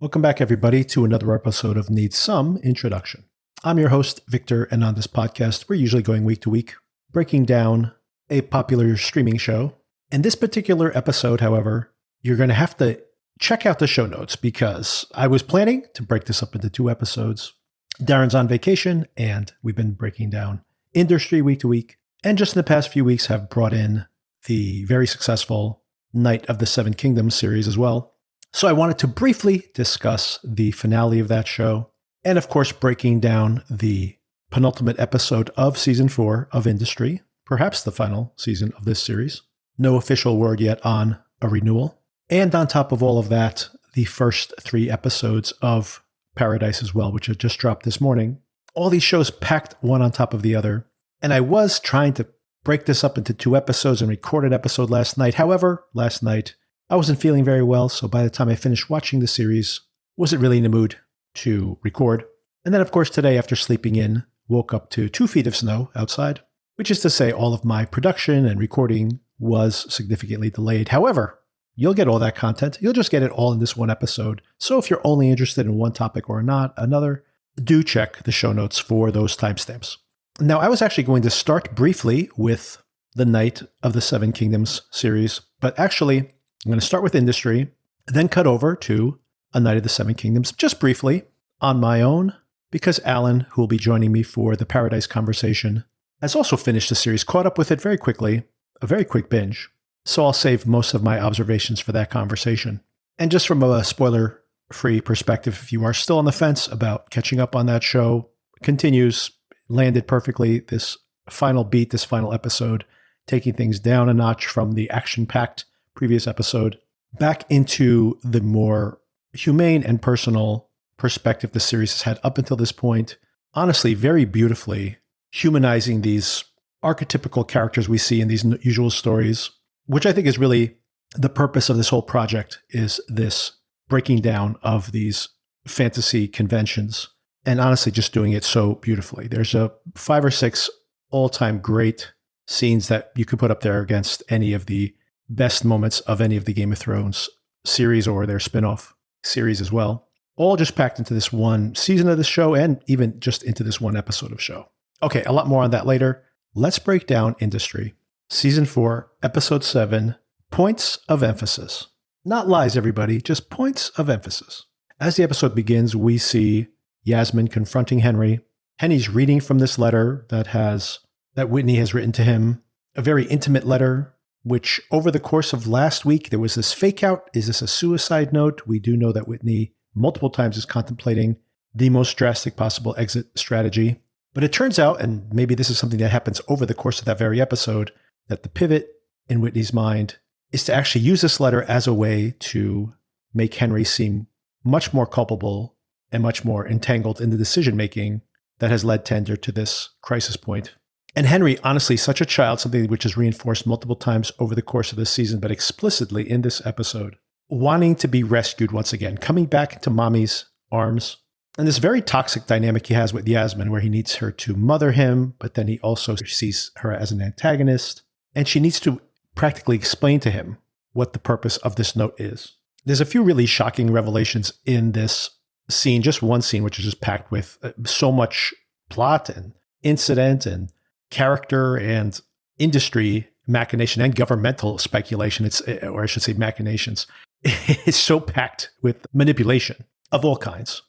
Welcome back, everybody, to another episode of Needs Some Introduction. I'm your host, Victor, and on this podcast, we're usually going week to week, breaking down a popular streaming show. In this particular episode, however, you're going to have to check out the show notes because I was planning to break this up into 2 episodes. Darren's on vacation, and we've been breaking down industry week to week, and just in the past few weeks have brought in the very successful Knight of the Seven Kingdoms series as well. So I wanted to briefly discuss the finale of that show, and of course breaking down the penultimate episode of Season 4 of Industry, perhaps the final season of this series. No official word yet on a renewal. And on top of all of that, the first 3 episodes of Paradise as well, which had just dropped this morning. All these shows packed one on top of the other. And I was trying to break this up into 2 episodes and record an episode last night. However, last night, I wasn't feeling very well, so by the time I finished watching the series, wasn't really in the mood to record. And then, of course, today, after sleeping in, woke up to 2 feet of snow outside, which is to say all of my production and recording was significantly delayed. However, you'll get all that content. You'll just get it all in this one episode. So if you're only interested in one topic or not another, do check the show notes for those timestamps. Now, I was actually going to start briefly with the Knight of the Seven Kingdoms series, but actually, I'm going to start with Industry, then cut over to A Knight of the Seven Kingdoms, just briefly, on my own, because Alan, who will be joining me for the Paradise conversation, has also finished the series, caught up with it very quickly, a very quick binge. So I'll save most of my observations for that conversation. And just from a spoiler-free perspective, if you are still on the fence about catching up on that show, continues, landed perfectly, this final beat, this final episode, taking things down a notch from the action-packed previous episode, back into the more humane and personal perspective the series has had up until this point. Honestly, very beautifully humanizing these archetypical characters we see in these usual stories, which I think is really the purpose of this whole project, is this breaking down of these fantasy conventions, and honestly just doing it so beautifully. There's 5 or 6 all-time great scenes that you could put up there against any of the best moments of any of the Game of Thrones series or their spin-off series as well. All just packed into this one season of the show and even just into this one episode of show. Okay, a lot more on that later. Let's break down Industry. Season 4, Episode 7, Points of Emphasis. Not lies, everybody, just points of emphasis. As the episode begins, we see Yasmin confronting Henry. Henry's reading from this letter that Whitney has written to him, a very intimate letter, which over the course of last week, there was this fake out. Is this a suicide note? We do know that Whitney multiple times is contemplating the most drastic possible exit strategy. But it turns out, and maybe this is something that happens over the course of that very episode, that the pivot in Whitney's mind is to actually use this letter as a way to make Henry seem much more culpable and much more entangled in the decision-making that has led Tender to this crisis point. And Henry, honestly, such a child, something which is reinforced multiple times over the course of this season, but explicitly in this episode, wanting to be rescued once again, coming back into mommy's arms. And this very toxic dynamic he has with Yasmin, where he needs her to mother him, but then he also sees her as an antagonist. And she needs to practically explain to him what the purpose of this note is. There's a few really shocking revelations in this scene, just one scene, which is just packed with so much plot and incident and character and industry machination and governmental speculation. Or I should say machinations. It's so packed with manipulation of all kinds.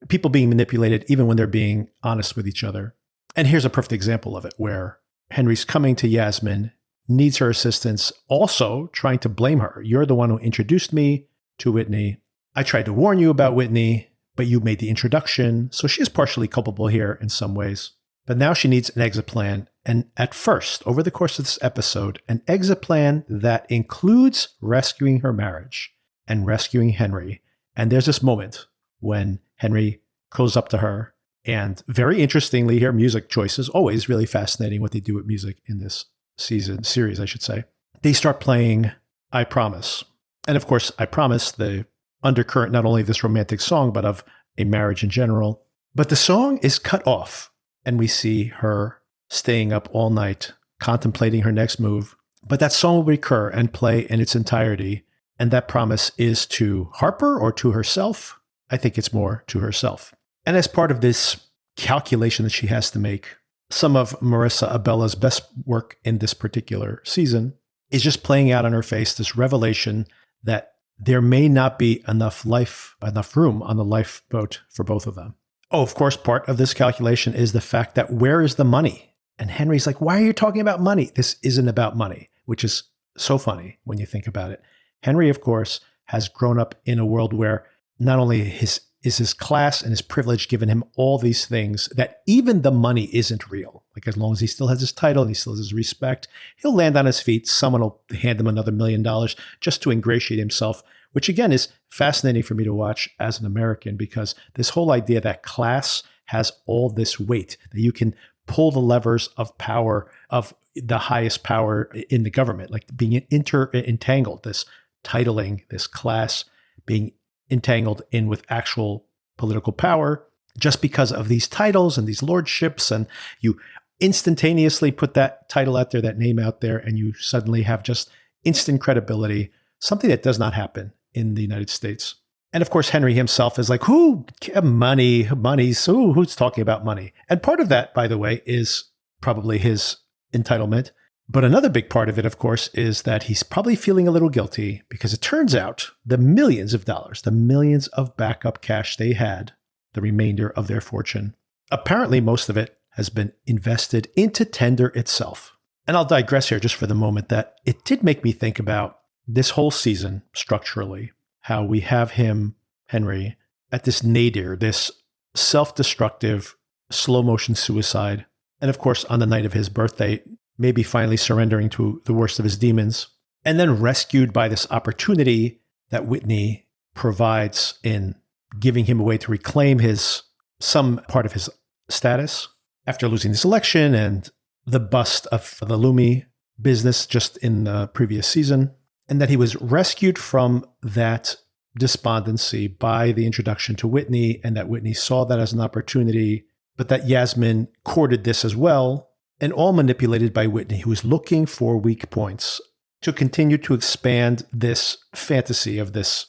People being manipulated even when they're being honest with each other. And here's a perfect example of it, where Henry's coming to Yasmin, needs her assistance, also trying to blame her. You're the one who introduced me to Whitney. I tried to warn you about Whitney, but you made the introduction. So she is partially culpable here in some ways. But now she needs an exit plan. And at first, over the course of this episode, an exit plan that includes rescuing her marriage and rescuing Henry. And there's this moment when Henry goes up to her, and very interestingly here, music choices, always really fascinating what they do with music in this series, I should say. They start playing I Promise. And of course, I Promise, the undercurrent not only of this romantic song, but of a marriage in general. But the song is cut off, and we see her staying up all night, contemplating her next move. But that song will recur and play in its entirety. And that promise is to Harper or to herself. I think it's more to herself. And as part of this calculation that she has to make, some of Marissa Abella's best work in this particular season is just playing out on her face this revelation that there may not be enough room on the lifeboat for both of them. Oh, of course, part of this calculation is the fact that where is the money? And Henry's like, why are you talking about money? This isn't about money, which is so funny when you think about it. Henry, of course, has grown up in a world where not only is his class and his privilege given him all these things that even the money isn't real. Like as long as he still has his title and he still has his respect, he'll land on his feet. Someone will hand him another $1 million just to ingratiate himself, which again is fascinating for me to watch as an American, because this whole idea that class has all this weight, that you can pull the levers of power, of the highest power in the government, like being entangled, this titling, this class being entangled in with actual political power just because of these titles and these lordships. And you instantaneously put that title out there, that name out there, and you suddenly have just instant credibility, something that does not happen in the United States. And of course, Henry himself is like, money's, who's talking about money? And part of that, by the way, is probably his entitlement. But another big part of it, of course, is that he's probably feeling a little guilty because it turns out the millions of dollars, the millions of backup cash they had, the remainder of their fortune, apparently most of it has been invested into Tinder itself. And I'll digress here just for the moment that it did make me think about this whole season structurally, how we have him, Henry, at this nadir, this self-destructive, slow-motion suicide. And of course, on the night of his birthday, maybe finally surrendering to the worst of his demons, and then rescued by this opportunity that Whitney provides in giving him a way to reclaim some part of his status after losing this election and the bust of the Lumi business just in the previous season, and that he was rescued from that despondency by the introduction to Whitney, and that Whitney saw that as an opportunity, but that Yasmin courted this as well, and all manipulated by Whitney, who is looking for weak points to continue to expand this fantasy of this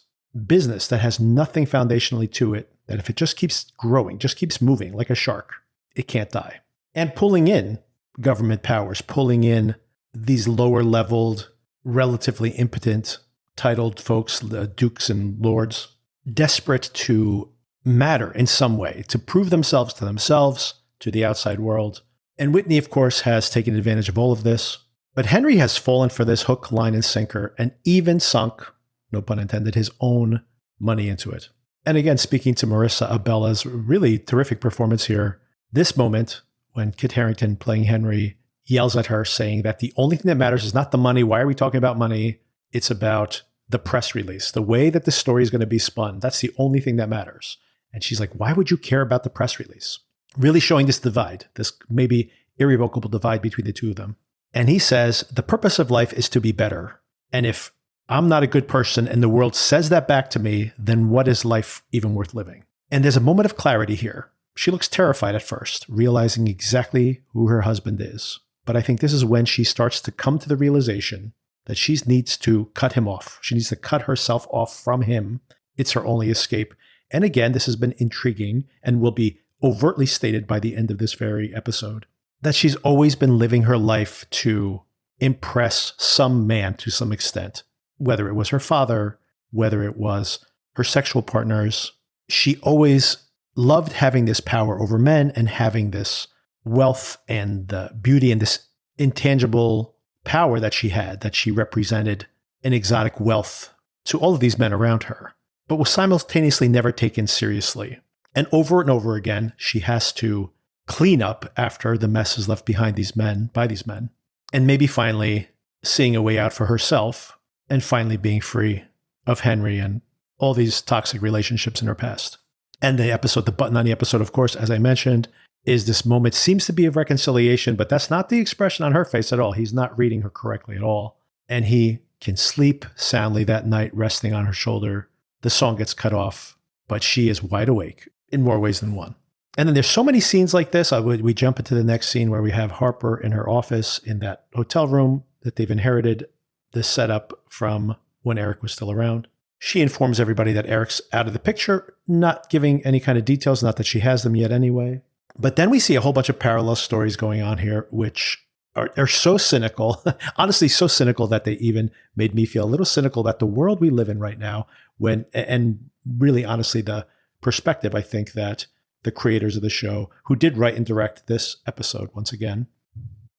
business that has nothing foundationally to it, that if it just keeps growing, just keeps moving like a shark, it can't die. And pulling in government powers, pulling in these lower-leveled, relatively impotent, titled folks, the dukes and lords, desperate to matter in some way, to prove themselves, to the outside world. And Whitney, of course, has taken advantage of all of this. But Henry has fallen for this hook, line, and sinker, and even sunk, no pun intended, his own money into it. And again, speaking to Marissa Abella's really terrific performance here, this moment when Kit Harington, playing Henry, yells at her saying that the only thing that matters is not the money. Why are we talking about money? It's about the press release, the way that the story is going to be spun. That's the only thing that matters. And she's like, why would you care about the press release? Really showing this divide, this maybe irrevocable divide between the two of them. And he says, the purpose of life is to be better. And if I'm not a good person and the world says that back to me, then what is life even worth living? And there's a moment of clarity here. She looks terrified at first, realizing exactly who her husband is. But I think this is when she starts to come to the realization that she needs to cut him off. She needs to cut herself off from him. It's her only escape. And again, this has been intriguing and will be overtly stated by the end of this very episode, that she's always been living her life to impress some man to some extent, whether it was her father, whether it was her sexual partners. She always loved having this power over men and having this wealth and the beauty and this intangible power that she had, that she represented an exotic wealth to all of these men around her, but was simultaneously never taken seriously. And over again, she has to clean up after the mess is left behind by these men, and maybe finally seeing a way out for herself and finally being free of Henry and all these toxic relationships in her past. And the button on the episode, of course, as I mentioned, is this moment seems to be of reconciliation, but that's not the expression on her face at all. He's not reading her correctly at all. And he can sleep soundly that night, resting on her shoulder. The song gets cut off, but she is wide awake in more ways than one. And then there's so many scenes like this. We jump into the next scene where we have Harper in her office in that hotel room that they've inherited this setup from when Eric was still around. She informs everybody that Eric's out of the picture, not giving any kind of details, not that she has them yet anyway. But then we see a whole bunch of parallel stories going on here, which are so cynical, honestly, so cynical that they even made me feel a little cynical about the world we live in right now. And really, honestly, the perspective, I think, that the creators of the show, who did write and direct this episode once again,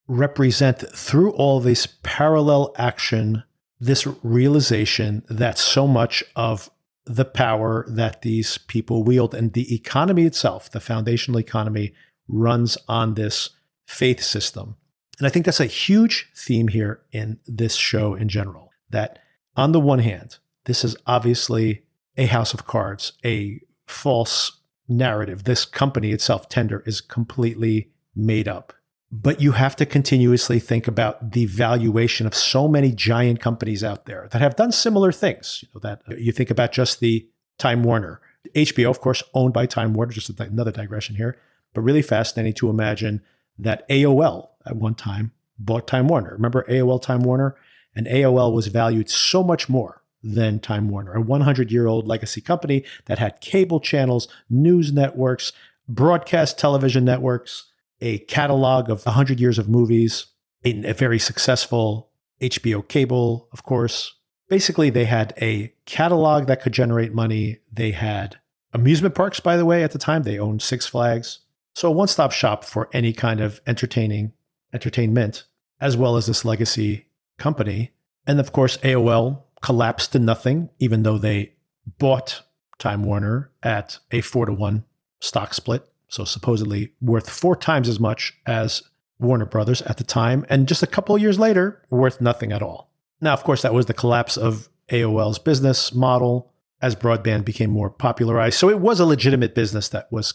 represent through all this parallel action, this realization that so much of the power that these people wield and the economy itself, the foundational economy, runs on this faith system. And I think that's a huge theme here in this show in general, that on the one hand, this is obviously a house of cards, a false narrative. This company itself, Tender, is completely made up. But you have to continuously think about the valuation of so many giant companies out there that have done similar things. That you think about just the Time Warner. HBO, of course, owned by Time Warner, just another digression here, but really fascinating to imagine that AOL at one time bought Time Warner. Remember AOL Time Warner? And AOL was valued so much more than Time Warner, a 100-year-old legacy company that had cable channels, news networks, broadcast television networks, a catalog of 100 years of movies, a very successful HBO cable, of course. Basically, they had a catalog that could generate money. They had amusement parks, by the way, at the time. They owned Six Flags. So a one-stop shop for any kind of entertainment, as well as this legacy company. And of course, AOL collapsed to nothing, even though they bought Time Warner at a 4-to-1 stock split. So supposedly worth 4 times as much as Warner Brothers at the time. And just a couple of years later, worth nothing at all. Now, of course, that was the collapse of AOL's business model as broadband became more popularized. So it was a legitimate business that was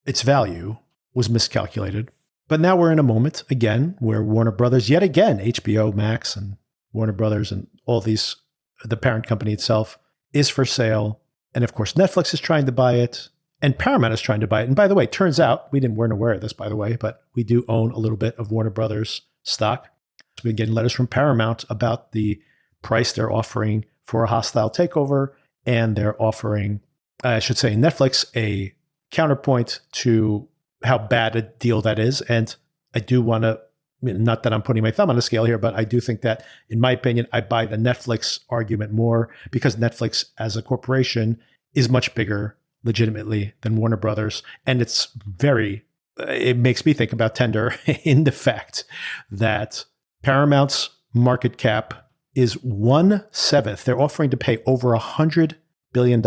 its value was miscalculated. But now we're in a moment, again, where Warner Brothers, yet again, HBO Max and Warner Brothers and all these, the parent company itself, is for sale. And of course, Netflix is trying to buy it. And Paramount is trying to buy it. And by the way, turns out, weren't aware of this, by the way, but we do own a little bit of Warner Brothers stock. So we've been getting letters from Paramount about the price they're offering for a hostile takeover. And they're offering, I should say, Netflix a counterpoint to how bad a deal that is. And I do want to, not that I'm putting my thumb on the scale here, but I do think that, in my opinion, I buy the Netflix argument more because Netflix as a corporation is much bigger legitimately than Warner Brothers. And it makes me think about Tender in the fact that Paramount's market cap is 1/7. They're offering to pay over $100 billion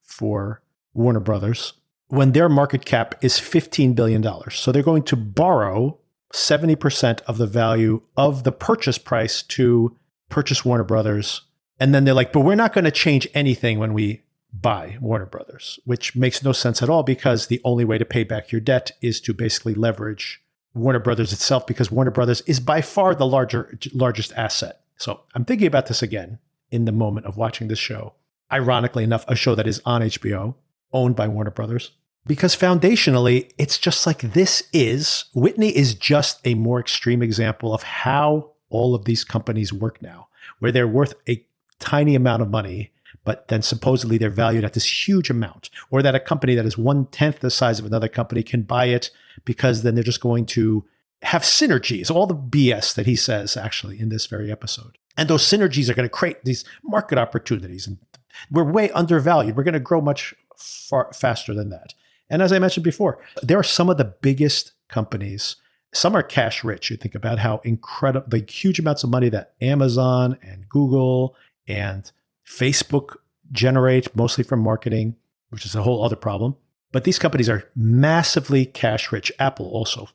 for Warner Brothers when their market cap is $15 billion. So they're going to borrow 70% of the value of the purchase price to purchase Warner Brothers. And then they're like, but we're not going to change anything when we buy Warner Brothers, which makes no sense at all because the only way to pay back your debt is to basically leverage Warner Brothers itself because Warner Brothers is by far the largest asset. So I'm thinking about this again in the moment of watching this show. Ironically enough, a show that is on HBO, owned by Warner Brothers, because foundationally, it's just like Whitney is just a more extreme example of how all of these companies work now, where they're worth a tiny amount of money, but then supposedly they're valued at this huge amount, or that a company that is 1/10 the size of another company can buy it because then they're just going to have synergies, all the BS that he says actually in this very episode. And those synergies are going to create these market opportunities. And we're way undervalued. We're going to grow much faster than that. And as I mentioned before, there are some of the biggest companies. Some are cash rich. You think about how incredible, the huge amounts of money that Amazon and Google and Facebook generate, mostly from marketing, which is a whole other problem. But these companies are massively cash rich. Apple also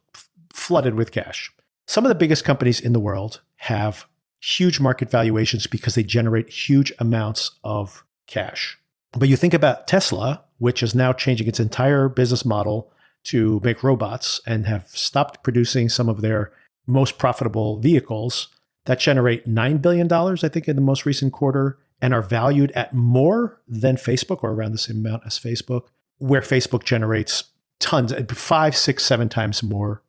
flooded with cash. Some of the biggest companies in the world have huge market valuations because they generate huge amounts of cash. But you think about Tesla, which is now changing its entire business model to make robots and have stopped producing some of their most profitable vehicles that generate $9 billion, I think, in the most recent quarter, and are valued at more than Facebook, or around the same amount as Facebook, where Facebook generates tons, 5, 6, 7 times more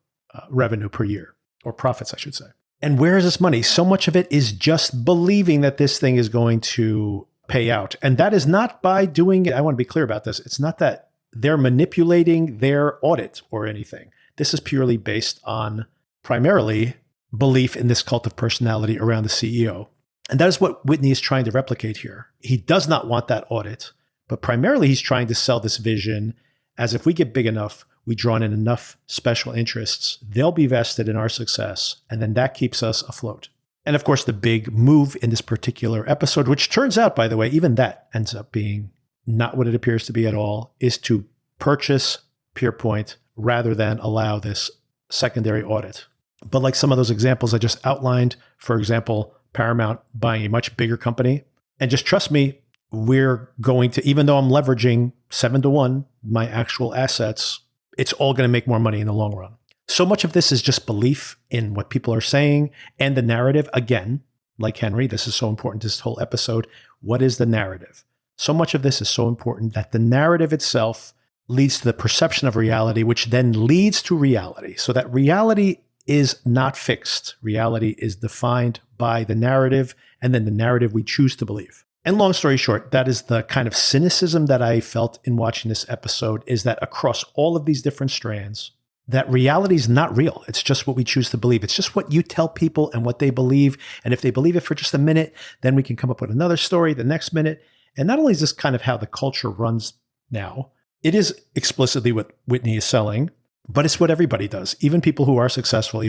revenue per year, or profits, I should say. And where is this money? So much of it is just believing that this thing is going to pay out. And that is not by doing it. I want to be clear about this. It's not that they're manipulating their audit or anything. This is purely based on primarily belief in this cult of personality around the CEO. And that is what Whitney is trying to replicate here. He does not want that audit, but primarily he's trying to sell this vision as if we get big enough, we draw in enough special interests, they'll be vested in our success, and then that keeps us afloat. And of course, the big move in this particular episode, which turns out, by the way, even that ends up being not what it appears to be at all, is to purchase PurePoint rather than allow this secondary audit. But like some of those examples I just outlined, for example, Paramount buying a much bigger company, and just trust me, we're going to, even though I'm leveraging 7-to-1, my actual assets, it's all going to make more money in the long run. So much of this is just belief in what people are saying and the narrative. Again, like Henry, this is so important, this whole episode. What is the narrative? So much of this is so important that the narrative itself leads to the perception of reality, which then leads to reality. So that reality is not fixed. Reality is defined by the narrative, and then the narrative we choose to believe. And long story short, that is the kind of cynicism that I felt in watching this episode, is that across all of these different strands, that reality is not real. It's just what we choose to believe. It's just what you tell people and what they believe. And if they believe it for just a minute, then we can come up with another story the next minute. And not only is this kind of how the culture runs now, it is explicitly what Whitney is selling, but it's what everybody does. Even people who are successful,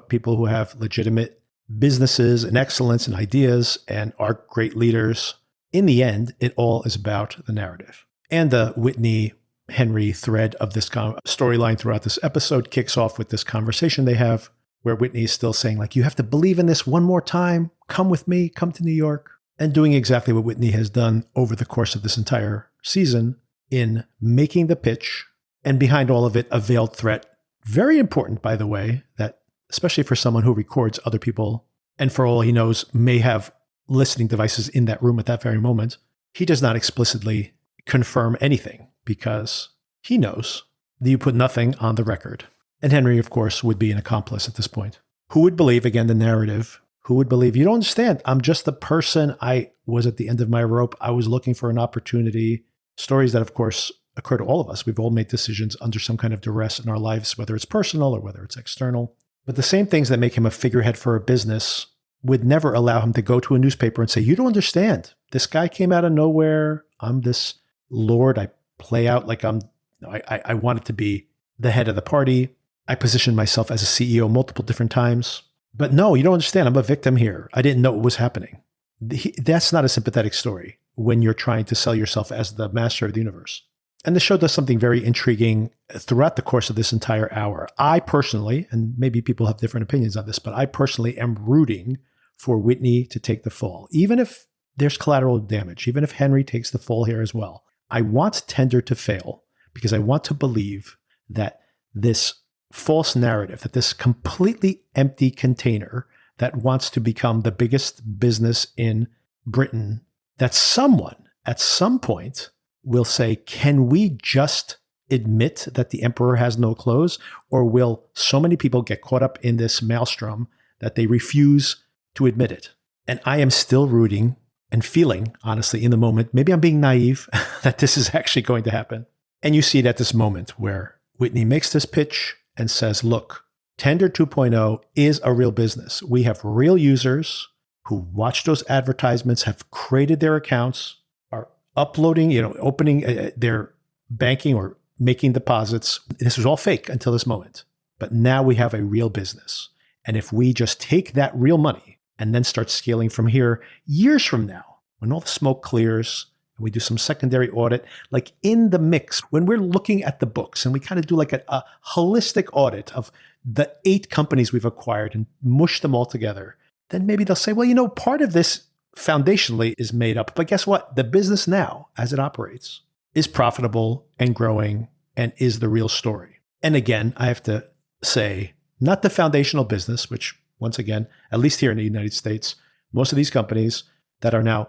people who have legitimate businesses and excellence and ideas and are great leaders. In the end, it all is about the narrative. And the Whitney Henry thread of this storyline throughout this episode kicks off with this conversation they have where Whitney is still saying, like, you have to believe in this one more time. Come with me, come to New York. And doing exactly what Whitney has done over the course of this entire season in making the pitch, and behind all of it, a veiled threat. Very important, by the way, that especially for someone who records other people and for all he knows may have listening devices in that room at that very moment, he does not explicitly confirm anything because he knows that you put nothing on the record. And Henry, of course, would be an accomplice at this point. Who would believe, again, the narrative? Who would believe, you don't understand, I'm just the person, I was at the end of my rope, I was looking for an opportunity. Stories that, of course, occur to all of us. We've all made decisions under some kind of duress in our lives, whether it's personal or whether it's external. But the same things that make him a figurehead for a business would never allow him to go to a newspaper and say, you don't understand. This guy came out of nowhere. I'm this lord. I play out like I wanted to be the head of the party. I positioned myself as a CEO multiple different times. But no, you don't understand. I'm a victim here. I didn't know what was happening. That's not a sympathetic story when you're trying to sell yourself as the master of the universe. And the show does something very intriguing throughout the course of this entire hour. I personally, and maybe people have different opinions on this, but I personally am rooting for Whitney to take the fall. Even if there's collateral damage, even if Henry takes the fall here as well. I want Tender to fail because I want to believe that this false narrative, that this completely empty container that wants to become the biggest business in Britain, that someone at some point will say, can we just admit that the emperor has no clothes? Or will so many people get caught up in this maelstrom that they refuse to admit it? And I am still rooting and feeling, honestly, in the moment, maybe I'm being naive, that this is actually going to happen. And you see it at this moment where Whitney makes this pitch and says, look, Tender 2.0 is a real business. We have real users who watch those advertisements, have created their accounts, are uploading, opening their banking or making deposits. This was all fake until this moment. But now we have a real business. And if we just take that real money and then start scaling from here, years from now, when all the smoke clears, and we do some secondary audit, like in the mix, when we're looking at the books and we kind of do like a holistic audit of the 8 companies we've acquired and mush them all together, then maybe they'll say, well, part of this foundationally is made up. But guess what? The business now, as it operates, is profitable and growing and is the real story. And again, I have to say, not the foundational business, which once again, at least here in the United States, most of these companies that are now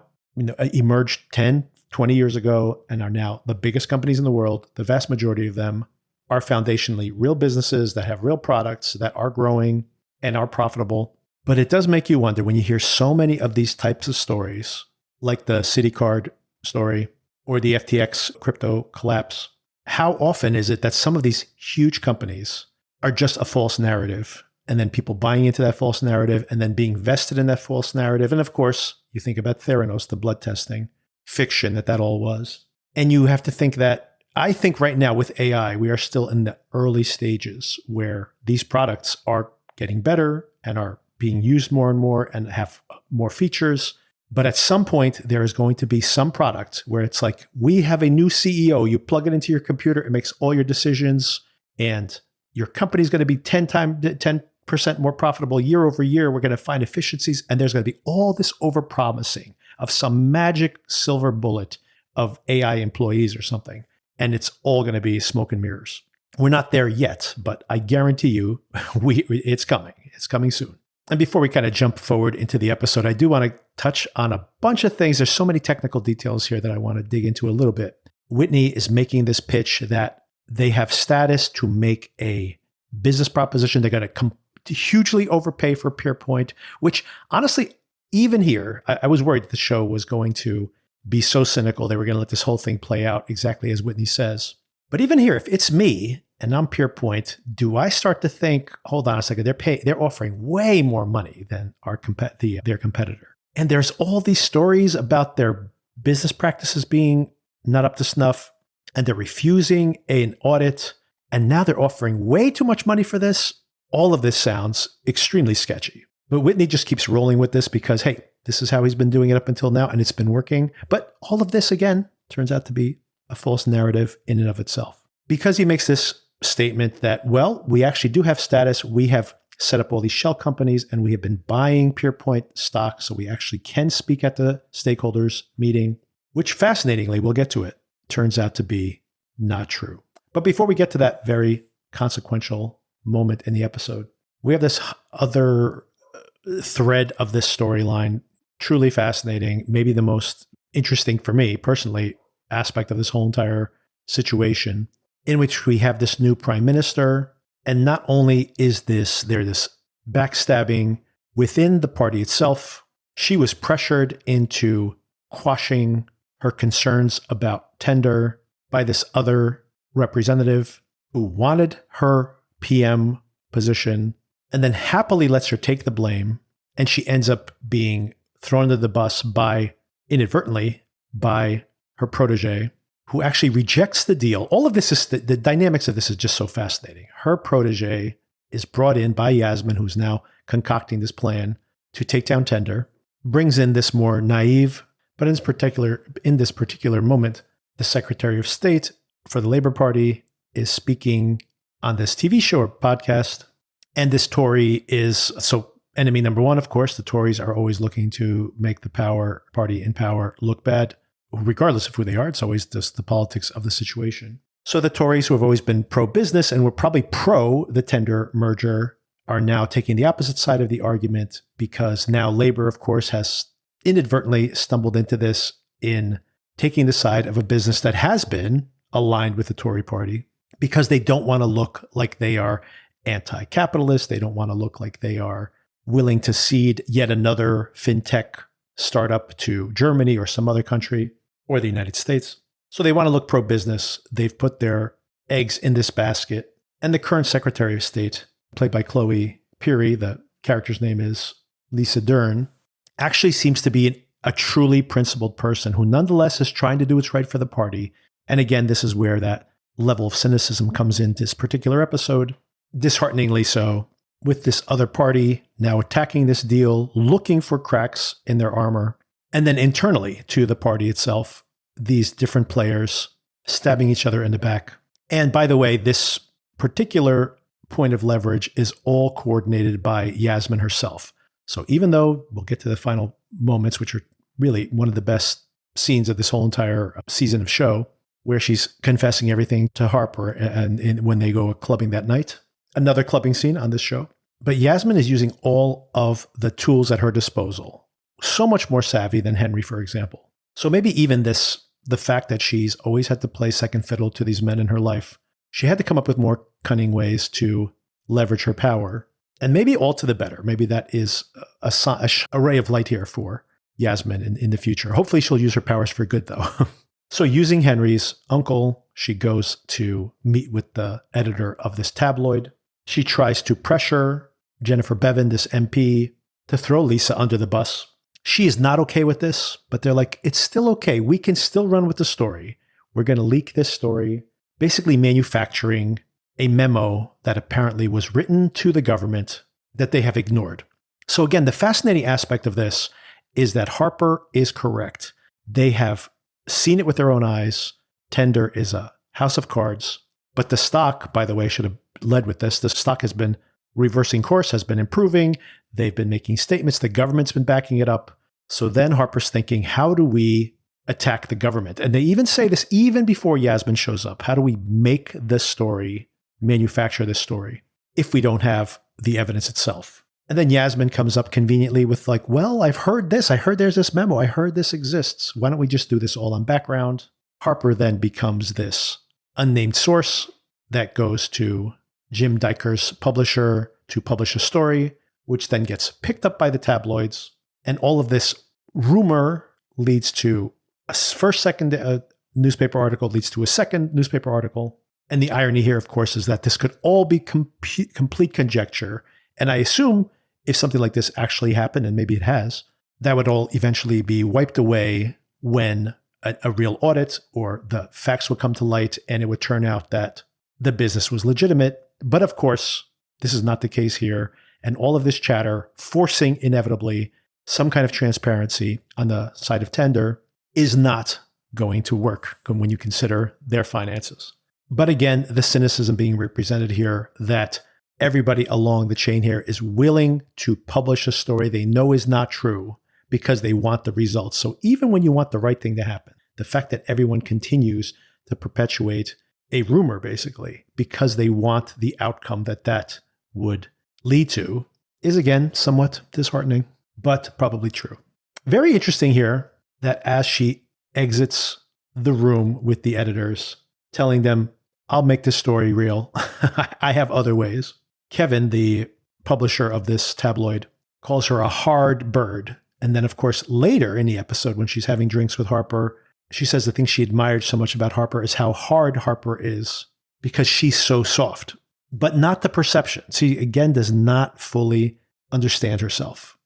emerged 10, 20 years ago and are now the biggest companies in the world, the vast majority of them are foundationally real businesses that have real products that are growing and are profitable. But it does make you wonder when you hear so many of these types of stories like the Citicorp story or the FTX crypto collapse, how often is it that some of these huge companies are just a false narrative, and then people buying into that false narrative and then being vested in that false narrative? And of course, you think about Theranos, the blood testing, fiction that all was. And you have to think that, I think right now with AI, we are still in the early stages where these products are getting better and are being used more and more and have more features. But at some point, there is going to be some product where it's like, we have a new CEO. You plug it into your computer, it makes all your decisions, and your company is going to be 10% more profitable year over year. We're going to find efficiencies, and there's going to be all this overpromising of some magic silver bullet of AI employees or something. And it's all going to be smoke and mirrors. We're not there yet, but I guarantee you, it's coming. It's coming soon. And before we kind of jump forward into the episode, I do want to touch on a bunch of things. There's so many technical details here that I want to dig into a little bit. Whitney is making this pitch that they have status to make a business proposition. They're going to hugely overpay for PeerPoint, which honestly, even here, I was worried the show was going to be so cynical. They were going to let this whole thing play out exactly as Whitney says. But even here, if it's me and I'm PurePoint, do I start to think, hold on a second, they're offering way more money than their competitor. And there's all these stories about their business practices being not up to snuff, and they're refusing an audit, and now they're offering way too much money for this. All of this sounds extremely sketchy. But Whitney just keeps rolling with this because, hey, this is how he's been doing it up until now, and it's been working. But all of this, again, turns out to be a false narrative in and of itself. Because he makes this statement that, well, we actually do have status. We have set up all these shell companies, and we have been buying PurePoint stock, so we actually can speak at the stakeholders meeting, which fascinatingly, we'll get to it, turns out to be not true. But before we get to that very consequential moment in the episode, we have this other thread of this storyline, truly fascinating, maybe the most interesting for me personally aspect of this whole entire situation, in which we have this new prime minister. And not only is there this backstabbing within the party itself, she was pressured into quashing her concerns about tender by this other representative who wanted her PM position and then happily lets her take the blame. And she ends up being thrown under the bus inadvertently by her protege, who actually rejects the deal. All of this is, the dynamics of this is just so fascinating. Her protege is brought in by Yasmin, who's now concocting this plan to take down tender, brings in this more naive, but in this particular moment, the Secretary of State for the Labor Party is speaking on this TV show or podcast. And this Tory is, so enemy number one, of course, the Tories are always looking to make the party in power look bad, regardless of who they are. It's always just the politics of the situation. So the Tories, who have always been pro-business and were probably pro the tender merger, are now taking the opposite side of the argument, because now Labor, of course, has inadvertently stumbled into this in taking the side of a business that has been aligned with the Tory party, because they don't want to look like they are anti-capitalist. They don't want to look like they are willing to cede yet another fintech startup to Germany or some other country or the United States. So they want to look pro-business. They've put their eggs in this basket. And the current Secretary of State, played by Chloe Peary, the character's name is Lisa Dern, actually seems to be a truly principled person who nonetheless is trying to do what's right for the party. And again, this is where that level of cynicism comes in this particular episode, dishearteningly so, with this other party now attacking this deal, looking for cracks in their armor. And then internally to the party itself, these different players stabbing each other in the back. And by the way, this particular point of leverage is all coordinated by Yasmin herself. So even though we'll get to the final moments, which are really one of the best scenes of this whole entire season of show, where she's confessing everything to Harper and when they go clubbing that night, another clubbing scene on this show. But Yasmin is using all of the tools at her disposal, so much more savvy than Henry, for example. So maybe even the fact that she's always had to play second fiddle to these men in her life, she had to come up with more cunning ways to leverage her power, and maybe all to the better. Maybe that is a ray of light here for Yasmin in the future. Hopefully she'll use her powers for good, though. So using Henry's uncle, she goes to meet with the editor of this tabloid. She tries to pressure Jennifer Bevan, this MP, to throw Lisa under the bus. She is not okay with this, but they're like, it's still okay. We can still run with the story. We're going to leak this story, basically manufacturing a memo that apparently was written to the government that they have ignored. So again, the fascinating aspect of this is that Harper is correct. They have seen it with their own eyes. Tender is a house of cards. But the stock, by the way, should have led with this. The stock has been reversing course, has been improving. They've been making statements. The government's been backing it up. So then Harper's thinking, how do we attack the government? And they even say this even before Yasmin shows up. How do we make this story, manufacture this story, if we don't have the evidence itself? And then Yasmin comes up conveniently with like, well, I've heard this. I heard there's this memo. I heard this exists. Why don't we just do this all on background? Harper then becomes this unnamed source that goes to Jim Diker's publisher to publish a story, which then gets picked up by the tabloids. And all of this rumor leads to a second newspaper article, leads to a second newspaper article. And the irony here, of course, is that this could all be complete conjecture. And I assume if something like this actually happened, and maybe it has, that would all eventually be wiped away when a real audit or the facts would come to light, and it would turn out that the business was legitimate. But of course, this is not the case here. And all of this chatter forcing inevitably some kind of transparency on the side of Tender is not going to work when you consider their finances. But again, the cynicism being represented here that everybody along the chain here is willing to publish a story they know is not true because they want the results. So even when you want the right thing to happen, the fact that everyone continues to perpetuate a rumor, basically, because they want the outcome that would lead to, is again somewhat disheartening, but probably true. Very interesting here that as she exits the room with the editors, telling them, I'll make this story real. I have other ways. Kevin, the publisher of this tabloid, calls her a hard bird. And then, of course, later in the episode, when she's having drinks with Harper, she says the thing she admired so much about Harper is how hard Harper is because she's so soft, but not the perception. She, again, does not fully understand herself.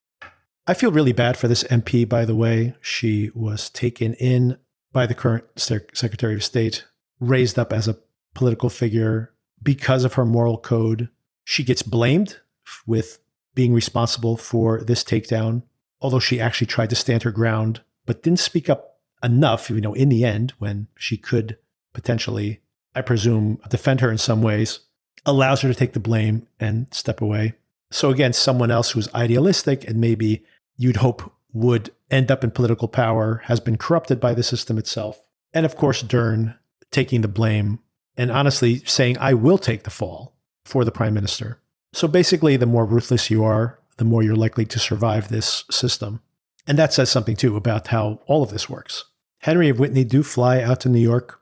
I feel really bad for this MP, by the way. She was taken in by the current Secretary of State, raised up as a political figure because of her moral code. She gets blamed with being responsible for this takedown, although she actually tried to stand her ground, but didn't speak up enough, in the end, when she could potentially, I presume, defend her in some ways, allows her to take the blame and step away. So again, someone else who's idealistic and maybe you'd hope would end up in political power has been corrupted by the system itself. And of course, Dern taking the blame and honestly saying, I will take the fall for the prime minister. So basically, the more ruthless you are, the more you're likely to survive this system. And that says something, too, about how all of this works. Henry and Whitney do fly out to New York.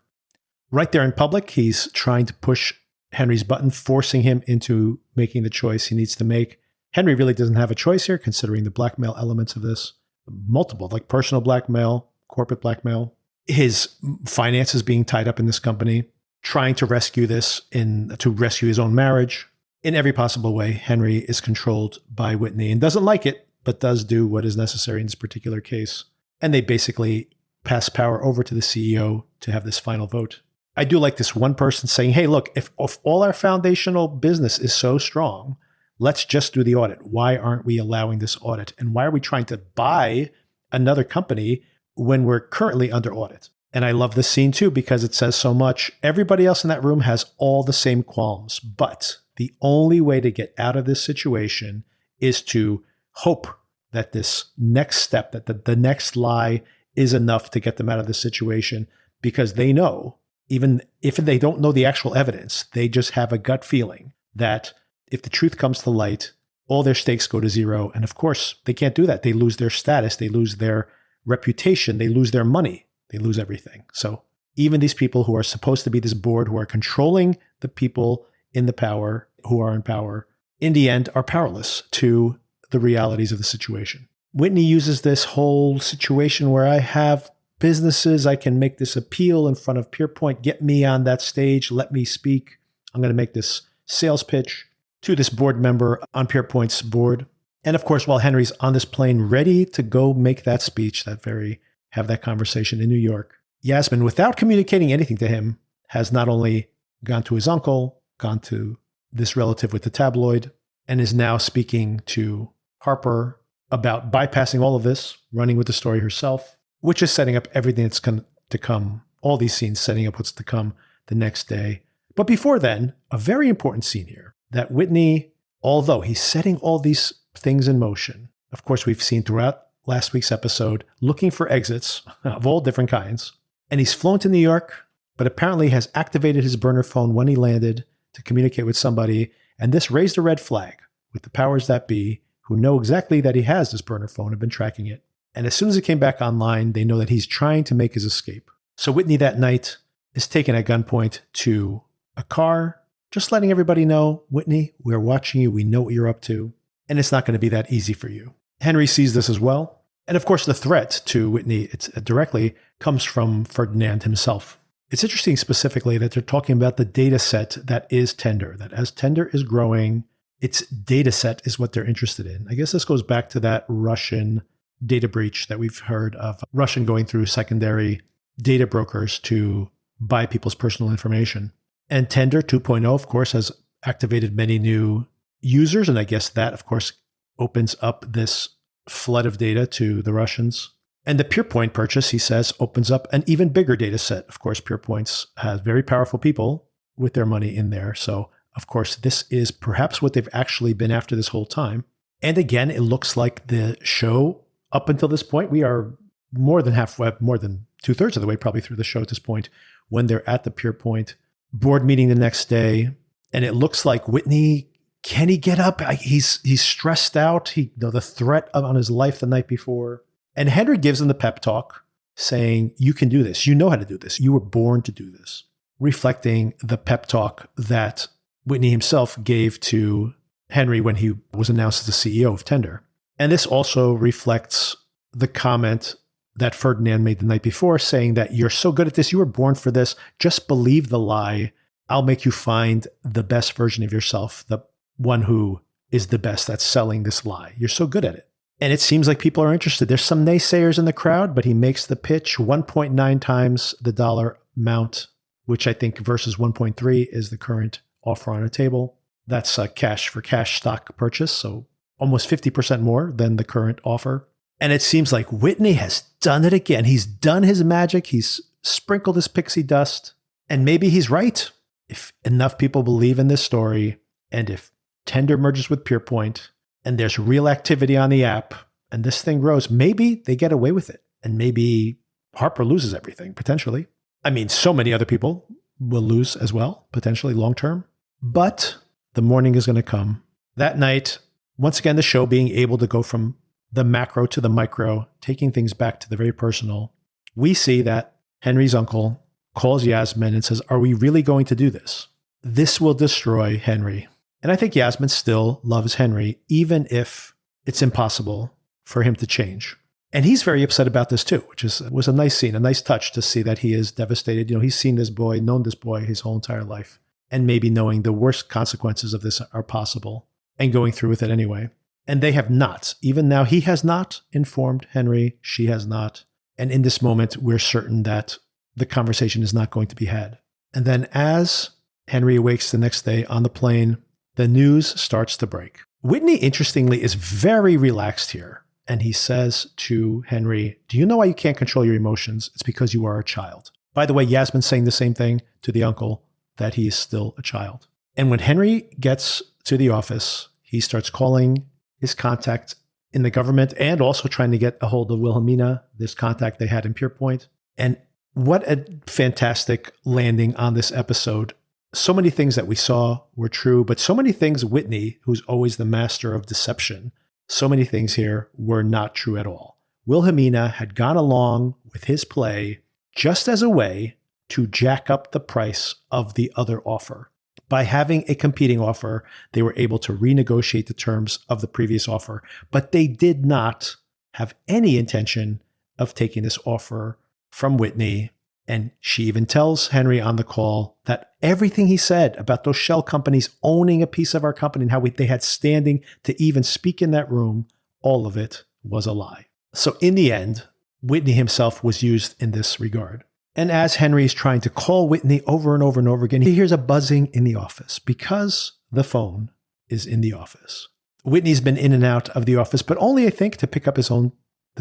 Right there in public, he's trying to push Henry's button, forcing him into making the choice he needs to make. Henry really doesn't have a choice here, considering the blackmail elements of this. Multiple, like personal blackmail, corporate blackmail. His finances being tied up in this company, trying to rescue to rescue his own marriage. In every possible way, Henry is controlled by Whitney and doesn't like it, but does do what is necessary in this particular case. And they basically pass power over to the CEO to have this final vote. I do like this one person saying, hey, look, if all our foundational business is so strong, let's just do the audit. Why aren't we allowing this audit? And why are we trying to buy another company when we're currently under audit? And I love this scene too, because it says so much. Everybody else in that room has all the same qualms, but the only way to get out of this situation is to hope that this next step, that the next lie is enough to get them out of this situation, because they know, even if they don't know the actual evidence, they just have a gut feeling that if the truth comes to light, all their stakes go to zero. And of course, they can't do that. They lose their status. They lose their reputation. They lose their money. They lose everything. So even these people who are supposed to be this board, who are controlling the people in the power, who are in power, in the end are powerless to the realities of the situation. Whitney uses this whole situation where I have businesses, I can make this appeal in front of PeerPoint, get me on that stage, let me speak. I'm going to make this sales pitch to this board member on PeerPoint's board. And of course, while Henry's on this plane ready to go make that speech, have that conversation in New York, Yasmin, without communicating anything to him, has not only gone to his uncle, gone to this relative with the tabloid, and is now speaking to Harper about bypassing all of this, running with the story herself, which is setting up everything that's going to come, all these scenes setting up what's to come the next day. But before then, a very important scene here, that Whitney, although he's setting all these things in motion, of course, we've seen throughout last week's episode, looking for exits of all different kinds. And he's flown to New York, but apparently has activated his burner phone when he landed to communicate with somebody. And this raised a red flag with the powers that be, who know exactly that he has this burner phone, have been tracking it. And as soon as it came back online, they know that he's trying to make his escape. So Whitney that night is taken at gunpoint to a car, just letting everybody know, Whitney, we're watching you. We know what you're up to. And it's not going to be that easy for you. Henry sees this as well. And of course, the threat to Whitney directly comes from Ferdinand himself. It's interesting specifically that they're talking about the data set that is Tender, that as Tender is growing, its data set is what they're interested in. I guess this goes back to that Russian data breach that we've heard of, Russian going through secondary data brokers to buy people's personal information. And Tender 2.0, of course, has activated many new users. And I guess that, of course, opens up this flood of data to the Russians. And the PurePoint purchase, he says, opens up an even bigger data set. Of course, PurePoints has very powerful people with their money in there. So, of course, this is perhaps what they've actually been after this whole time. And again, it looks like the show, up until this point, we are more than halfway, more than 2/3 of the way probably through the show at this point, when they're at the PurePoint board meeting the next day. And it looks like Whitney, can he get up? He's stressed out. The threat on his life the night before. And Henry gives him the pep talk saying, you can do this. You know how to do this. You were born to do this. Reflecting the pep talk that Whitney himself gave to Henry when he was announced as the CEO of Tender. And this also reflects the comment that Ferdinand made the night before saying that you're so good at this. You were born for this. Just believe the lie. I'll make you find the best version of yourself, the one who is the best at selling this lie. You're so good at it. And it seems like people are interested. There's some naysayers in the crowd, but he makes the pitch 1.9 times the dollar amount, which I think versus 1.3 is the current offer on a table. That's a cash for cash stock purchase. So almost 50% more than the current offer. And it seems like Whitney has done it again. He's done his magic. He's sprinkled his pixie dust. And maybe he's right. If enough people believe in this story, and if Tender merges with PurePoint, and there's real activity on the app, and this thing grows, maybe they get away with it. And maybe Harper loses everything, potentially. I mean, so many other people will lose as well, potentially long term. But the morning is going to come. That night, once again, the show being able to go from the macro to the micro, taking things back to the very personal. We see that Henry's uncle calls Yasmin and says, are we really going to do this? This will destroy Henry. And I think Yasmin still loves Henry, even if it's impossible for him to change. And he's very upset about this too, which was a nice scene, a nice touch to see that he is devastated. He's seen this boy, known this boy his whole entire life, and maybe knowing the worst consequences of this are possible and going through with it anyway. And they have not. Even now, he has not informed Henry. She has not. And in this moment, we're certain that the conversation is not going to be had. And then as Henry awakes the next day on the plane, the news starts to break. Whitney, interestingly, is very relaxed here. And he says to Henry, do you know why you can't control your emotions? It's because you are a child. By the way, Yasmin's saying the same thing to the uncle, that he is still a child. And when Henry gets to the office, he starts calling his contact in the government and also trying to get a hold of Wilhelmina, this contact they had in PurePoint. And what a fantastic landing on this episode. So many things that we saw were true, but so many things Whitney, who's always the master of deception, so many things here were not true at all. Wilhelmina had gone along with his play just as a way to jack up the price of the other offer. By having a competing offer, they were able to renegotiate the terms of the previous offer, but they did not have any intention of taking this offer from Whitney. And she even tells Henry on the call that everything he said about those shell companies owning a piece of our company and how they had standing to even speak in that room, all of it was a lie. So in the end, Whitney himself was used in this regard. And as Henry is trying to call Whitney over and over and over again, he hears a buzzing in the office because the phone is in the office. Whitney's been in and out of the office, but only, I think, to pick up the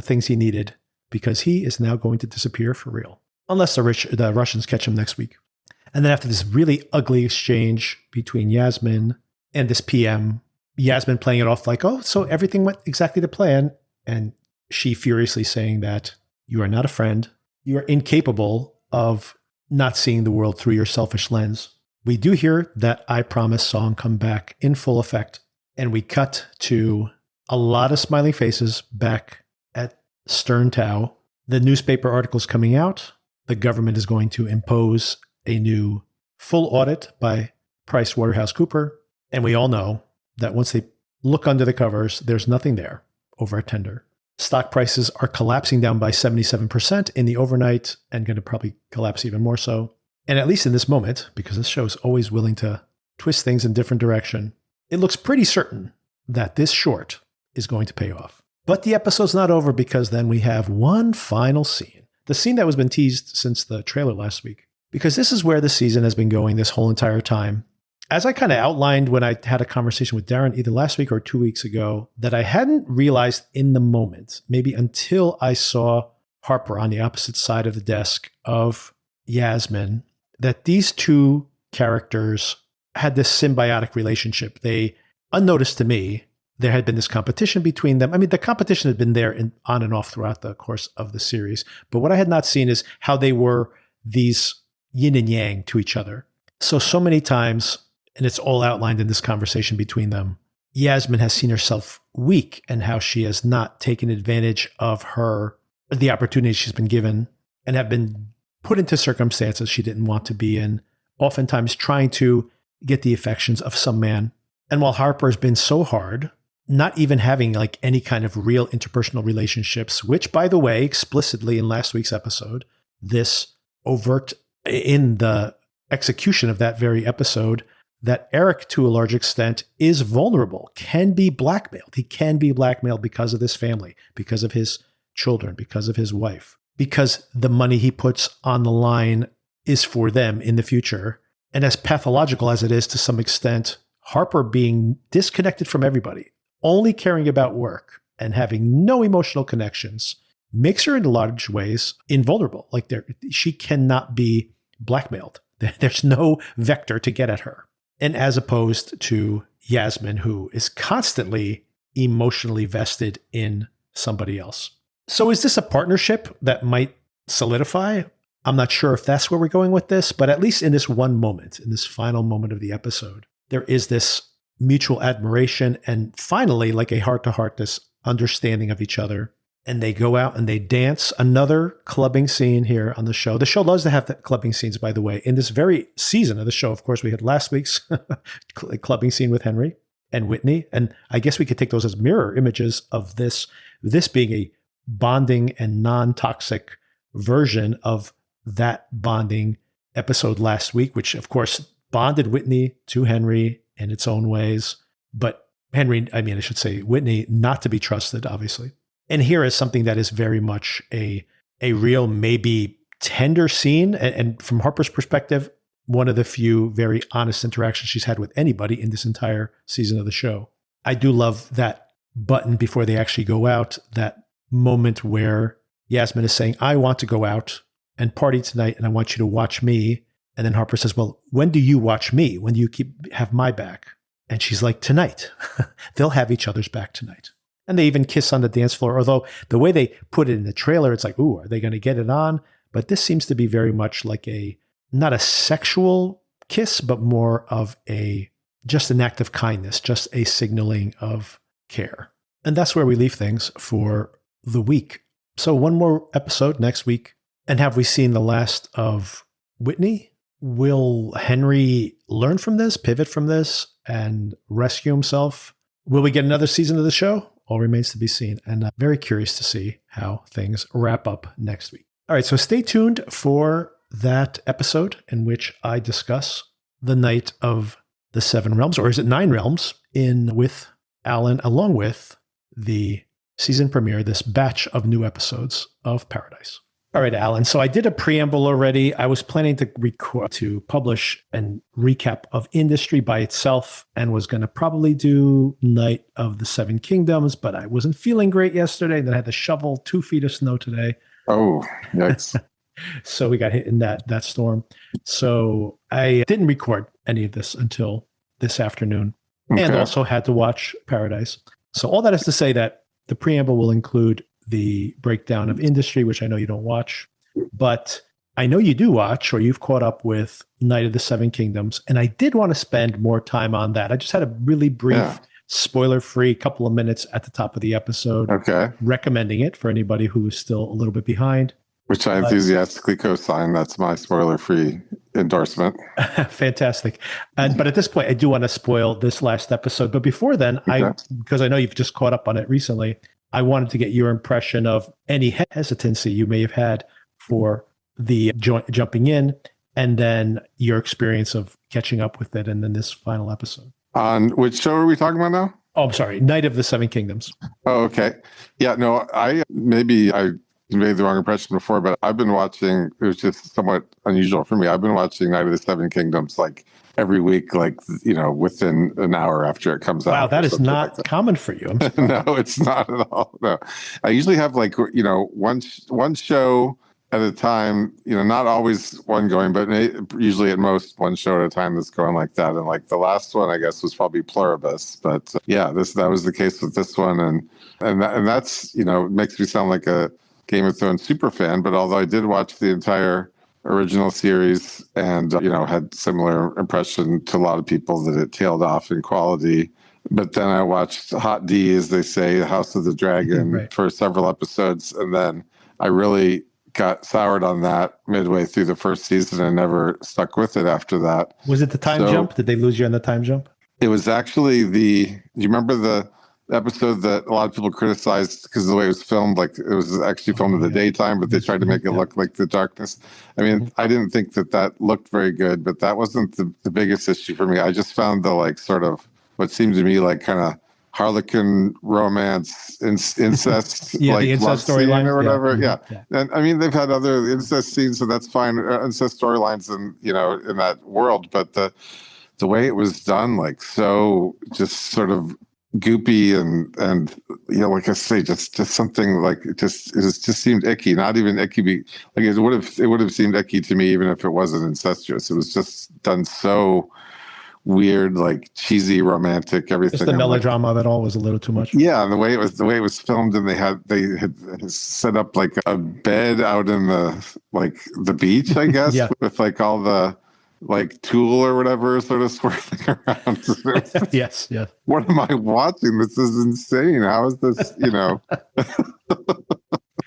things he needed, because he is now going to disappear for real. Unless the Russians catch him next week. And then after this really ugly exchange between Yasmin and this PM, Yasmin playing it off like, oh, so everything went exactly to plan. And she furiously saying that you are not a friend. You are incapable of not seeing the world through your selfish lens. We do hear that I Promise song come back in full effect. And we cut to a lot of smiling faces back at Stern Tow. The newspaper articles coming out. The government is going to impose a new full audit by PricewaterhouseCoopers. And we all know that once they look under the covers, there's nothing there over a tender. Stock prices are collapsing down by 77% in the overnight and going to probably collapse even more so. And at least in this moment, because this show is always willing to twist things in different direction, it looks pretty certain that this short is going to pay off. But the episode's not over, because then we have one final scene. The scene that was been teased since the trailer last week, because this is where the season has been going this whole entire time. As I kind of outlined when I had a conversation with Darren either last week or 2 weeks ago, that I hadn't realized in the moment, maybe until I saw Harper on the opposite side of the desk of Yasmin, that these two characters had this symbiotic relationship. They, unnoticed to me, there had been this competition between them. I mean, the competition had been there on and off throughout the course of the series. But what I had not seen is how they were these yin and yang to each other. So many times, and it's all outlined in this conversation between them, Yasmin has seen herself weak and how she has not taken advantage of the opportunities she's been given, and have been put into circumstances she didn't want to be in, oftentimes trying to get the affections of some man. And while Harper has been so hard, not even having like any kind of real interpersonal relationships, which, by the way, explicitly in last week's episode, this overt in the execution of that very episode, that Eric, to a large extent, is vulnerable, can be blackmailed. He can be blackmailed because of this family, because of his children, because of his wife, because the money he puts on the line is for them in the future. And as pathological as it is to some extent, Harper being disconnected from everybody, only caring about work and having no emotional connections, makes her in large ways invulnerable. Like she cannot be blackmailed. There's no vector to get at her. And as opposed to Yasmin, who is constantly emotionally vested in somebody else. So is this a partnership that might solidify? I'm not sure if that's where we're going with this, but at least in this one moment, in this final moment of the episode, there is this mutual admiration and finally like a heart-to-heart, this understanding of each other. And they go out and they dance. Another clubbing scene here on the show. The show loves to have the clubbing scenes, by the way. In this very season of the show, of course, we had last week's clubbing scene with Henry and Whitney. And I guess we could take those as mirror images of this being a bonding and non-toxic version of that bonding episode last week, which of course bonded Whitney to Henry in its own ways. But Whitney, not to be trusted, obviously. And here is something that is very much a real, maybe tender scene. And from Harper's perspective, one of the few very honest interactions she's had with anybody in this entire season of the show. I do love that button before they actually go out, that moment where Yasmin is saying, I want to go out and party tonight and I want you to watch me. And then Harper says, well, when do you watch me? When do you have my back? And she's like, tonight. They'll have each other's back tonight. And they even kiss on the dance floor, although the way they put it in the trailer, it's like, ooh, are they going to get it on? But this seems to be very much like not a sexual kiss, but more of just an act of kindness, just a signaling of care. And that's where we leave things for the week. So one more episode next week. And have we seen the last of Whitney? Will Henry learn from this, pivot from this, and rescue himself? Will we get another season of the show? all remains to be seen. And very curious to see how things wrap up next week. All right, so stay tuned for that episode in which I discuss the Night of the Seven Realms, or is it Nine Realms, with Alan, along with the season premiere, this batch of new episodes of Paradise. All right, Alan. So I did a preamble already. I was planning to publish a recap of Industry by itself and was going to probably do Night of the Seven Kingdoms, but I wasn't feeling great yesterday. Then I had to shovel 2 feet of snow today. Oh, yikes. So we got hit in that storm. So I didn't record any of this until this afternoon, and also had to watch Paradise. So all that is to say that the preamble will include the breakdown of Industry, which I know you don't watch, but I know you do watch, or you've caught up with Night of the Seven Kingdoms. And I did want to spend more time on that. I just had a really brief, spoiler-free couple of minutes at the top of the episode, recommending it for anybody who is still a little bit behind. Which I enthusiastically co-sign. That's my spoiler-free endorsement. Fantastic. But at this point, I do want to spoil this last episode. But before then, because I know you've just caught up on it recently, I wanted to get your impression of any hesitancy you may have had for the jumping in, and then your experience of catching up with it, and then this final episode. On which show are we talking about now? Oh, I'm sorry. Night of the Seven Kingdoms. Oh, okay. Yeah, no, I made the wrong impression before, but I've been watching, it was just somewhat unusual for me. I've been watching Night of the Seven Kingdoms like every week, like, within an hour after it comes out. Wow, that is not common for you. No, it's not at all. No, I usually have like, one show at a time, not always one going, but usually at most one show at a time that's going like that. And like the last one, I guess, was probably Pluribus. But that was the case with this one. And that's, it makes me sound like a Game of Thrones super fan, but although I did watch the entire original series and, had similar impression to a lot of people that it tailed off in quality. But then I watched Hot D, as they say, House of the Dragon for several episodes. And then I really got soured on that midway through the first season and never stuck with it after that. Was it the time jump? Did they lose you on the time jump? It was actually do you remember the episode that a lot of people criticized because of the way it was filmed? Like it was actually filmed in the daytime, but they tried to make it look like the darkness. I mean, I didn't think that looked very good, but that wasn't the biggest issue for me. I just found the like sort of what seemed to me like kind of Harlequin romance, incest, like the incest storyline or whatever. Yeah. And I mean, they've had other incest scenes, so that's fine. Incest storylines in that world, but the way it was done, like so just sort of goopy and like I say, just something like it just seemed icky. Not even icky, like it would have seemed icky to me even if it wasn't incestuous. It was just done so weird, like cheesy, romantic, everything. Just the melodrama of it all was a little too much. Yeah, and the way it was filmed, and they had set up like a bed out in the beach, I guess, with like all the like tulle or whatever sort of swirling around. Yes. What am I watching? This is insane. How is this?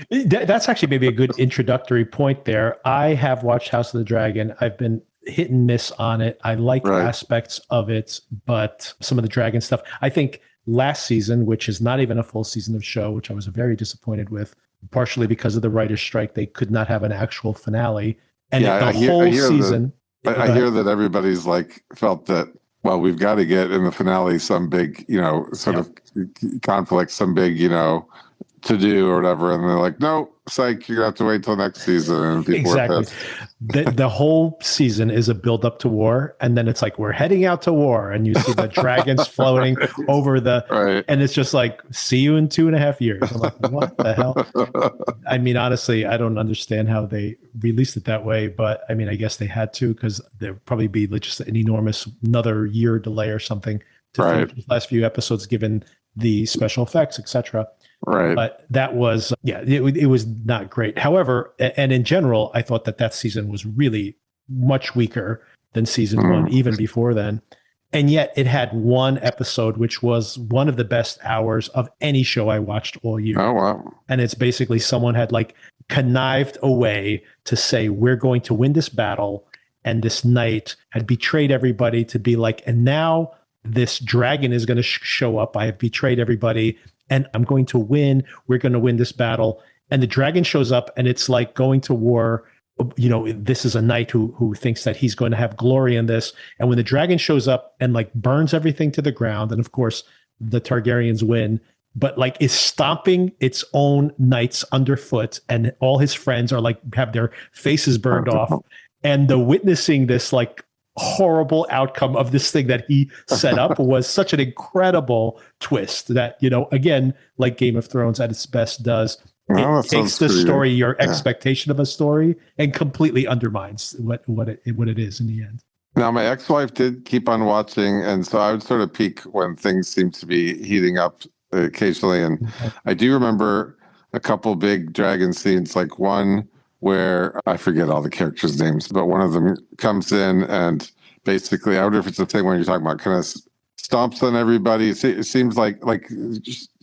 That's actually maybe a good introductory point there. I have watched House of the Dragon. I've been hit and miss on it. I like aspects of it, but some of the dragon stuff, I think last season, which is not even a full season of show, which I was very disappointed with, partially because of the writer's strike, they could not have an actual finale. And I hear that everybody's like felt that, well, we've got to get in the finale some big, sort of conflict, some big, to do or whatever, and they're like, no, psych, you have to wait till next season. And people are pissed. The whole season is a build up to war, and then it's like we're heading out to war, and you see the dragons floating over and it's just like, see you in 2.5 years. I'm like, what the hell? I mean, honestly, I don't understand how they released it that way, but I mean, I guess they had to, because there'd probably be just an enormous another year delay or something to finish the last few episodes, given the special effects, etc. Right. But that was, it was not great. However, and in general, I thought that season was really much weaker than season one, even before then. And yet it had one episode, which was one of the best hours of any show I watched all year. Oh, wow. And it's basically someone had like connived a way to say, we're going to win this battle. And this knight had betrayed everybody to be like, and now this dragon is going to show up. I have betrayed everybody. and I'm going to win. We're going to win this battle. And the dragon shows up, and it's like going to war. You know, this is a knight who thinks that he's going to have glory in this. And when the dragon shows up and like burns everything to the ground, and of course the Targaryens win, but like is stomping its own knights underfoot, and all his friends are like have their faces burned off, and the witnessing this like horrible outcome of this thing that he set up was such an incredible twist that, you know, again, like Game of Thrones at its best does. Well, it takes the story, your expectation of a story, and completely undermines what it is in the end. Now, my ex-wife did keep on watching, and so I would sort of peek when things seem to be heating up occasionally. And I do remember a couple big dragon scenes, like one where I forget all the characters' names, but one of them comes in and basically, I wonder if it's the same one you're talking about, kind of stomps on everybody. It seems like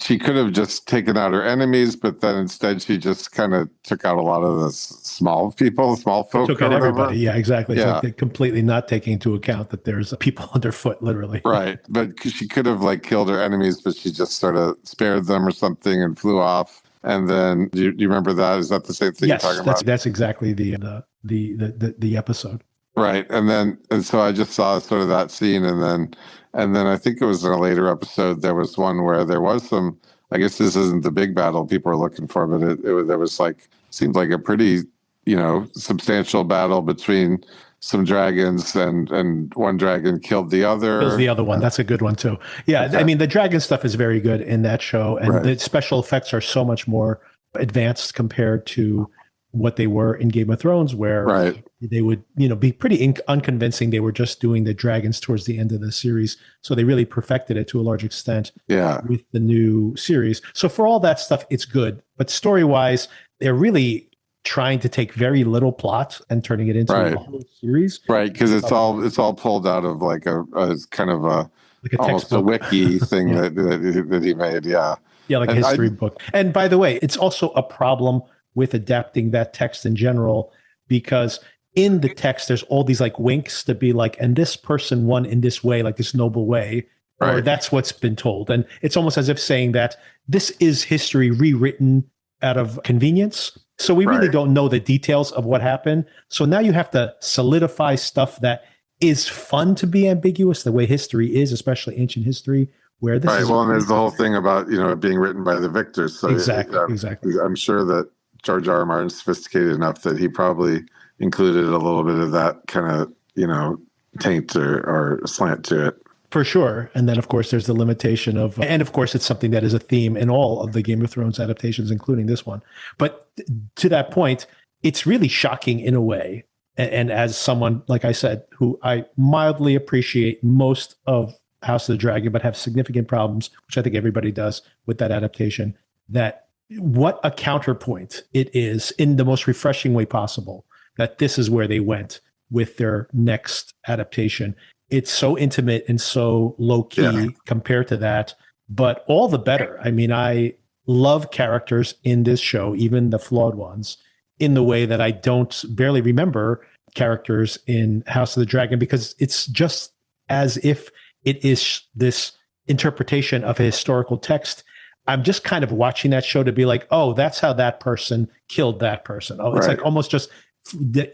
she could have just taken out her enemies, but then instead she just kind of took out a lot of the small folk. Took out everybody. Yeah, exactly. Yeah. It's like completely not taking into account that there's people underfoot, literally. Right. But she could have like killed her enemies, but she just sort of spared them or something and flew off. And then, do you remember that? Is that the same thing you're talking about? That's exactly the episode. Right. And so I just saw sort of that scene, and then I think it was in a later episode, there was one where there was some, I guess this isn't the big battle people are looking for, but there was like, seemed like a pretty, you know, substantial battle between some dragons, and one dragon killed the other. Kills the other one. That's a good one too. Yeah. I mean, the dragon stuff is very good in that show, and the special effects are so much more advanced compared to what they were in Game of Thrones, where they would, you know, be pretty unconvincing. They were just doing the dragons towards the end of the series. So they really perfected it to a large extent with the new series. So for all that stuff, it's good. But story-wise, they're really trying to take very little plot and turning it into a whole series. Right, because it's all pulled out of like a kind of like almost textbook. A wiki thing that he made. Yeah. Yeah, like a history book. And by the way, it's also a problem with adapting that text in general, because in the text, there's all these like winks to be like, and this person won in this way, like this noble way, or that's what's been told. And it's almost as if saying that this is history rewritten out of convenience. So we really don't know the details of what happened. So now you have to solidify stuff that is fun to be ambiguous, the way history is, especially ancient history, where this is. Well, and there's the whole thing about, you know, it being written by the victors. So exactly. I'm sure that George R. R. Martin's sophisticated enough that he probably included a little bit of that kind of, you know, taint or slant to it. For sure. And then, of course, there's the limitation of, and of course, it's something that is a theme in all of the Game of Thrones adaptations, including this one. But to that point, it's really shocking in a way. And as someone, like I said, who I mildly appreciate most of House of the Dragon, but have significant problems, which I think everybody does with that adaptation, that what a counterpoint it is in the most refreshing way possible, that this is where they went with their next adaptation. It's so intimate and so low key compared to that, but all the better. I mean, I love characters in this show, even the flawed ones, in the way that I don't barely remember characters in House of the Dragon, because it's just as if it is this interpretation of a historical text. I'm just kind of watching that show to be like, oh, that's how that person killed that person. Oh, it's like almost just,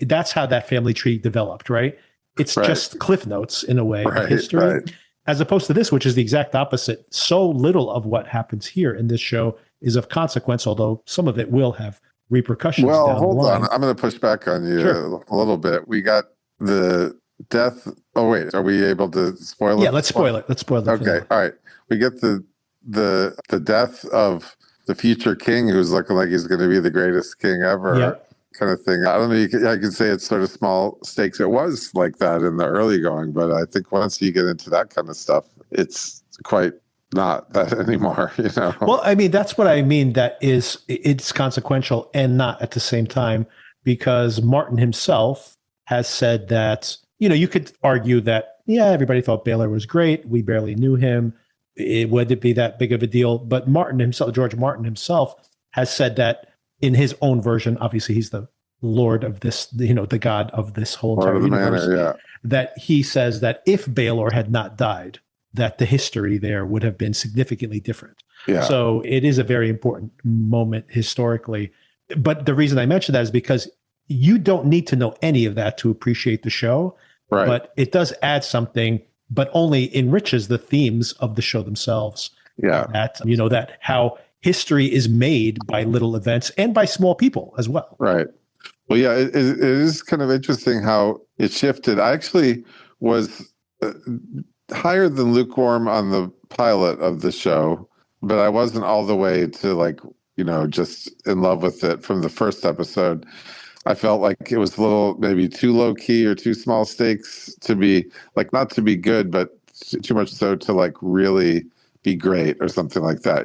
that's how that family tree developed, right? It's just cliff notes in a way of history, as opposed to this, which is the exact opposite. So little of what happens here in this show is of consequence, although some of it will have repercussions. Well, hold on. I'm going to push back on you a little bit. We got the death. Oh, wait. Are we able to spoil it? Yeah, let's spoil it. Let's spoil it. Okay. All right. We get the death of the future king, who's looking like he's going to be the greatest king ever. Yeah. Kind of thing. I don't know. I can say it's sort of small stakes. It was like that in the early going, but I think once you get into that kind of stuff, it's quite not that anymore. You know. Well, I mean, that's what I mean. That is, it's consequential and not at the same time, because Martin himself has said that, you know, you could argue that everybody thought Baylor was great. We barely knew him. Would it be that big of a deal? But Martin himself, George Martin himself, has said that in his own version, obviously he's the lord of this, you know, the god of this whole entire universe, that he says that if Baelor had not died, that the history there would have been significantly different. Yeah. So it is a very important moment historically. But the reason I mention that is because you don't need to know any of that to appreciate the show, Right. but it does add something, but only enriches the themes of the show themselves. Yeah. That, that how history is made by little events and by small people as well. Right. Well, yeah, it is kind of interesting how it shifted. I actually was higher than lukewarm on the pilot of the show, but I wasn't all the way to just in love with it from the first episode. I felt like it was a little maybe too low key or too small stakes to be not to be good, but too much so to really be great or something like that,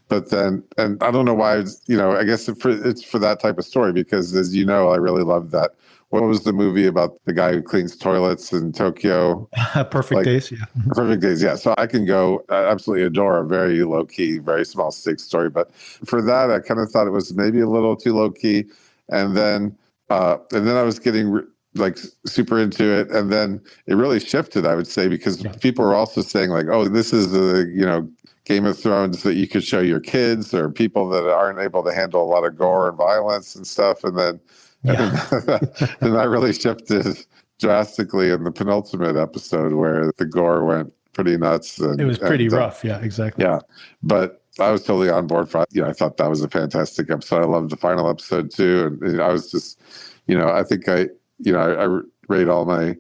But then, and I don't know why, I guess it's for that type of story because, as you know, I really loved that. What was the movie about the guy who cleans toilets in Tokyo? Perfect Days, yeah. Perfect Days, yeah. So I can go absolutely adore a very low key, very small stakes story, but for that, I kind of thought it was maybe a little too low key, and then I was getting super into it, and then it really shifted, I would say, because people were also saying oh, this is the Game of Thrones that you could show your kids or people that aren't able to handle a lot of gore and violence and stuff, and then and that really shifted drastically in the penultimate episode where the gore went pretty nuts. It was pretty rough. Yeah, exactly. Yeah. But I was totally on board for, I thought that was a fantastic episode. I loved the final episode too. And I was just, I think I rate all my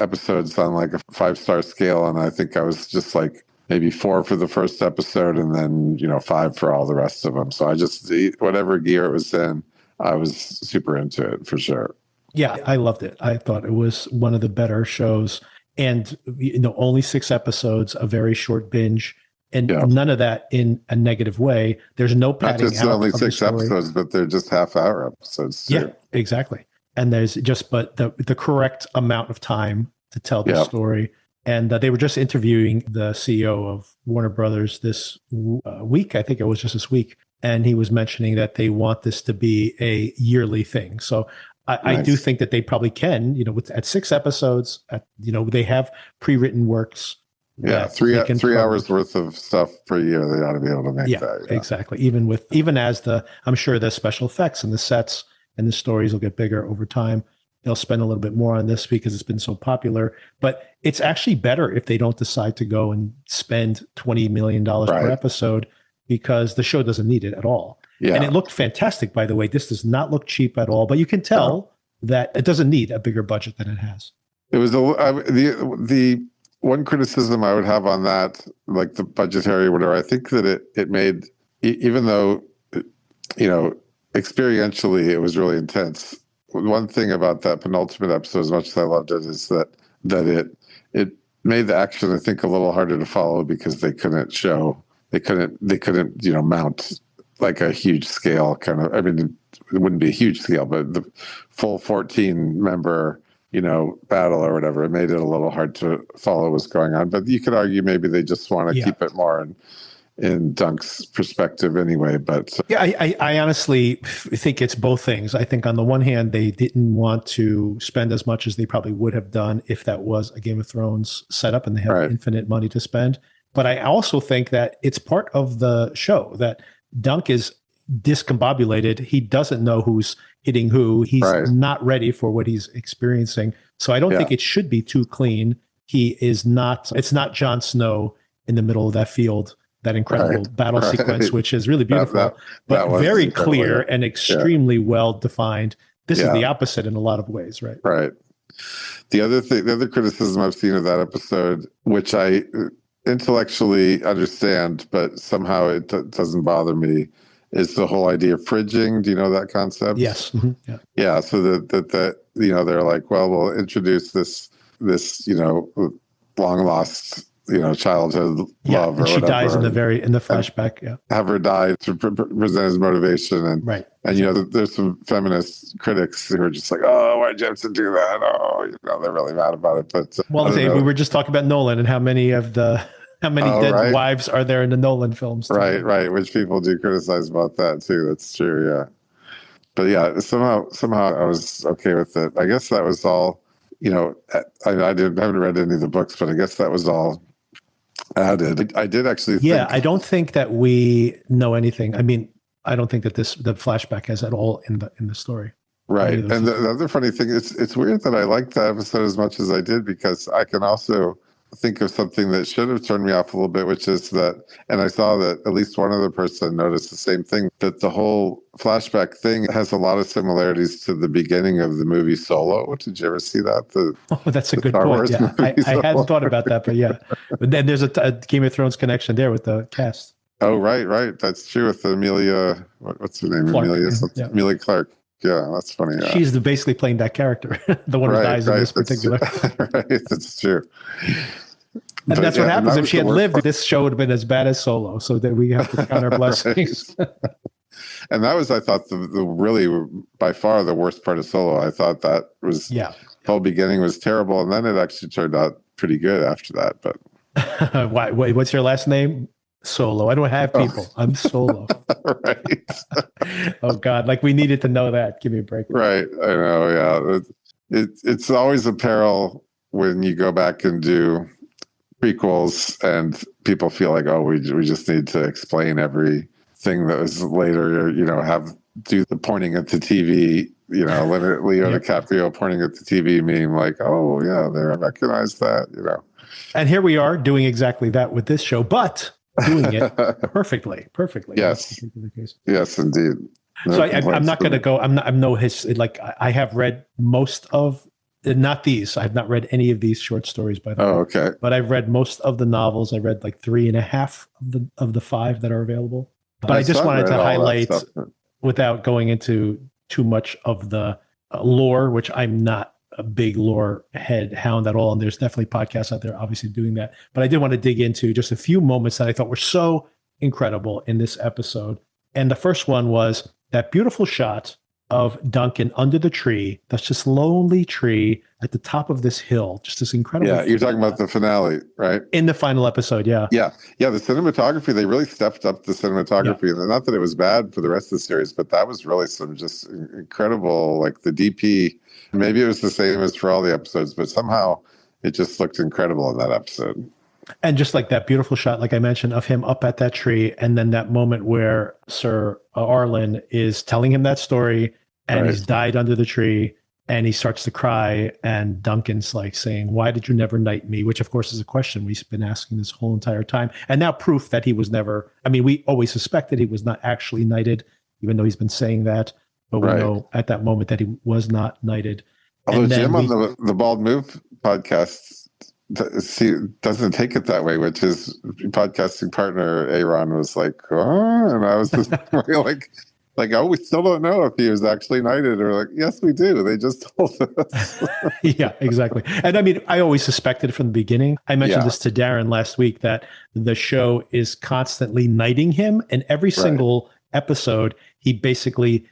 episodes on a 5-star scale. And I think I was just maybe 4 for the first episode and then, 5 for all the rest of them. So I just, whatever gear it was in, I was super into it for sure. Yeah, I loved it. I thought it was one of the better shows. And, only 6 episodes, a very short binge, and none of that in a negative way. There's no padding. Not just only 6 episodes, but they're just half-hour episodes too. Yeah, exactly. And there's but the correct amount of time to tell the story. And they were just interviewing the CEO of Warner Brothers this week. I think it was just this week. And he was mentioning that they want this to be a yearly thing. So I do think that they probably can, at 6 episodes, they have pre-written works. Yeah, 3 hours worth of stuff per year. They ought to be able to make that. Yeah, exactly. Even as I'm sure the special effects and the sets and the stories will get bigger over time. They'll spend a little bit more on this because it's been so popular. But it's actually better if they don't decide to go and spend $20 million per episode, because the show doesn't need it at all. Yeah. And it looked fantastic, by the way. This does not look cheap at all, but you can tell that it doesn't need a bigger budget than it has. It was the one criticism I would have on that, the budgetary or whatever. I think that it made, even though, experientially it was really intense. One thing about that penultimate episode, as much as I loved it, is that it made the action, I think, a little harder to follow because they couldn't mount a huge scale kind of. I mean, it wouldn't be a huge scale, but the full 14 member battle or whatever, it made it a little hard to follow what's going on. But you could argue maybe they just want to keep it more in Dunk's perspective anyway. But I honestly think it's both things. I think on the one hand, they didn't want to spend as much as they probably would have done if that was a Game of Thrones setup and they have infinite money to spend. But I also think that it's part of the show that Dunk is discombobulated. He doesn't know who's hitting who. He's not ready for what he's experiencing. So I don't think it should be too clean. He is not. It's not Jon Snow in the middle of that field, that incredible battle sequence, which is really beautiful, but very clear and extremely well defined. This is the opposite in a lot of ways, right? Right. The other criticism I've seen of that episode, which I intellectually understand, but somehow it doesn't bother me, is the whole idea of fridging. Do you know that concept? Yes. Mm-hmm. Yeah. Yeah. So that they're like, well, we'll introduce this long lost childhood love, and or she whatever, dies in the flashback. Yeah. Have her die to present as motivation, and there's some feminist critics who are just like, oh, why did you have to do that? Oh, they're really mad about it. But we were just talking about Nolan and how many dead wives are there in the Nolan films too. Right, which people do criticize about that too. That's true, yeah. But yeah, somehow I was okay with it. I guess that was all. I haven't read any of the books, but I guess that was all added. I did actually Yeah, think. I don't think that we know anything. I mean, I don't think that the flashback has at all in the story. Right. And the other funny thing is, it's weird that I liked that episode as much as I did, because I can also think of something that should have turned me off a little bit, which is that, and I saw that at least one other person noticed the same thing, that the whole flashback thing has a lot of similarities to the beginning of the movie Solo. Did you ever see that? Oh, that's a good point. Yeah, I hadn't thought about that, but yeah. But then there's a Game of Thrones connection there with the cast. Oh, right. That's true with Amelia. What's her name? Clark. Amelia Clark. Yeah, that's funny. Yeah. She's basically playing that character, the one who dies in this particular. Right, that's true. And that's what happens if she had lived. This show would have been as bad as Solo. So that we have to count our blessings. And that was, I thought, the really by far the worst part of Solo. I thought that was the whole beginning was terrible, and then it actually turned out pretty good after that. But wait, what's your last name? Solo. I don't have people. I'm Solo. Right. Oh God! Like we needed to know that. Give me a break. Right. I know. Yeah. It's always a peril when you go back and do prequels and people feel like, oh, we just need to explain everything that was later. Do the pointing at the TV. Leo DiCaprio pointing at the TV meme, like, oh yeah, I recognize that. And here we are doing exactly that with this show, but doing it perfectly. Yes. Yes, indeed. No, so I'm not going to go. I'm no history. Like I have read most of, not these. I've not read any of these short stories by the way. Oh, okay. But I've read most of the novels. I read like 3.5 of the 5 that are available. But I just wanted to highlight, without going into too much of the lore, which I'm not a big lore hound at all, and there's definitely podcasts out there obviously doing that, but I did want to dig into just a few moments that I thought were so incredible in this episode. And the first one was that beautiful shot of Duncan under the tree. That's just lonely tree at the top of this hill, just this incredible. Yeah, you're talking about the finale, right? In the final episode, yeah. The cinematography, they really stepped up the cinematography. Yeah. Not that it was bad for the rest of the series, but that was really some just incredible, like the DP. Maybe it was the same as for all the episodes, but somehow it just looked incredible in that episode. And just like that beautiful shot, like I mentioned, of him up at that tree, and then that moment where Sir Arlen is telling him that story, and he's died under the tree, and he starts to cry, and Duncan's like saying, why did you never knight me? Which, of course, is a question we've been asking this whole entire time. And now proof that he was never, I mean, we always suspected he was not actually knighted, even though he's been saying that. But we know at that moment that he was not knighted. Although Jim on the Bald Move podcast doesn't take it that way, which his podcasting partner, Aaron, was like, oh, and I was just like, oh, we still don't know if he was actually knighted. Or like, yes, we do. They just told us. Yeah, exactly. And I mean, I always suspected from the beginning. I mentioned this to Darren last week, that the show is constantly knighting him. And every single episode, he basically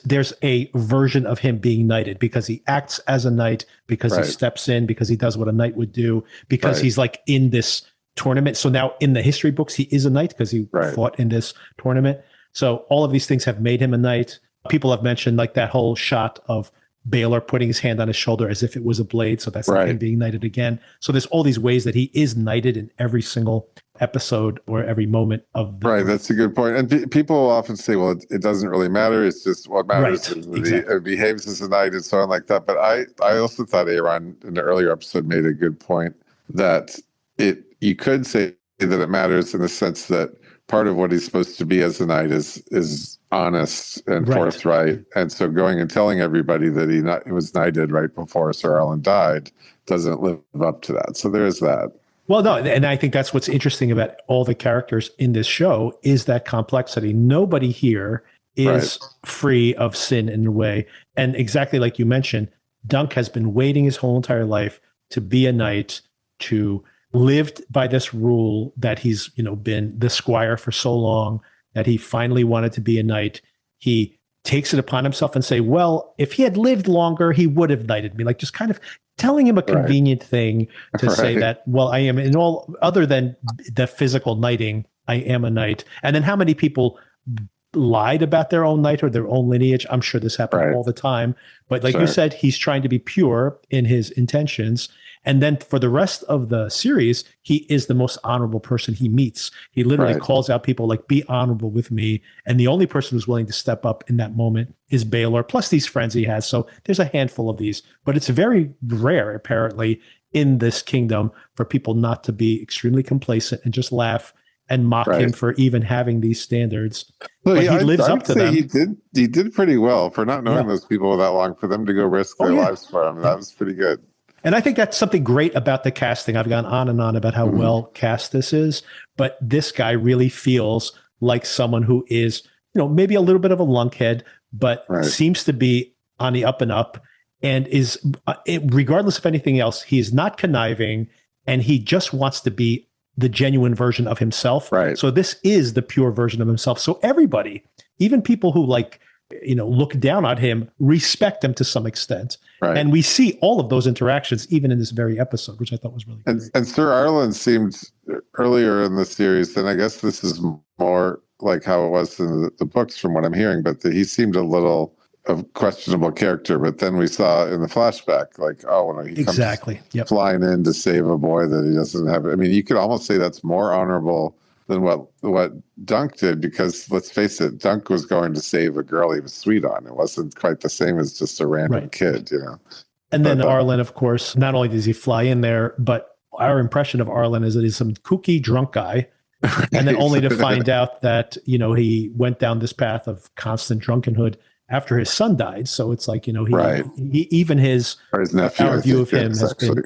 there's a version of him being knighted, because he acts as a knight, because he steps in, because he does what a knight would do, because he's like in this tournament. So now in the history books, he is a knight because he fought in this tournament. So all of these things have made him a knight. People have mentioned like that whole shot of Baylor putting his hand on his shoulder as if it was a blade. So that's like him being knighted again. So there's all these ways that he is knighted in every single episode or every moment of the That's a good point. And people often say, well, it doesn't really matter. It's just what matters is he behaves as a knight and so on like that. But I also thought Aaron in the earlier episode made a good point that you could say that it matters in the sense that part of what he's supposed to be as a knight is honest and forthright. And so going and telling everybody that he was knighted right before Sir Arlen died doesn't live up to that. So there is that. Well, no, and I think that's what's interesting about all the characters in this show is that complexity. Nobody here is free of sin in a way. And exactly like you mentioned, Dunk has been waiting his whole entire life to be a knight, to lived by this rule that he's, been the squire for so long, that he finally wanted to be a knight. He takes it upon himself and say, well, if he had lived longer, he would have knighted me. Like just kind of telling him a convenient thing to say that, well, I am in all other than the physical knighting, I am a knight. And then how many people lied about their own knight or their own lineage? I'm sure this happened all the time. But like you said, he's trying to be pure in his intentions. And then for the rest of the series, he is the most honorable person he meets. He literally calls out people like, be honorable with me. And the only person who's willing to step up in that moment is Baylor, plus these friends he has. So there's a handful of these, but it's very rare, apparently, in this kingdom for people not to be extremely complacent and just laugh and mock him for even having these standards. Well, but he lives up to them. He did pretty well for not knowing those people that long, for them to go risk their lives for him. That was pretty good. And I think that's something great about the casting. I've gone on and on about how well cast this is, but this guy really feels like someone who is, maybe a little bit of a lunkhead, but seems to be on the up and up, and is, regardless of anything else, he is not conniving, and he just wants to be the genuine version of himself. Right. So this is the pure version of himself. So everybody, even people who look down on him, respect him to some extent. Right. And we see all of those interactions even in this very episode, which I thought was really great. And Sir Arlen seemed earlier in the series, and I guess this is more like how it was in the books from what I'm hearing, but he seemed a little of questionable character. But then we saw in the flashback, when he comes flying in to save a boy that he doesn't have. I mean, you could almost say that's more honorable than what Dunk did, because let's face it, Dunk was going to save a girl he was sweet on. It wasn't quite the same as just a random kid, And then Arlen, of course, not only does he fly in there, but our impression of Arlen is that he's some kooky drunk guy. And then only to find out that, he went down this path of constant drunkenhood after his son died. So it's like, he even his nephew, our view of him has been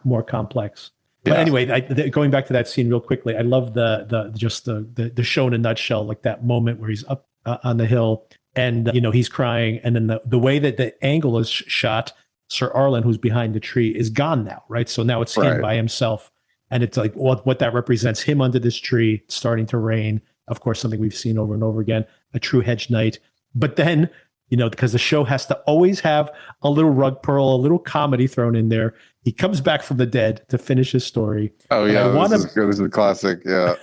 more complex. But anyway, going back to that scene real quickly, I love the show in a nutshell, like that moment where he's up on the hill and, he's crying. And then the way that the angle is shot, Sir Arlen, who's behind the tree, is gone now, right? So now it's him by himself. And it's like what that represents, him under this tree, starting to rain. Of course, something we've seen over and over again, a true hedge knight. But then, because the show has to always have a little rug pull, a little comedy thrown in there. He comes back from the dead to finish his story. Oh, yeah. This is a classic. Yeah.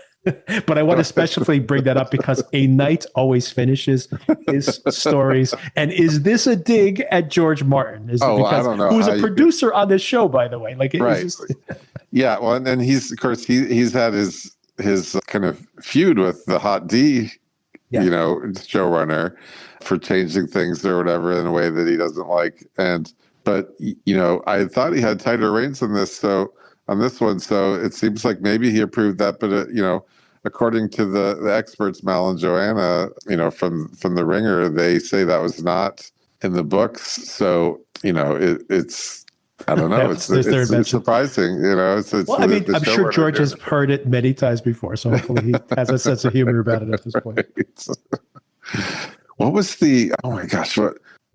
But I want to specifically bring that up because a knight always finishes his stories. And is this a dig at George Martin? I don't know. Who's a producer on this show, by the way. Yeah. Well, and then he's had his kind of feud with the Hot D, showrunner, for changing things or whatever in a way that he doesn't like. But I thought he had tighter reins on this. So on this one, so it seems like maybe he approved that. But according to the experts, Mal and Joanna, from the Ringer, they say that was not in the books. So it's I don't know. It's surprising. I'm sure George has heard it many times before, so hopefully he has a sense of humor about it at this point. What was oh my gosh,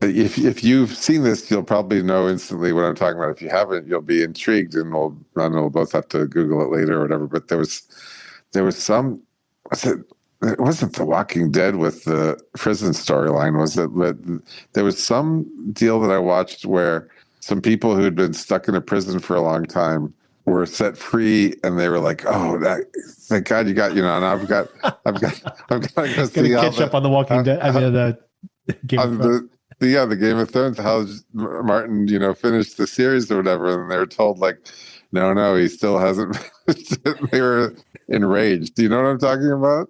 if you've seen this, you'll probably know instantly what I'm talking about. If you haven't, you'll be intrigued, and we'll both have to Google it later or whatever. But there was some, it wasn't The Walking Dead with the prison storyline, was it? But there was some deal that I watched where some people who had been stuck in a prison for a long time were set free, and they were like, "Oh, thank God you got," and I've got to see catch up on The Walking Dead. I mean, the Game of Thrones. The Game of Thrones, how Martin, finished the series or whatever, and they were told no, he still hasn't finished it. They were enraged. Do you know what I'm talking about?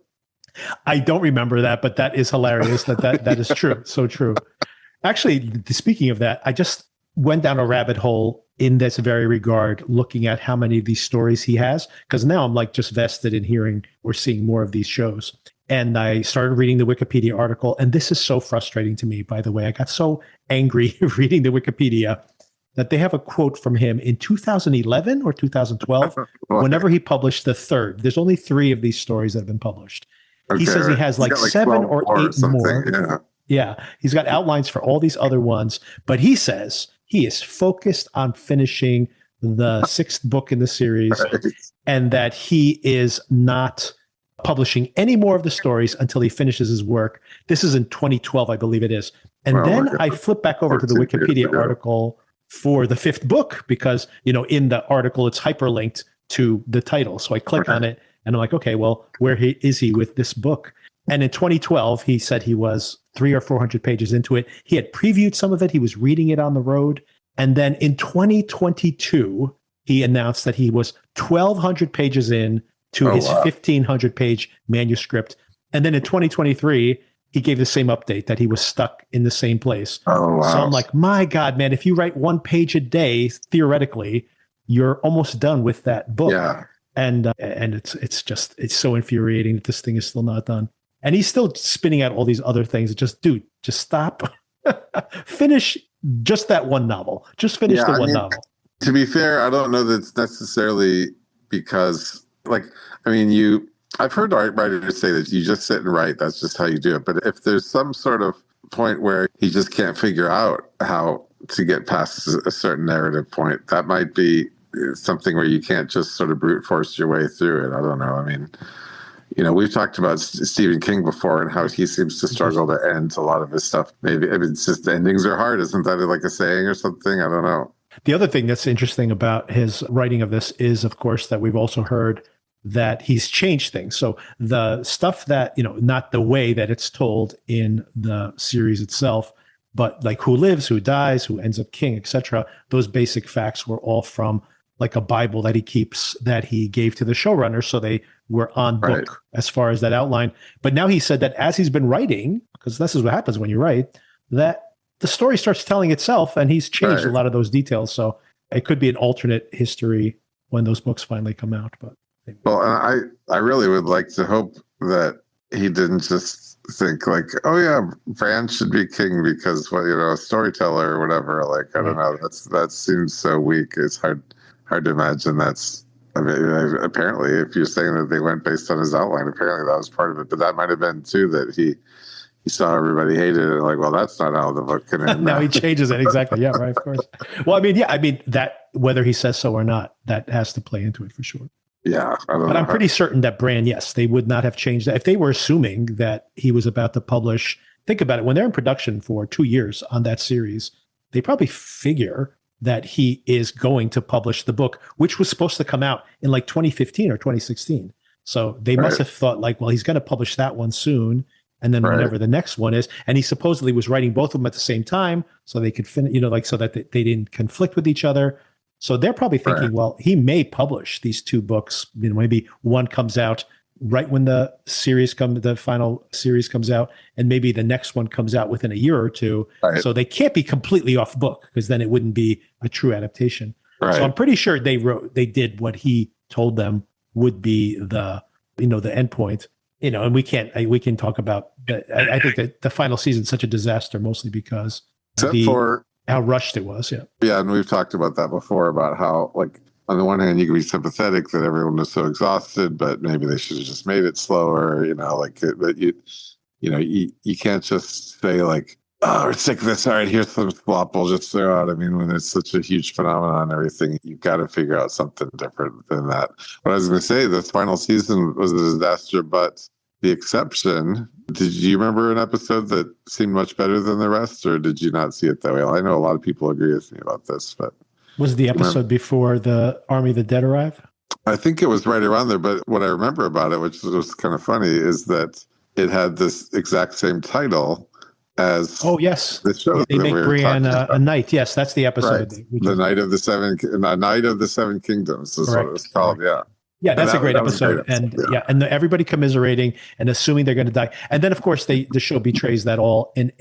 I don't remember that, but that is hilarious. That is true. So true. Actually, speaking of that, I just went down a rabbit hole in this very regard, looking at how many of these stories he has, because now I'm just vested in hearing or seeing more of these shows. And I started reading the Wikipedia article, and this is so frustrating to me, by the way. I got so angry reading the Wikipedia that they have a quote from him in 2011 or 2012, whenever he published the third. There's only 3 of these stories that have been published. Okay, he says he has 7 or 8 more. Yeah, he's got outlines for all these other ones, but he says he is focused on finishing the 6th book in the series, and that he is not publishing any more of the stories until he finishes his work. This is in 2012, I believe it is. And then I flip back over to the Wikipedia article for the 5th book, because, in the article, it's hyperlinked to the title. So I click on it and I'm like, okay, well, where is he with this book? And in 2012, he said he was 300 or 400 pages into it. He had previewed some of it. He was reading it on the road. And then in 2022, he announced that he was 1,200 pages in to his 1,500 page manuscript. And then in 2023, he gave the same update that he was stuck in the same place. Oh, wow. So I'm like, my God, man, if you write 1 page a day, theoretically, you're almost done with that book. Yeah. And it's so infuriating that this thing is still not done. And he's still spinning out all these other things. Just stop. Finish just that one novel. Just finish the one novel. To be fair, I don't know that it's necessarily because, I've heard writers say that you just sit and write. That's just how you do it. But if there's some sort of point where he just can't figure out how to get past a certain narrative point, that might be something where you can't just sort of brute force your way through it. I don't know. We've talked about Stephen King before and how he seems to struggle to end a lot of his stuff. It's just the endings are hard. Isn't that like a saying or something? I don't know. The other thing that's interesting about his writing of this is, of course, that we've also heard that he's changed things. So the stuff that, not the way that it's told in the series itself, but like who lives, who dies, who ends up king, etc. Those basic facts were all from like a Bible that he keeps that he gave to the showrunner. So they were on book as far as that outline. But now he said that as he's been writing, because this is what happens when you write, that the story starts telling itself and he's changed a lot of those details. So it could be an alternate history when those books finally come out. But well, and I really would like to hope that he didn't just think like, oh yeah, Bran should be king because a storyteller or whatever. Like, I don't know. That seems so weak. It's hard to imagine that's. Apparently, if you're saying that they went based on his outline, apparently that was part of it. But that might have been too that he saw everybody hated it. Like, well, that's not how the book can end. Now he changes it exactly. Yeah, right. Of course. Well, that whether he says so or not, that has to play into it for sure. Yeah, but I'm pretty certain that Bran, yes, they would not have changed that if they were assuming that he was about to publish. Think about it: when they're in production for 2 years on that series, they probably figure that he is going to publish the book, which was supposed to come out in like 2015 or 2016. So they must have thought like, well, he's going to publish that one soon. And then whenever the next one is, and he supposedly was writing both of them at the same time so they could finish, so that they didn't conflict with each other. So they're probably thinking, well, he may publish these 2 books. Maybe one comes out right when the final series comes out, and maybe the next one comes out within a year or 2. Right. So they can't be completely off book because then it wouldn't be a true adaptation. Right. So I'm pretty sure they did what he told them would be the end point. And we can talk about. I think that the final season is such a disaster, mostly because for how rushed it was. Yeah. Yeah, and we've talked about that before about how like. On the one hand, you can be sympathetic that everyone was so exhausted, but maybe they should have just made it slower, but you can't just say like, oh, we're sick of this. All right, here's some slop we'll just throw out. When it's such a huge phenomenon and everything, you've got to figure out something different than that. What I was going to say, this final season was a disaster, but the exception, did you remember an episode that seemed much better than the rest, or did you not see it that way? I know a lot of people agree with me about this, but... Was the episode before the Army of the Dead arrive? I think it was right around there. But what I remember about it, which was kind of funny, is that it had this exact same title as the show. They make Brienne a knight. Yes, that's the episode. Right. The Knight of the Seven Kingdoms is what it was called. Yeah. Yeah, that's a great episode. And everybody commiserating and assuming they're going to die. And then, of course, the show betrays that all in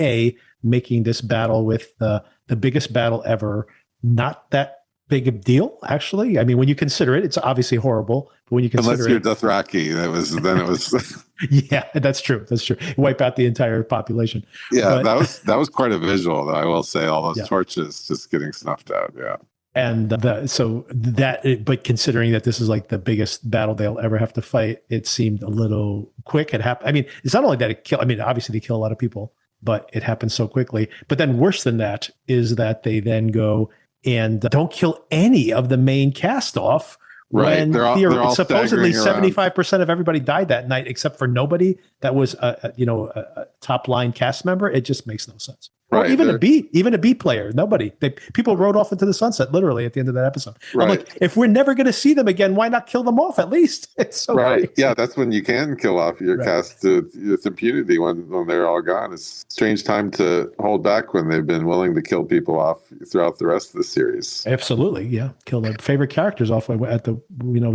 making this battle with the biggest battle ever not that big a deal, actually. When you consider it, it's obviously horrible. But when you consider unless you're Dothraki, then it was. Yeah, that's true. Wipe out the entire population. Yeah, that was quite a visual, though. I will say, all those torches just getting snuffed out. Yeah. And but considering that this is like the biggest battle they'll ever have to fight, it seemed a little quick. It happened. It's not only that it killed. Obviously they kill a lot of people, but it happened so quickly. But then worse than that is that they then go and don't kill any of the main cast off. Right. When they're all supposedly 75% of everybody died that night, except for nobody that was a top line cast member. It just makes no sense. Or Right. even a B player. Nobody. People rode off into the sunset, literally, at the end of that episode. Right. I'm like, if we're never going to see them again, why not kill them off at least? It's so Right. crazy. Yeah, that's when you can kill off your Right. cast with impunity when they're all gone. It's a strange time to hold back when they've been willing to kill people off throughout the rest of the series. Absolutely, yeah. Kill their favorite characters off at the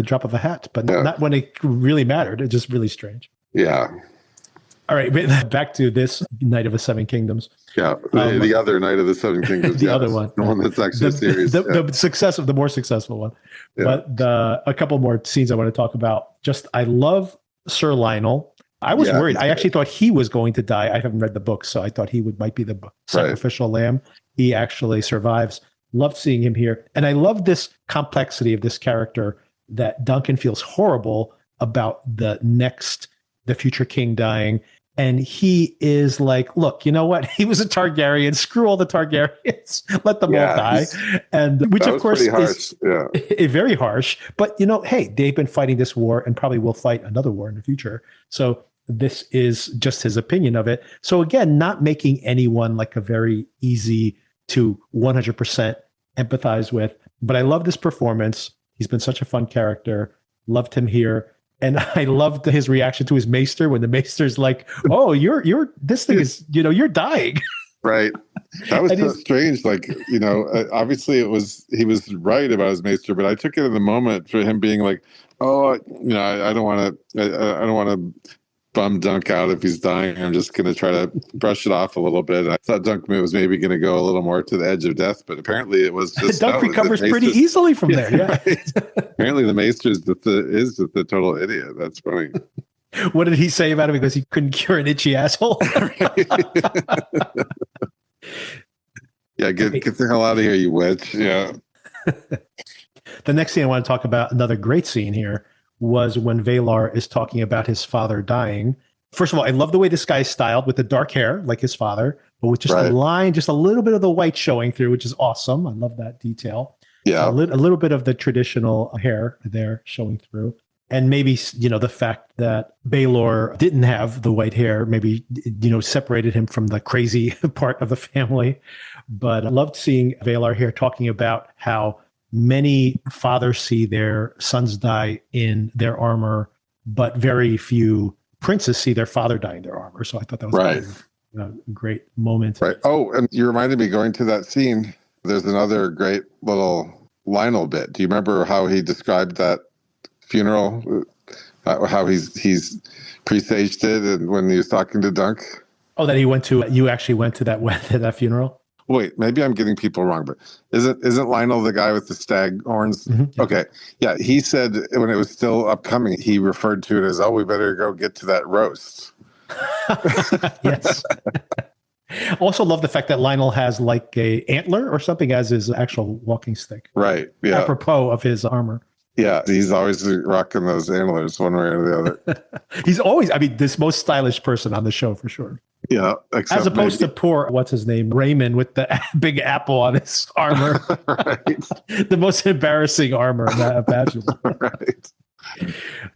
drop of a hat, but not when it really mattered. It's just really strange. Yeah. All right, back to this Knight of the Seven Kingdoms. Yeah, the other Knight of the Seven Kingdoms. The other one. The one that's actually serious. The more successful one. Yeah. But a couple more scenes I want to talk about. I love Sir Lionel. I was worried. I actually thought he was going to die. I haven't read the book, so I thought he might be the sacrificial lamb. He actually survives. Loved seeing him here. And I love this complexity of this character that Duncan feels horrible about the future king dying. And he is like, look, you know what? He was a Targaryen. Screw all the Targaryens. Let them all die. And which, of course, is very harsh. But, hey, they've been fighting this war and probably will fight another war in the future. So this is just his opinion of it. So again, not making anyone like a very easy to 100% empathize with. But I love this performance. He's been such a fun character. Loved him here. And I loved his reaction to his maester when the maester's like, "Oh, you're this thing is, you're dying." Right. That was so strange. Like, obviously he was right about his maester, but I took it in the moment for him being like, "Oh, I don't want to bum Dunk out if he's dying. I'm just going to try to brush it off a little bit." I thought Dunk was maybe going to go a little more to the edge of death, but apparently it was just Dunk recovers pretty easily from there. Yeah. Right. Apparently the maester is the total idiot. That's funny. What did he say about it? Because he couldn't cure an itchy asshole. Yeah, get the hell out of here, you witch. Yeah. The next thing I want to talk about, another great scene here, was when Valar is talking about his father dying. First of all, I love the way this guy is styled with the dark hair, like his father, but with just a line, just a little bit of the white showing through, which is awesome. I love that detail. Yeah. A little bit of the traditional hair there showing through. And maybe, the fact that Baelor didn't have the white hair, maybe, separated him from the crazy part of the family. But I loved seeing Valar here talking about how many fathers see their sons die in their armor, but very few princes see their father die in their armor. So I thought that was a great moment. Right. Oh, and you reminded me, going to that scene, there's another great little Lionel bit. Do you remember how he described that funeral? How he's presaged it, and when he was talking to Dunk? Oh, that you actually went to that funeral? Wait, maybe I'm getting people wrong, but isn't Lionel the guy with the stag horns? Mm-hmm. Okay. Yeah, he said when it was still upcoming, he referred to it as, "Oh, we better go get to that roast." Yes. Also love the fact that Lionel has like a antler or something as his actual walking stick. Right. Yeah. Apropos of his armor. Yeah, he's always rocking those antlers one way or the other. He's always, this most stylish person on the show for sure. Yeah. As opposed to poor, what's his name? Raymond with the big apple on his armor. Right. The most embarrassing armor imaginable. Right.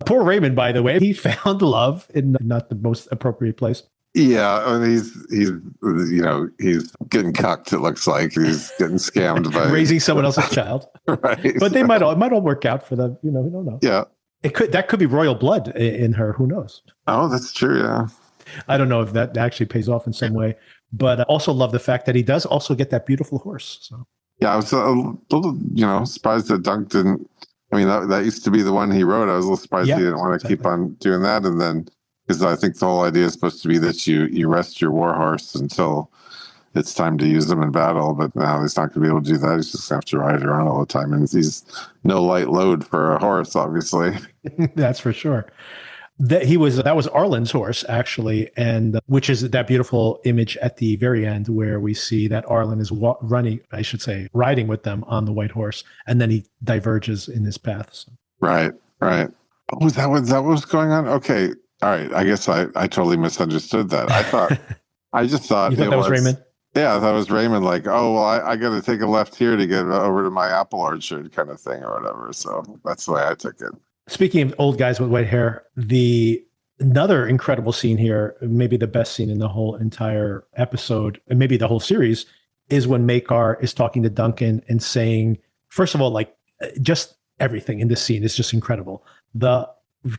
Poor Raymond, by the way, he found love in not the most appropriate place. Yeah, I mean, he's getting cucked. It looks like he's getting scammed by raising someone else's child. Right. But it might all work out for them. We don't know. Yeah. That could be royal blood in her. Who knows? Oh, that's true. Yeah. I don't know if that actually pays off in some way, but I also love the fact that he does also get that beautiful horse. So yeah, I was a little, surprised that Dunk didn't. I mean, that used to be the one he rode. I was a little surprised he didn't want to keep on doing that, and then. Because I think the whole idea is supposed to be that you rest your war horse until it's time to use them in battle. But now he's not going to be able to do that. He's just going to have to ride around all the time. And he's no light load for a horse, obviously. That's for sure. That was Arlen's horse, actually, and which is that beautiful image at the very end where we see that Arlen is riding with them on the white horse. And then he diverges in his path. So. Right. Oh, was that what was going on? Okay. All right, I guess I totally misunderstood that. I just thought that was Raymond. Yeah, I thought it was Raymond. Like, oh well, I got to take a left here to get over to my apple orchard, kind of thing, or whatever. So that's the way I took it. Speaking of old guys with white hair, the Another incredible scene here, maybe the best scene in the whole entire episode, and maybe the whole series, is when Maekar is talking to Duncan and saying, first of all, like just everything in this scene is just incredible. The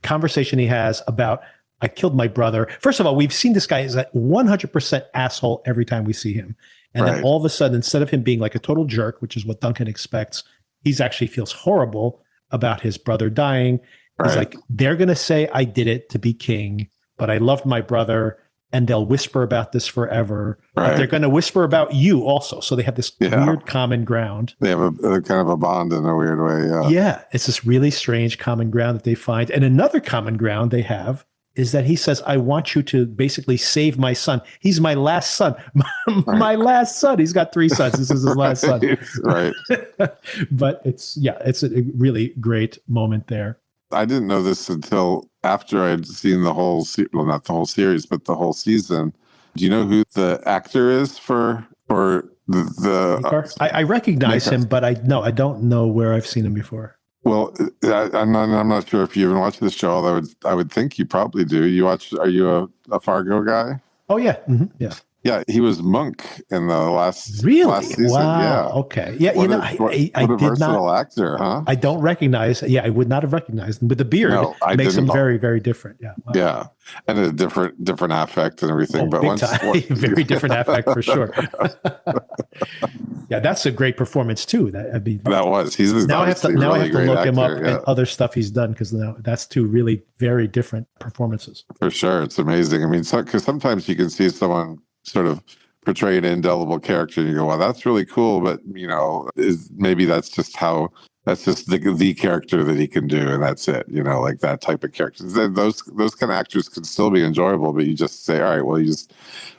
conversation he has about, I killed my brother. First of all, we've seen this guy as a 100% asshole every time we see him. And then all of a sudden, instead of him being like a total jerk, which is what Duncan expects, he's actually feels horrible about his brother dying. He's like, they're going to say I did it to be king, but I loved my brother, and they'll whisper about this forever. But they're going to whisper about you also. So they have this weird common ground. They have a kind of a bond in a weird way. Yeah. It's this really strange common ground that they find. And another common ground they have is that he says, I want you to basically save my son. He's my last son. My last son. He's got 3 sons. This is his last son. Right. But it's a really great moment there. I didn't know this until after I'd seen the whole, well, not the whole series, but the whole season. Do you know who the actor is for the I recognize him, but I don't know where I've seen him before. Well, I'm not sure if you even watch this show, although I would think you probably do. Are you a Fargo guy? Oh, yeah. Mm-hmm. Yeah. Yeah, he was Monk in the last season. Wow. Yeah. Okay. Yeah, what I a did versatile not actor, huh? I don't recognize. Yeah, I would not have recognized him. But the beard makes him very, very different. Yeah. Wow. Yeah, and a different affect and everything. But very different affect for sure. Yeah, that's a great performance too. He's now I have to really look actor, him up and other stuff he's done, because now that's 2 really very different performances. For sure, it's amazing. I mean, because sometimes you can see someone sort of portray an indelible character and you go, well, that's really cool, but maybe that's just the character that he can do, and that's it, like that type of character. Those kind of actors can still be enjoyable, but you just say, all right, well, you just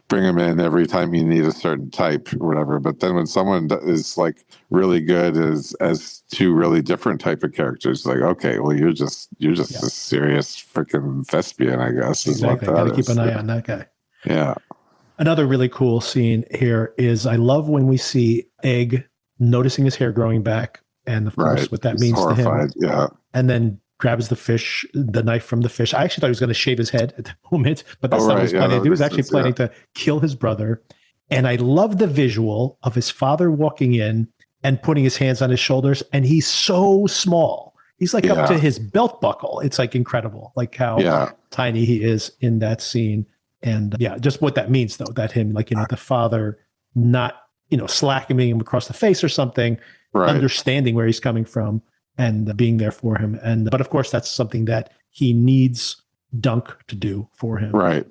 bring them in every time you need a certain type or whatever. But then when someone is like really good as 2 really different type of characters, like, okay, well, you're just a serious freaking thespian, I guess. Exactly. Got to keep an eye on that guy. Yeah. Another really cool scene here is, I love when we see Egg noticing his hair growing back, and of course what that means horrified, to him. Yeah. And then grabs the knife from the fish. I actually thought he was going to shave his head at that moment, but that's not what he was planning to do. He was actually planning to kill his brother. And I love the visual of his father walking in and putting his hands on his shoulders, and he's so small. He's like up to his belt buckle. It's like incredible, like how tiny he is in that scene. And just what that means, though, that him, the father not, slacking him across the face or something, understanding where he's coming from and being there for him. But of course, that's something that he needs Dunk to do for him. Right.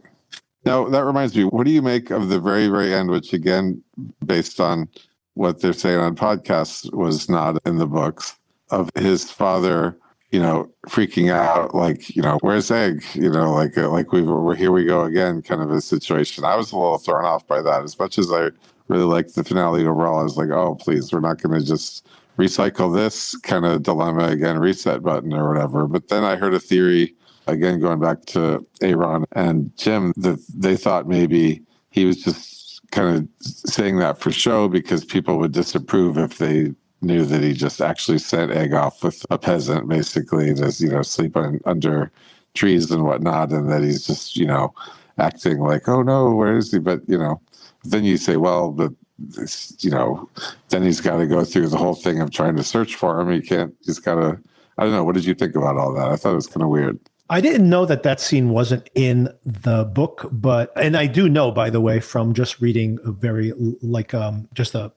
Now, that reminds me, what do you make of the very, very end, which again, based on what they're saying on podcasts, was not in the books, of his father freaking out, like, where's Egg? Like we're here we go again, kind of a situation. I was a little thrown off by that. As much as I really liked the finale overall, I was like, oh, please, we're not going to just recycle this kind of dilemma again, reset button or whatever. But then I heard a theory, again, going back to Aaron and Jim, that they thought maybe he was just kind of saying that for show because people would disapprove if they knew that he just actually sent Egg off with a peasant, basically, to sleep under trees and whatnot, and that he's just acting like, oh no, where is he? But then you say, well, but then he's got to go through the whole thing of trying to search for him. He's got to. I don't know. What did you think about all that? I thought it was kind of weird. I didn't know that scene wasn't in the book, and I do know, by the way, from just reading a very just a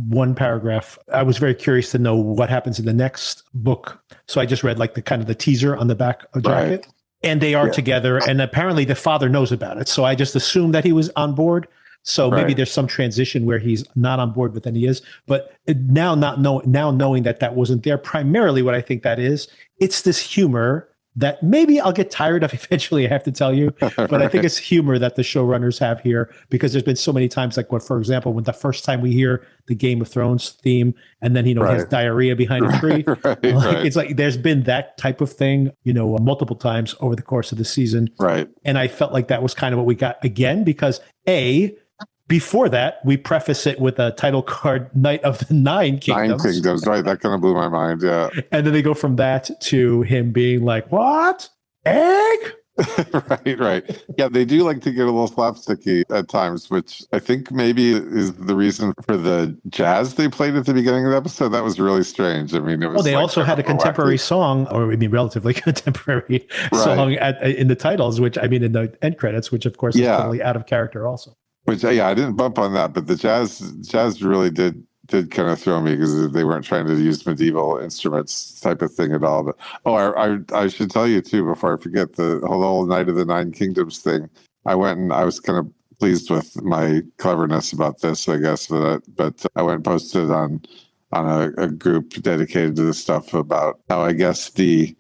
one paragraph, I was very curious to know what happens in the next book. So I just read the teaser on the back of the jacket, and they are together. And apparently the father knows about it. So I just assumed that he was on board. So maybe there's some transition where he's not on board, but then he is. But now knowing that wasn't there, primarily what I think that is, it's this humor that maybe I'll get tired of eventually, I have to tell you. But I think it's humor that the showrunners have here, because there's been so many times, for example, when the first time we hear the Game of Thrones theme, and then, he has diarrhea behind a tree. It's like there's been that type of thing, multiple times over the course of the season. Right. And I felt like that was kind of what we got again, because before that, we preface it with a title card, Knight of the Nine Kingdoms. 9 Kingdoms, right. That kind of blew my mind, yeah. And then they go from that to him being like, what? Egg? Right. Yeah, they do like to get a little slapsticky at times, which I think maybe is the reason for the jazz they played at the beginning of the episode. That was really strange. I mean, it was They like also had a contemporary song, or I mean, relatively contemporary song in the titles, which I mean, in the end credits, which of course is totally out of character also. Which, yeah, I didn't bump on that, but the jazz really did kind of throw me because they weren't trying to use medieval instruments type of thing at all. But I should tell you too before I forget the whole Night of the Nine Kingdoms thing. I went and I was kind of pleased with my cleverness about this, I guess. But I went and posted on a group dedicated to this stuff about how I guess the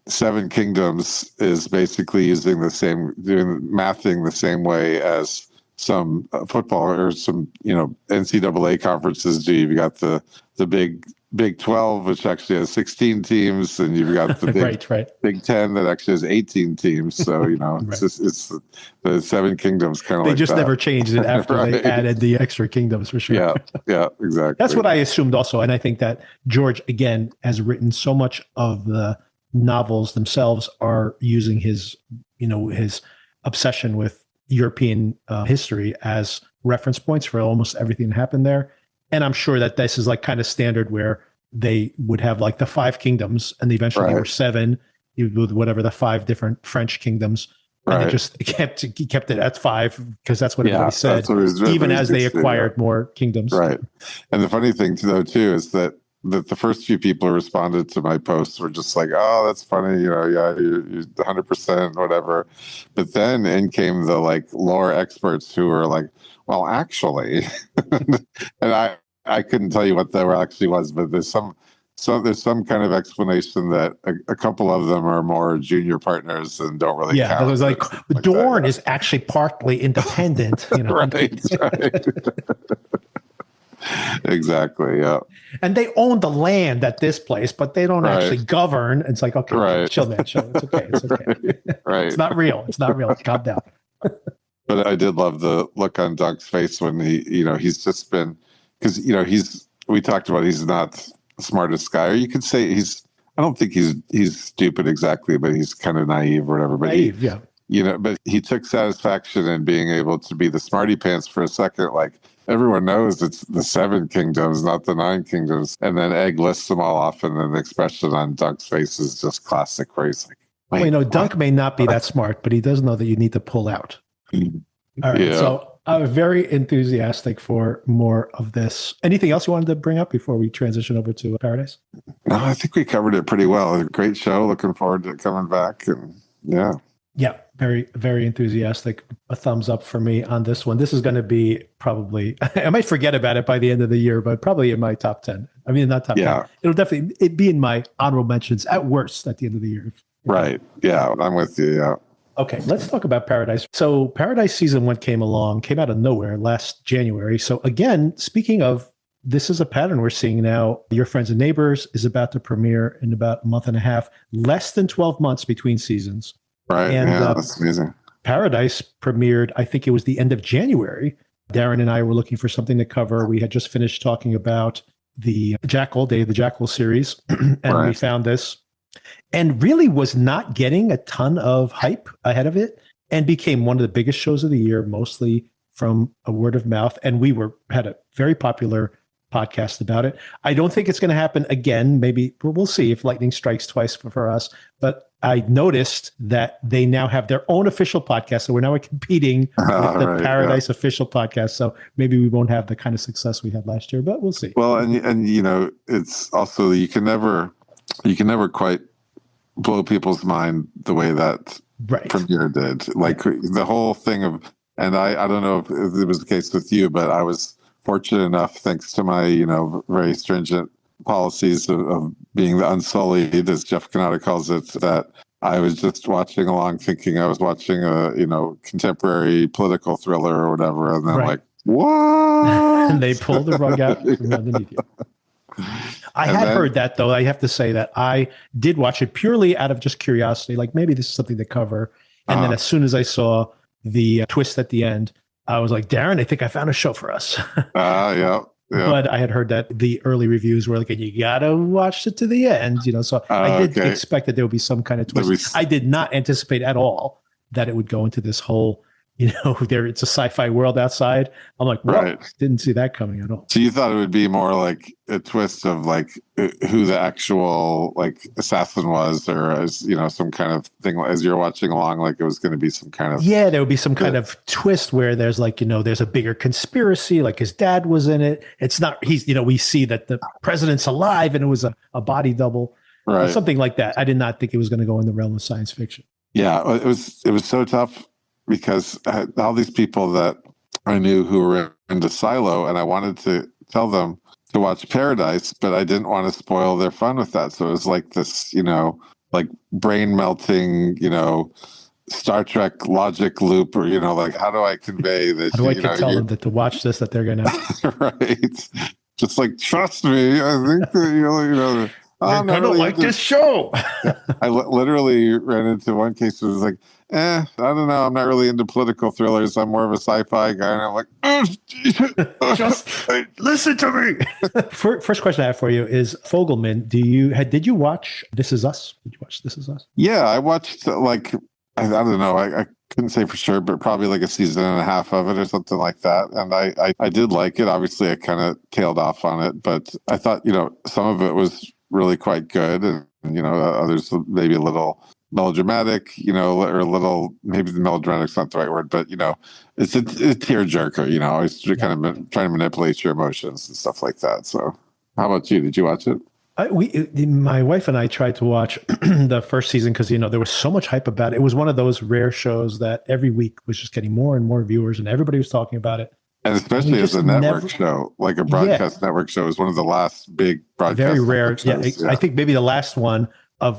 Seven Kingdoms is basically using mathing the same way as some football or some NCAA conferences do. You've got the Big 12, which actually has 16 teams, and you've got the Big 10 that actually has 18 teams. So it's the Seven Kingdoms kind of. They just never changed it after they added the extra kingdoms for sure. Yeah, exactly. That's what I assumed also, and I think that George again has written so much of the novels themselves are using his obsession with European history as reference points for almost everything that happened there. And I'm sure that this is like kind of standard where they would have like the 5 kingdoms and eventually there were 7 with whatever the 5 different French kingdoms. And they just kept it at 5 because that's what everybody said, even as they acquired more kingdoms. Right. And the funny thing though, too, is that the first few people who responded to my posts were just like, oh, that's funny, you're 100%, whatever. But then in came the like lore experts who were like, well, actually, and I couldn't tell you what that actually was, but there's some kind of explanation that a couple of them are more junior partners and don't really count. Yeah, it was like Dorne is actually partly independent. Right. Exactly. Yeah. And they own the land at this place, but they don't actually govern. It's like, okay, chill, man, chill. It's okay. It's okay. Right. It's not real. Calm down. But I did love the look on Dunk's face when he's just been, because we talked about he's not the smartest guy, or you could say I don't think he's stupid exactly, but he's kind of naive or whatever. But but he took satisfaction in being able to be the smarty pants for a second, like. Everyone knows it's the 7 kingdoms, not the 9 kingdoms. And then Egg lists them all off, and then the expression on Dunk's face is just classic, where he's like, Dunk may not be that smart, but he does know that you need to pull out. All right, so I'm very enthusiastic for more of this. Anything else you wanted to bring up before we transition over to Paradise? No, I think we covered it pretty well. A great show. Looking forward to coming back. And Yeah, very, very enthusiastic. A thumbs up for me on this one. This is going to be probably, I might forget about it by the end of the year, but probably in my top 10. I mean, not top 10. It'll definitely be in my honorable mentions at worst at the end of the year. Right. Yeah, I'm with you. Yeah. Okay, let's talk about Paradise. So Paradise season 1 came out of nowhere last January. So again, speaking of, this is a pattern we're seeing now. Your Friends and Neighbors is about to premiere in about a month and a half, less than 12 months between seasons. Right. And that's amazing. Paradise premiered, I think it was the end of January. Darren and I were looking for something to cover. We had just finished talking about the Day of the Jackal series, and we found this and really was not getting a ton of hype ahead of it and became one of the biggest shows of the year, mostly from a word of mouth. And we had a very popular podcast about it. I don't think it's going to happen again. Maybe we'll see if lightning strikes twice for us. But I noticed that they now have their own official podcast. So we're now competing with the Paradise official podcast. So maybe we won't have the kind of success we had last year, but we'll see. Well, and it's also, you can never quite blow people's mind the way that premiere did. Like the whole thing of, and I don't know if it was the case with you, but I was fortunate enough, thanks to my, very stringent policies of being the unsullied, as Jeff Canada calls it, that I was just watching along thinking I was watching a, contemporary political thriller or whatever. And then like, what? And they pulled the rug out from underneath you. I had heard that, though. I have to say that I did watch it purely out of just curiosity, like maybe this is something to cover. And then as soon as I saw the twist at the end, I was like, Darren, I think I found a show for us. Yeah. Yeah. But I had heard that the early reviews were like, you gotta watch it to the end, So I did expect that there would be some kind of twist. I did not anticipate at all that it would go into this whole, it's a sci-fi world outside. I'm like, whoa, didn't see that coming at all. So you thought it would be more like a twist of like who the actual like assassin was, or as some kind of thing as you're watching along, like it was going to be some kind of there would be some kind of twist where there's like there's a bigger conspiracy, like his dad was in it. It's not we see that the president's alive and it was a body double, something like that. I did not think it was going to go in the realm of science fiction. Yeah, it was so tough because all these people that I knew who were into Silo, and I wanted to tell them to watch Paradise, but I didn't want to spoil their fun with that. So it was like this, like brain melting, Star Trek logic loop, or like how do I convey this? How do I tell them that to watch this, that they're gonna right? Just like trust me. I think that I don't like this show. I literally ran into one case where it was like, I don't know. I'm not really into political thrillers. I'm more of a sci-fi guy. And I'm like, just listen to me. First question I have for you is Fogelman. Did you watch This Is Us? Did you watch This Is Us? Yeah, I watched like, I don't know. I couldn't say for sure, but probably like a season and a half of it or something like that. And I did like it. Obviously, I kind of tailed off on it, but I thought, some of it was really quite good. And, others maybe a little melodramatic, or a little, maybe the melodramatic's not the right word, but, it's a tearjerker, always kind of trying to manipulate your emotions and stuff like that. So how about you? Did you watch it? My wife and I tried to watch the first season because, there was so much hype about it. It was one of those rare shows that every week was just getting more and more viewers and everybody was talking about it. And especially as a network show, like a broadcast network show is one of the last big broadcast very rare. Shows. I think maybe the last one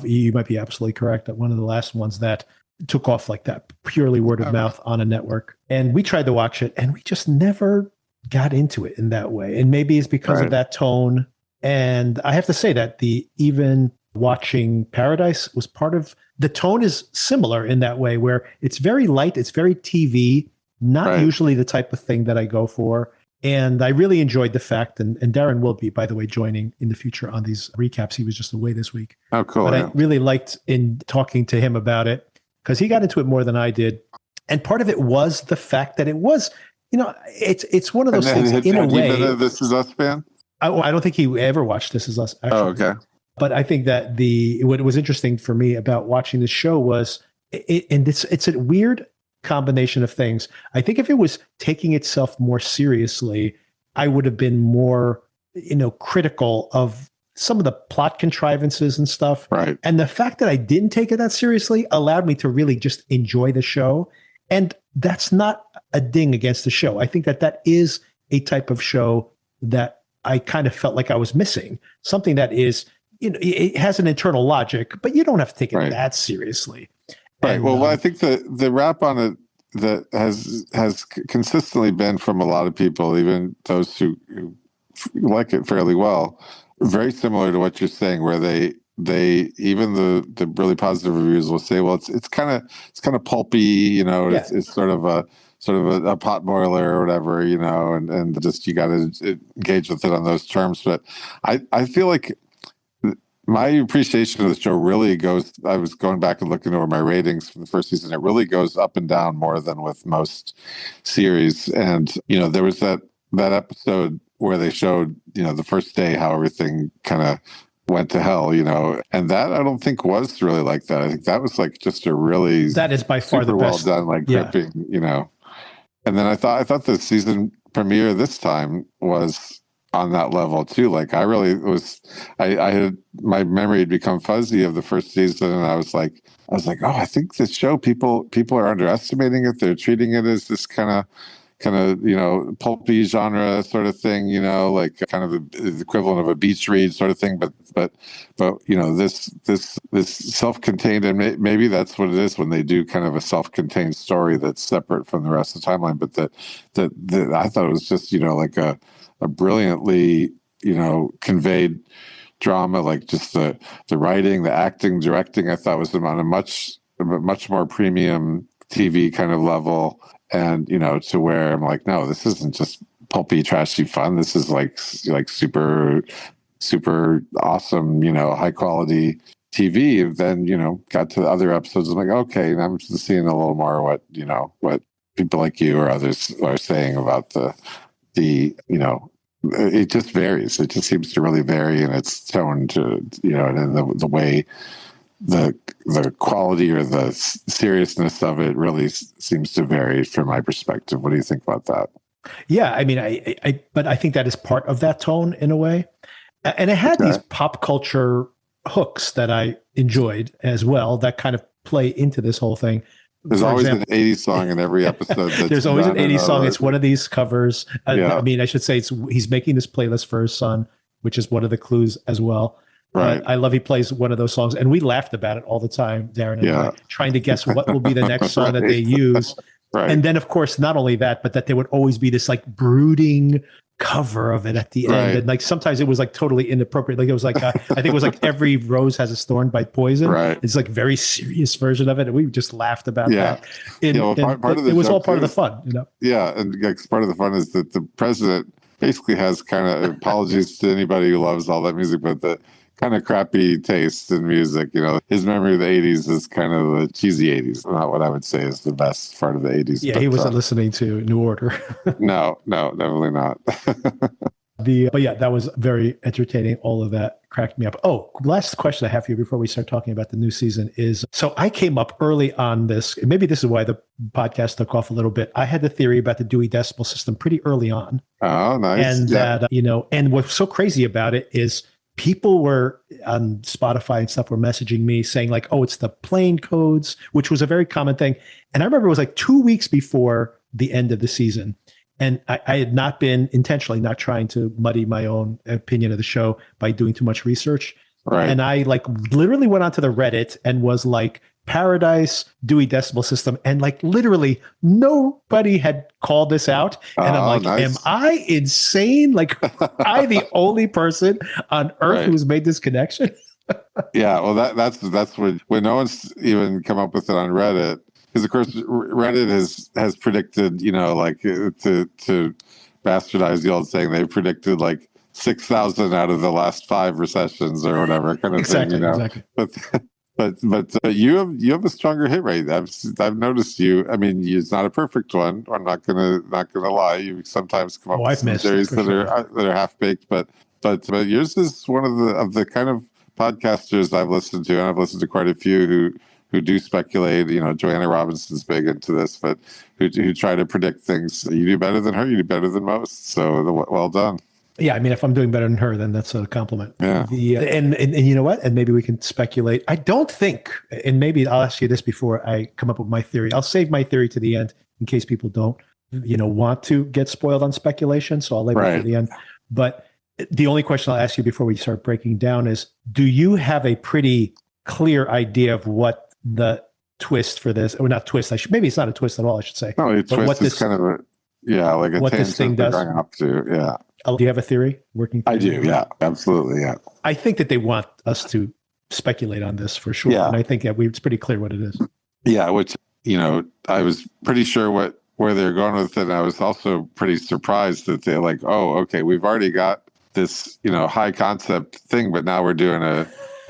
you might be absolutely correct, that one of the last ones that took off like that, purely word of mouth on a network. And we tried to watch it and we just never got into it in that way. And maybe it's because of that tone. And I have to say that even watching Paradise was part of the tone is similar in that way, where it's very light, it's very TV, not usually the type of thing that I go for. And I really enjoyed the fact, and Darren will be, by the way, joining in the future on these recaps. He was just away this week. Oh, cool. But I really liked in talking to him about it because he got into it more than I did. And part of it was the fact that it was, it's one of those things in a way. Been a This Is Us fan? I don't think he ever watched This Is Us, actually. Oh, okay. But I think that what was interesting for me about watching the show was, it's a weird combination of things. I think if it was taking itself more seriously, I would have been more, critical of some of the plot contrivances and stuff. Right. And the fact that I didn't take it that seriously allowed me to really just enjoy the show. And that's not a ding against the show. I think that is a type of show that I kind of felt like I was missing. Something that is, it has an internal logic, but you don't have to take it that seriously. Right. And, well, I think the rap on it that has consistently been from a lot of people, even those who like it fairly well, very similar to what you're saying, where they even the really positive reviews will say, well, it's kind of pulpy, it's sort of a pot boiler or whatever, and just you got to engage with it on those terms. But I feel like my appreciation of the show really goes, I was going back and looking over my ratings from the first season. It really goes up and down more than with most series. And, there was that episode where they showed, the first day how everything kind of went to hell, and that I don't think was really like that. I think that was like just a really, that is by far the best, well done, like gripping, And then I thought the season premiere this time was on that level too. Like I really was, I had, my memory had become fuzzy of the first season, and I was like, oh, I think this show, people are underestimating it. They're treating it as this kind of pulpy genre sort of thing, like kind of the equivalent of a beach read sort of thing. But this self-contained, and maybe that's what it is when they do kind of a self-contained story that's separate from the rest of the timeline. But that I thought it was just like a brilliantly conveyed drama, like just the writing, the acting, directing. I thought was on a much more premium TV kind of level. And, to where I'm like, no, this isn't just pulpy, trashy fun. This is like super, super awesome, high quality TV. And then, got to the other episodes. I'm like, okay, and I'm just seeing a little more what people like you or others are saying about it just varies. It just seems to really vary in its tone to, and in the way the quality or the seriousness of it really seems to vary from my perspective. What do you think about that? Yeah, I mean, but I think that is part of that tone in a way. And it had these pop culture hooks that I enjoyed as well that kind of play into this whole thing. There's always an 80s song in every episode. There's always an 80s song. It's one of these covers. I mean, I should say he's making this playlist for his son, which is one of the clues as well. Right. I love he plays one of those songs. And we laughed about it all the time, Darren and I, trying to guess what will be the next song that they use. Right. And then, of course, not only that, but that there would always be this like brooding cover of it at the end. And like sometimes it was like totally inappropriate. Like it was like, I think it was like Every Rose Has a Thorn by Poison. Right. It's like a very serious version of it. And we just laughed about that. It was all part of the fun, Yeah. And part of the fun is that the president basically has kind of apologies to anybody who loves all that music, but the kind of crappy taste in music. His memory of the 80s is kind of the cheesy 80s. Not what I would say is the best part of the 80s. Yeah, he wasn't listening to New Order. No, definitely not. But yeah, that was very entertaining. All of that cracked me up. Oh, last question I have for you before we start talking about the new season is, so I came up early on this, and maybe this is why the podcast took off a little bit. I had the theory about the Dewey Decimal System pretty early on. Oh, nice. And that, and what's so crazy about it is people were on Spotify and stuff were messaging me saying like, oh, it's the plain codes, which was a very common thing. And I remember it was like 2 weeks before the end of the season. And I had not been intentionally not trying to muddy my own opinion of the show by doing too much research. Right. And I like literally went onto the Reddit and was like, Paradise, Dewey Decimal System. And like literally nobody had called this out. And I'm like, nice. Am I insane? Like, I the only person on earth who's made this connection? Yeah, well, that's when no one's even come up with it on Reddit. Because of course, Reddit has predicted, like to bastardize the old saying, they've predicted like 6,000 out of the last 5 recessions or whatever kind of thing. Exactly. But you have a stronger hit rate. I've noticed you. I mean, it's not a perfect one. I'm not gonna lie. You sometimes come up with some theories that are half baked, but yours is one of the kind of podcasters I've listened to, and I've listened to quite a few who do speculate. Joanna Robinson's big into this, but who try to predict things. You do better than her. You do better than most. So well done. Yeah, I mean, if I'm doing better than her, then that's a compliment. Yeah. And you know what? And maybe we can speculate. I don't think, and maybe I'll ask you this before I come up with my theory. I'll save my theory to the end in case people don't, want to get spoiled on speculation. So I'll leave it to the end. But the only question I'll ask you before we start breaking down is, do you have a pretty clear idea of what the twist for this, or not twist, maybe it's not a twist at all, I should say. No, a twist is kind of like a what this thing does. Going up to, yeah. Do you have a theory working? I do. Yeah, absolutely. Yeah. I think that they want us to speculate on this for sure. Yeah. And I think it's pretty clear what it is. Yeah. Which, I was pretty sure where they're going with it. And I was also pretty surprised that they're like, oh, okay, we've already got this, high concept thing, but now we're doing a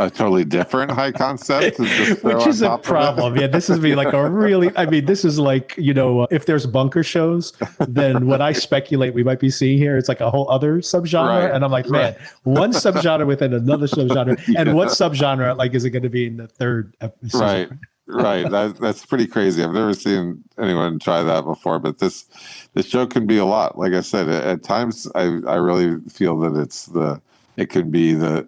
totally different high concept, which is a problem. Yeah, this is like a really. I mean, this is like if there's bunker shows, then what I speculate we might be seeing here, it's like a whole other subgenre, and I'm like, man, one subgenre within another subgenre, and what subgenre like is it going to be in the third episode? Right. That's pretty crazy. I've never seen anyone try that before, but this show can be a lot. Like I said, at times I really feel that it can be the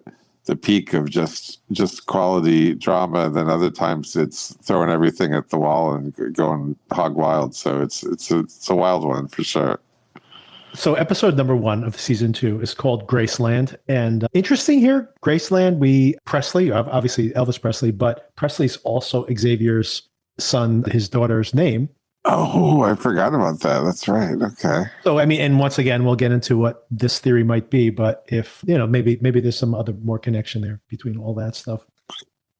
peak of just quality drama. Then other times it's throwing everything at the wall and going hog wild. So it's a wild one for sure. So episode number 1 of season 2 is called Graceland. And interesting here, Graceland, Presley, obviously Elvis Presley, but Presley's also Xavier's son, his daughter's name. Oh, I forgot about that. That's right. Okay. So, I mean, and once again, we'll get into what this theory might be, but if, maybe there's some other more connection there between all that stuff.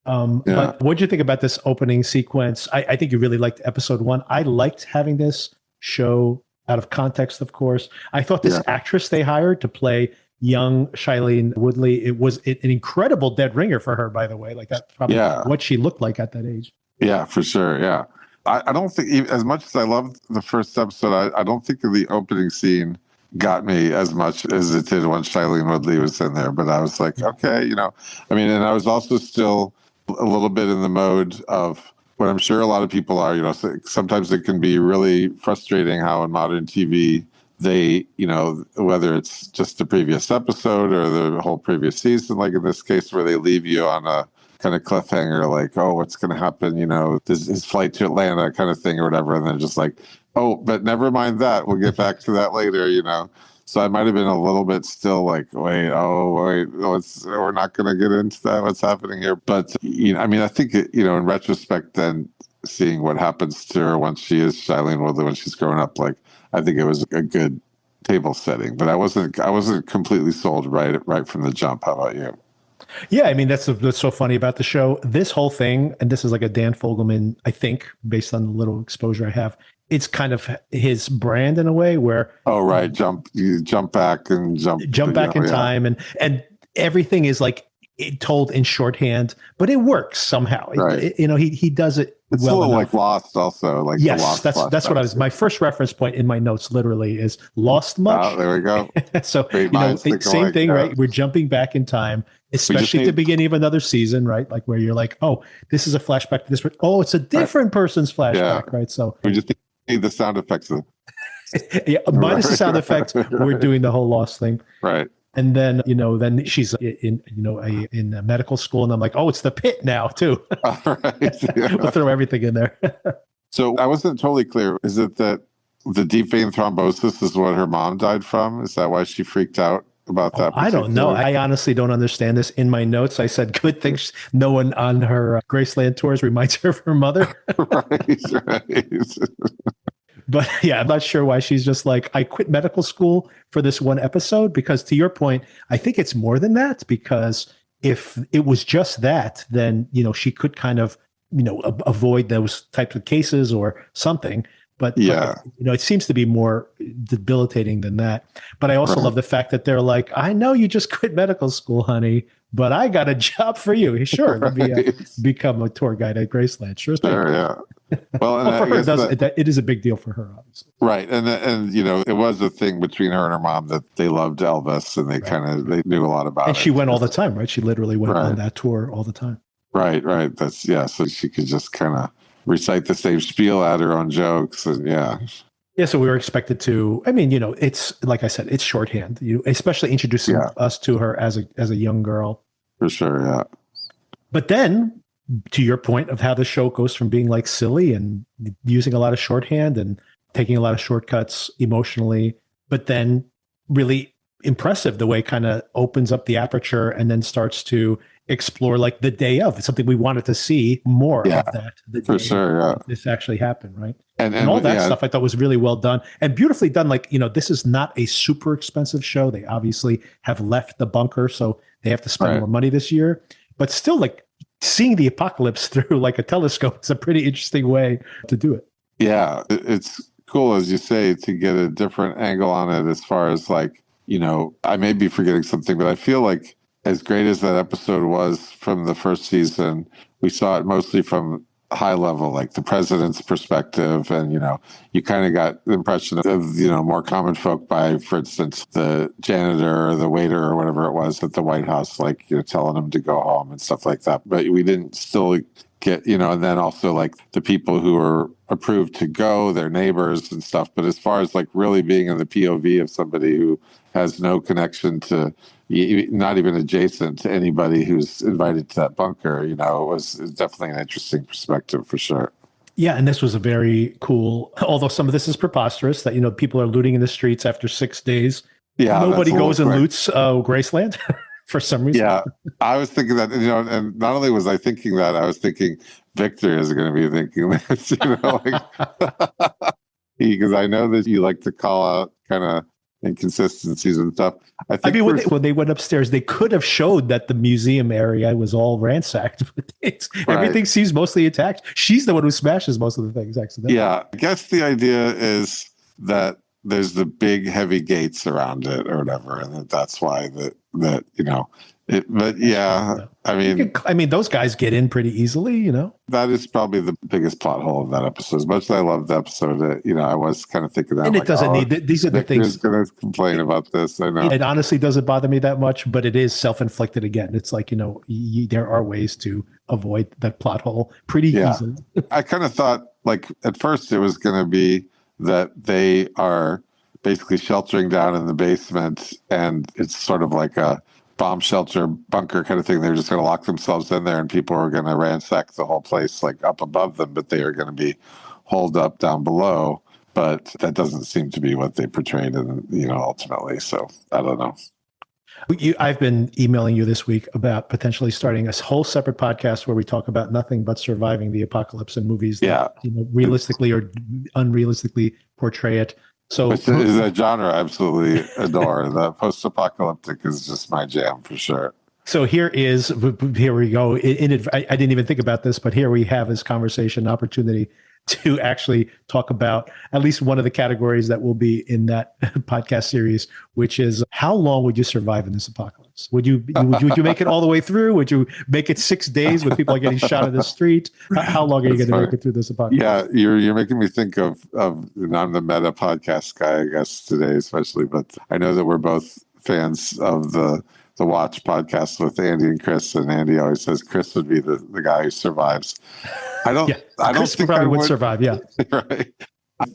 But what'd you think about this opening sequence? I think you really liked episode 1. I liked having this show out of context, of course. I thought this actress they hired to play young Shailene Woodley, it was an incredible dead ringer for her, by the way. Like that's probably what she looked like at that age. Yeah, for sure. Yeah. I don't think, as much as I loved the first episode, I don't think the opening scene got me as much as it did when Shailene Woodley was in there. But I was like, okay, and I was also still a little bit in the mode of what I'm sure a lot of people are, sometimes it can be really frustrating how in modern TV they, whether it's just the previous episode or the whole previous season, like in this case where they leave you on a kind of cliffhanger, like, oh, what's going to happen? His flight to Atlanta kind of thing or whatever. And then just like, oh, but never mind that. We'll get back to that later, So I might have been a little bit still like, we're not going to get into that. What's happening here? But, I think, in retrospect, then seeing what happens to her once she is Shailene Woodley, when she's growing up, like, I think it was a good table setting, but I wasn't completely sold right from the jump. How about you? Yeah, that's so funny about the show. This whole thing, and this is like a Dan Fogelman, I think, based on the little exposure I have, it's kind of his brand in a way where you jump back and jump back in time, and everything is like told in shorthand, but it works somehow. Right. He does it. It's well a little enough. Like Lost, also. Like yes, that's what I was. My first reference point in my notes literally is Lost much. Oh, there we go. So same thing, right? We're jumping back in time, especially at the beginning of another season, right? Like where you're like, oh, this is a flashback to this. Oh, it's a different person's flashback, right? So we just need the sound effects. Minus the sound effects, we're doing the whole Lost thing, right? And then, then she's in medical school, and I'm like, oh, it's the pit now too. Right. Yeah. We'll throw everything in there. So I wasn't totally clear. Is it that the deep vein thrombosis is what her mom died from? Is that why she freaked out about that? I don't know. I honestly don't understand this. In my notes, I said, good things no one on her Graceland tours reminds her of her mother. right. But yeah, I'm not sure why she's just like, I quit medical school for this one episode, because to your point, I think it's more than that, because if it was just that, then, she could kind of, avoid those types of cases or something. But it seems to be more debilitating than that. But I also love the fact that they're like, I know you just quit medical school, honey, but I got a job for you. Sure, let me become a tour guide at Graceland. Sure thing. Sure, yeah. Well, and for her, it is a big deal for her, obviously. Right, and it was a thing between her and her mom that they loved Elvis, and they knew a lot about it. And she went all the time, right? She literally went on that tour all the time. Right. That's so she could just kind of recite the same spiel, add her own jokes, and yeah. So we were expected to. It's like I said, it's shorthand. Especially introducing us to her as a young girl. For sure, yeah. But then, to your point of how the show goes from being like silly and using a lot of shorthand and taking a lot of shortcuts emotionally, but then really impressive the way it kind of opens up the aperture and then starts to explore like the day of. It's something we wanted to see more of that. For sure, yeah. This actually happened, right? And all that stuff I thought was really well done and beautifully done. Like, this is not a super expensive show. They obviously have left the bunker, so they have to spend more money this year. But still, like, seeing the apocalypse through like a telescope is a pretty interesting way to do it. Yeah, it's cool, as you say, to get a different angle on it as far as like, I may be forgetting something, but I feel like as great as that episode was from the first season, we saw it mostly from high level, like the president's perspective. And, you kind of got the impression of, more common folk by, for instance, the janitor or the waiter or whatever it was at the White House, like, telling them to go home and stuff like that. But we didn't still get, and then also like the people who were approved to go, their neighbors and stuff. But as far as like really being in the POV of somebody who has no connection to, not even adjacent to anybody who's invited to that bunker, it was definitely an interesting perspective for sure. Yeah, and this was a very cool, although some of this is preposterous, that, people are looting in the streets after 6 days. Yeah, nobody goes and loots Graceland for some reason. Yeah, I was thinking that, and not only was I thinking that, I was thinking Victor is going to be thinking this, because I know that you like to call out kind of inconsistencies and stuff. I mean, when they went upstairs, they could have showed that the museum area was all ransacked. Everything seems mostly intact. She's the one who smashes most of the things accidentally. Yeah, I guess the idea is that there's the big heavy gates around it or whatever, and that's why that it. But yeah, I mean, those guys get in pretty easily, That is probably the biggest plot hole of that episode. As much as I love the episode, I was kind of thinking that. And it doesn't need. These are the things. Going to complain about this. I know it honestly doesn't bother me that much, but it is self-inflicted. Again, it's like there are ways to avoid that plot hole pretty easily. I kind of thought, like, at first it was going to be that they are basically sheltering down in the basement, and it's sort of like a bomb shelter bunker kind of thing. They're just going to lock themselves in there, and people are going to ransack the whole place, like up above them, but they are going to be holed up down below. But that doesn't seem to be what they portrayed, ultimately. So I don't know. I've been emailing you this week about potentially starting a whole separate podcast where we talk about nothing but surviving the apocalypse in movies that realistically or unrealistically portray it. So which is a genre I absolutely adore. The post-apocalyptic is just my jam for sure. So here we go. I didn't even think about this, but here we have this conversation opportunity to actually talk about at least one of the categories that will be in that podcast series, which is how long would you survive in this apocalypse? Would you make it all the way through? Would you make it 6 days when people are getting shot in the street? How long are you going to make it through this apocalypse? Yeah, you're making me think of I'm the meta podcast guy, I guess, today especially, but I know that we're both fans of the Watch podcast with Andy and Chris, and Andy always says Chris would be the guy who survives. I don't Chris think probably I would survive. Yeah. Right.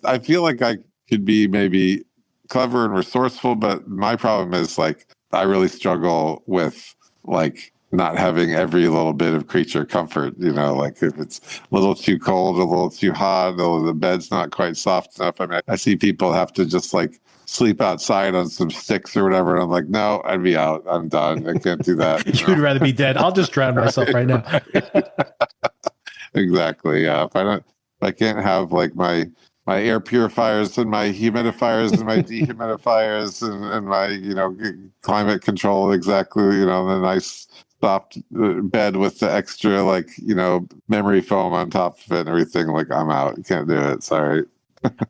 I feel like I could be maybe clever and resourceful, but my problem is like I really struggle with like not having every little bit of creature comfort, like if it's a little too cold, a little too hot, or the bed's not quite soft enough. I mean, I see people have to just like sleep outside on some sticks or whatever. And I'm like, no, I'd be out. I'm done. I can't do that. You'd rather be dead. I'll just drown myself right now. Exactly. Yeah. If I can't have like my air purifiers and my humidifiers and my dehumidifiers and my, climate control, exactly, the nice soft bed with the extra, like, memory foam on top of it and everything, like I'm out. Can't do it. Sorry.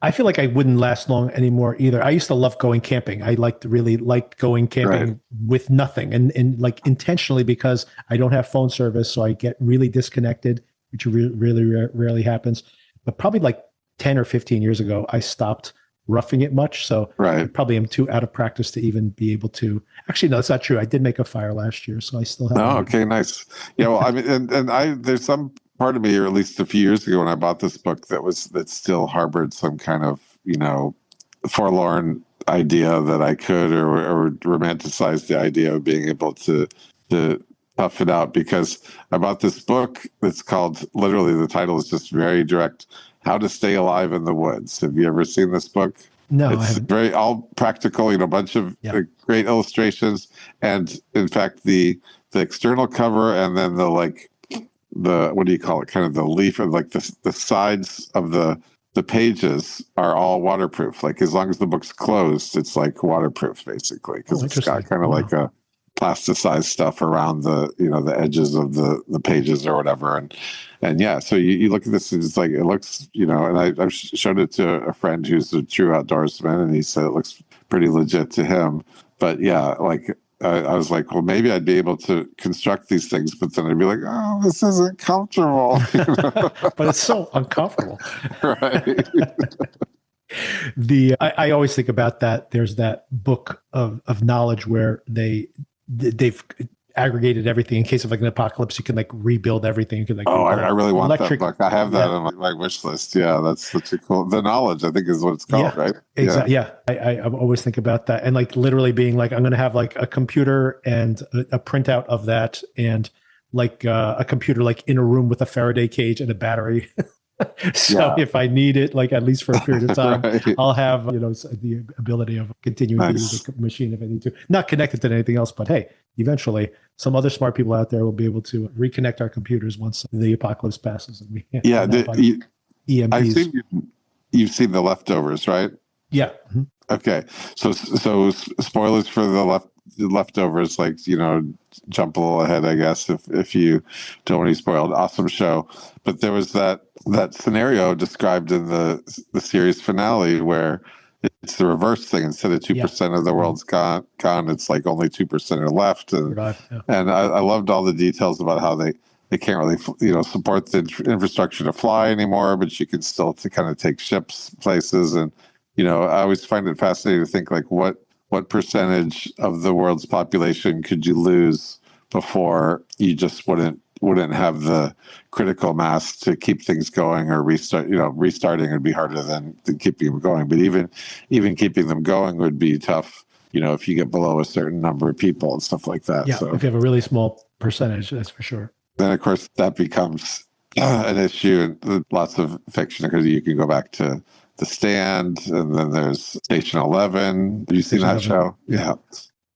I feel like I wouldn't last long anymore either. I used to love going camping. I really liked going camping with nothing and like intentionally because I don't have phone service. So I get really disconnected, which really rarely happens. But probably like 10 or 15 years ago, I stopped roughing it much. So I probably am too out of practice to even be able to. Actually, no, that's not true. I did make a fire last year, so I still have. Oh, okay, nice. Yeah, well, I mean, and there's some part of me, or at least a few years ago when I bought this book, that still harbored some kind of, forlorn idea that I could or romanticize the idea of being able to tough it out, because I bought this book that's called, literally the title is just very direct, How to Stay Alive in the Woods. Have you ever seen this book? No, it's very all practical, a bunch of great illustrations. And in fact, the external cover and then the what do you call it? Kind of the leaf of like the sides of the pages are all waterproof. Like as long as the book's closed, it's like waterproof basically, because it's got kind of like a plasticized stuff around the the edges of the pages or whatever. And yeah, so you look at this and it's like it looks, and I've showed it to a friend who's a true outdoorsman, and he said it looks pretty legit to him. But yeah, like I was like, well, maybe I'd be able to construct these things, but then I'd be like, oh, this isn't comfortable. But it's so uncomfortable. Right. I always think about that. There's that book of knowledge where they've aggregated everything in case of like an apocalypse. You can like rebuild everything. You can like I really want that book. I have that on my wish list. Yeah, that's such a cool. The knowledge, I think, is what it's called, right? Exactly. Yeah, I always think about that, and like literally being like, I'm going to have like a computer and a printout of that, and like a computer like in a room with a Faraday cage and a battery. So if I need it, like at least for a period of time, I'll have the ability of continuing to use the machine if I need to. Not connected to anything else, but hey, eventually some other smart people out there will be able to reconnect our computers once the apocalypse passes. And we EMPs. I think you've seen The Leftovers, right? Yeah. Mm-hmm. Okay, so spoilers for The Leftovers, like jump a little ahead, I guess, if you don't want to be spoiled. Awesome show, but there was that scenario described in the series finale where it's the reverse thing. Instead of 2% of the world's gone, it's like only 2% are left. And I loved all the details about how they can't really, support the infrastructure to fly anymore, but you can still kind of take ships places. And, I always find it fascinating to think like what percentage of the world's population could you lose before you just wouldn't have the critical mass to keep things going, or restarting would be harder than keeping them going. But even keeping them going would be tough, if you get below a certain number of people and stuff like that. Yeah, so if you have a really small percentage, that's for sure. Then, of course, that becomes an issue in lots of fiction, because you can go back to The Stand, and then there's Station 11. Have you seen that show? Yeah.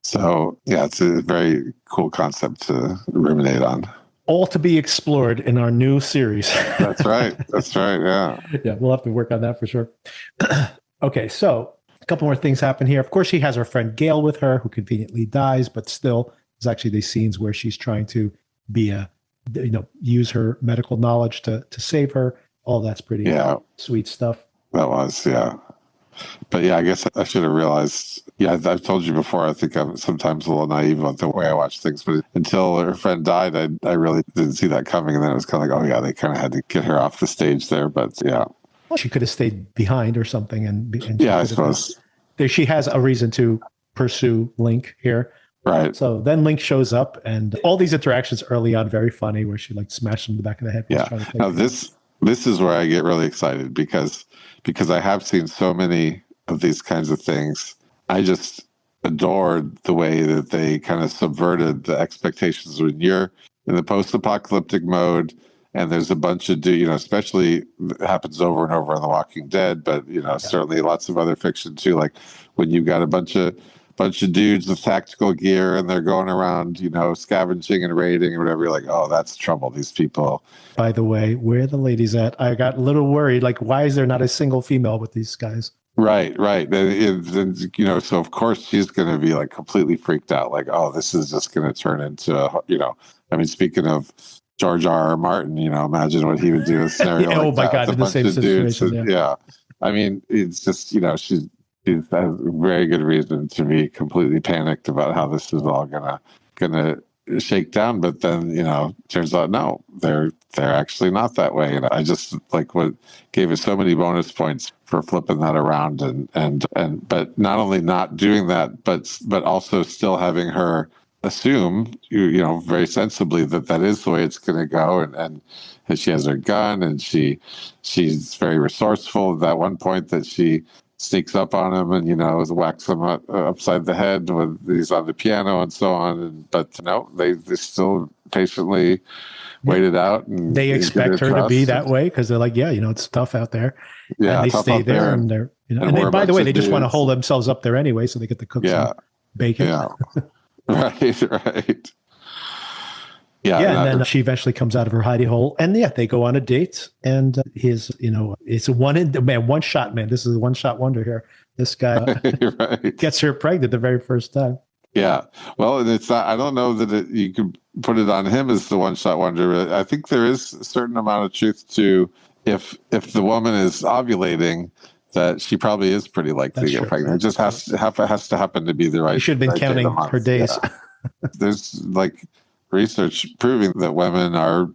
So, it's a very cool concept to ruminate on. All to be explored in our new series. That's right. Yeah. Yeah, we'll have to work on that for sure. Okay, so a couple more things happen here. Of course, she has her friend Gail with her, who conveniently dies, but still, there's actually these scenes where she's trying to use her medical knowledge to save her. All that's pretty sweet stuff. That was, yeah. But I guess I should have realized. Yeah, I've told you before, I think I'm sometimes a little naive about the way I watch things, but until her friend died, I really didn't see that coming. And then it was kind of like, oh yeah, they kind of had to get her off the stage there. But yeah. Well, she could have stayed behind or something. And I suppose. She has a reason to pursue Link here. Right. So then Link shows up, and all these interactions early on, very funny, where she smashed him in the back of the head. Yeah. Now this is where I get really excited because I have seen so many of these kinds of things. I just adored the way that they kind of subverted the expectations when you're in the post-apocalyptic mode, and there's a bunch of especially it happens over and over in The Walking Dead, but certainly lots of other fiction too. Like when you've got a bunch of dudes with tactical gear and they're going around, scavenging and raiding or whatever. You're like, oh, that's trouble. These people. By the way, where are the ladies at? I got a little worried. Like, why is there not a single female with these guys? Right. And, so of course she's going to be completely freaked out. Like, oh, this is just going to turn into, speaking of George R.R. Martin, imagine what he would do in a scenario like oh my God, in the same situation. Yeah. It's just, she's has very good reason to be completely panicked about how this is all gonna shake down. But then turns out no, they're actually not that way. And I just what gave us so many bonus points for flipping that around and but not only not doing that, but also still having her assume very sensibly that is the way it's going to go, and she has her gun, and she's very resourceful. At that one point that she sneaks up on him and whacks him upside the head when he's on the piano and so on. But no, they still patiently waited out. And they expect her to be that way because they're like, it's tough out there. Yeah, and they stay there, and they're and they, by the way, they just want to hold themselves up there anyway, so they get to cook some bacon. Yeah, right. Yeah, and then she eventually comes out of her hidey hole, and they go on a date, and it's one shot, man. This is a one shot wonder here. This guy gets her pregnant the very first time. Yeah, well, and it's not. I don't know that you could put it on him as the one shot wonder. I think there is a certain amount of truth to if the woman is ovulating, that she probably is pretty likely to get pregnant. It just has to happen to be the right. She should have been counting her days. Yeah. There's research proving that women are,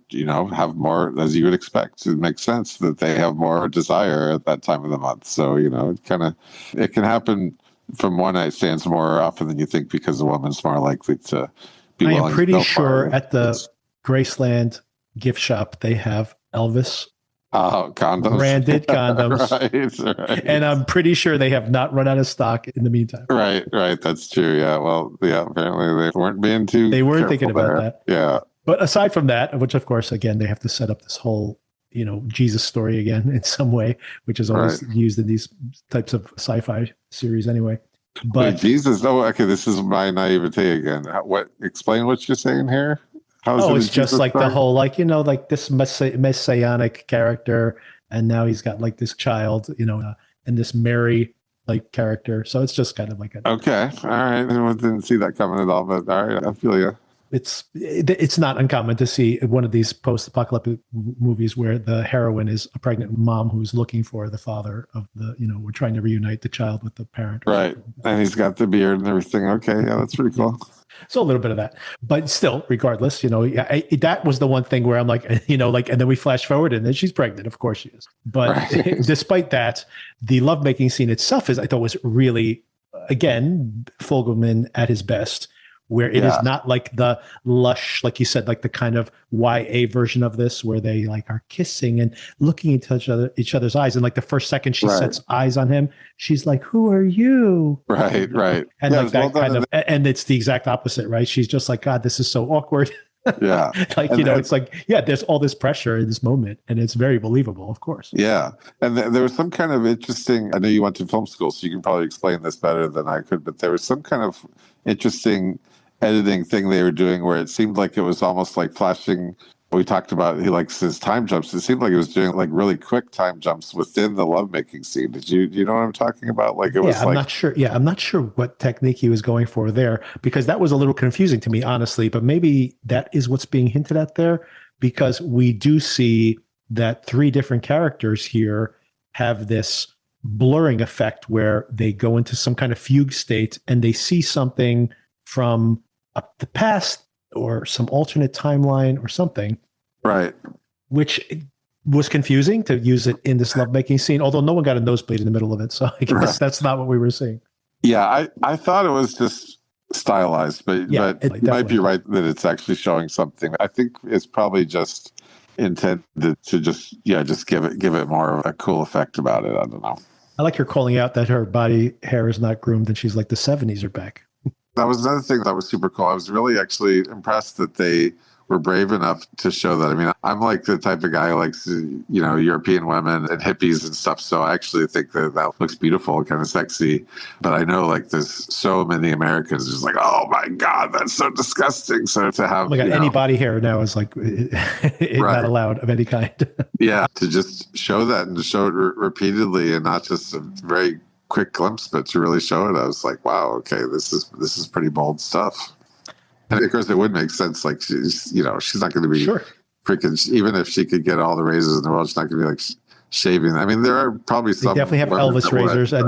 have more, as you would expect. It makes sense that they have more desire at that time of the month. So, it can happen from one night stands more often than you think because a woman's more likely to be willing to go. I am pretty sure at the Graceland gift shop, they have Elvis condoms. Branded condoms. Right. And I'm pretty sure they have not run out of stock in the meantime. Right. That's true. Yeah. Well, apparently they weren't being too They weren't thinking about that. Yeah. But aside from that, which of course, again, they have to set up this whole, Jesus story again in some way, which is always used in these types of sci-fi series anyway. But wait, Jesus. Oh, okay. This is my naivete again. Explain what you're saying here. It's just like story? The whole, this messianic character, and now he's got this child, and this Mary character. So it's just kind of like okay, all right. I didn't see that coming at all, but all right, I feel you. it's not uncommon to see one of these post-apocalyptic movies where the heroine is a pregnant mom who's looking for the father of the, we're trying to reunite the child with the parent. Right. And he's got the beard and everything. Okay. Yeah, that's pretty cool. So a little bit of that, but still, regardless, that was the one thing where I'm like, and then we flash forward and then she's pregnant. Of course she is. But right. Despite that, the lovemaking scene itself I thought was really, again, Fogelman at his best, where it is not like the lush, like you said, like the kind of YA version of this, where they like are kissing and looking into each other's eyes. And like the first second she sets eyes on him, she's like, "Who are you?" Right. And like that kind of, and it's the exact opposite, right? She's just like, "God, this is so awkward." Yeah. It's like, there's all this pressure in this moment, and it's very believable, of course. Yeah. And there was some kind of interesting, I know you went to film school, so you can probably explain this better than I could, but there was some kind of interesting editing thing they were doing where it seemed like it was almost like flashing. We talked about he likes his time jumps. It seemed like it was doing like really quick time jumps within the lovemaking scene. Do you know what I'm talking about? Like it was I'm not sure. Yeah, I'm not sure what technique he was going for there, because that was a little confusing to me, honestly. But maybe that is what's being hinted at there, because we do see that three different characters here have this blurring effect where they go into some kind of fugue state and they see something from the past or some alternate timeline or something. Right. Which was confusing to use it in this lovemaking scene, although no one got a nosebleed in the middle of it. So I guess that's not what we were seeing. Yeah, I thought it was just stylized, but you might be right that it's actually showing something. I think it's probably just intended to just give it more of a cool effect about it. I don't know. I like her calling out that her body hair is not groomed and she's like, the 70s are back. That was another thing that was super cool. I was really actually impressed that they were brave enough to show that. I mean, I'm like the type of guy who likes, European women and hippies and stuff. So I actually think that looks beautiful, kind of sexy. But I know like there's so many Americans just like, oh my God, that's so disgusting. So to have, any body hair now is like not allowed of any kind. Yeah, to just show that and to show it repeatedly and not just a very quick glimpse, but to really show it, I was like, wow, okay, this is pretty bold stuff. And of course, it would make sense. Like she's not going to be freaking. Even if she could get all the razors in the world, she's not going to be like shaving. I mean, there are probably some. They definitely have Elvis razors, right.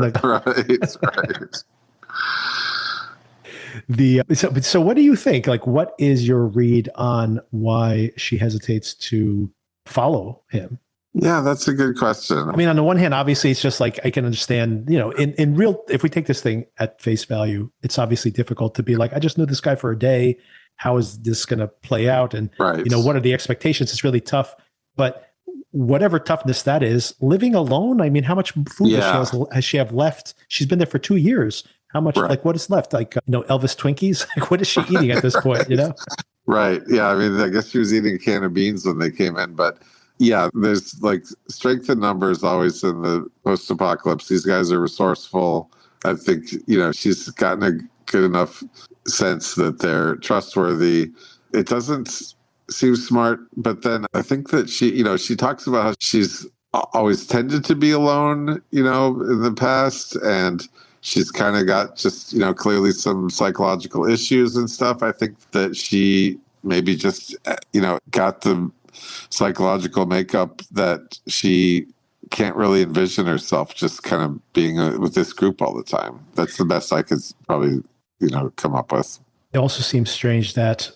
So what do you think? Like, what is your read on why she hesitates to follow him? Yeah, that's a good question. I mean, on the one hand, obviously, it's just like I can understand, in real, if we take this thing at face value, it's obviously difficult to be like, I just knew this guy for a day. How is this going to play out? And, what are the expectations? It's really tough. But whatever toughness that is, living alone, I mean, how much food has she have left? She's been there for 2 years. How much, like, what is left? Like, Elvis Twinkies? Like, what is she eating at this point, Right. Yeah. I mean, I guess she was eating a can of beans when they came in, but yeah, there's like strength in numbers always in the post-apocalypse. These guys are resourceful. I think, she's gotten a good enough sense that they're trustworthy. It doesn't seem smart, but then I think that she talks about how she's always tended to be alone, in the past. And she's kind of got just, clearly some psychological issues and stuff. I think that she maybe just, got the psychological makeup that she can't really envision herself just kind of being with this group all the time. That's the best I could probably, come up with. It also seems strange that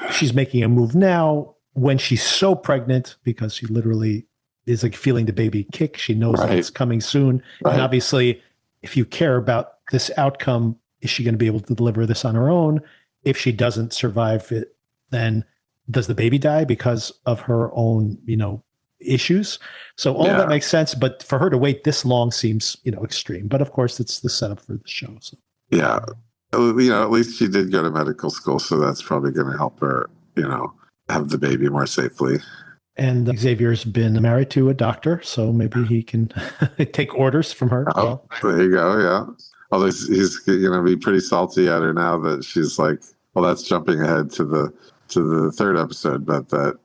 she's making a move now when she's so pregnant, because she literally is like feeling the baby kick. She knows that it's coming soon. Right. And obviously, if you care about this outcome, is she going to be able to deliver this on her own? If she doesn't survive it, then does the baby die because of her own, issues? So all of that makes sense. But for her to wait this long seems, extreme. But of course, it's the setup for the show. So. Yeah. At least she did go to medical school. So that's probably going to help her, have the baby more safely. And Xavier's been married to a doctor. So maybe he can take orders from her. Oh, there you go. Yeah. Although he's going to be pretty salty at her now that she's like, well, that's jumping ahead to the third episode, but that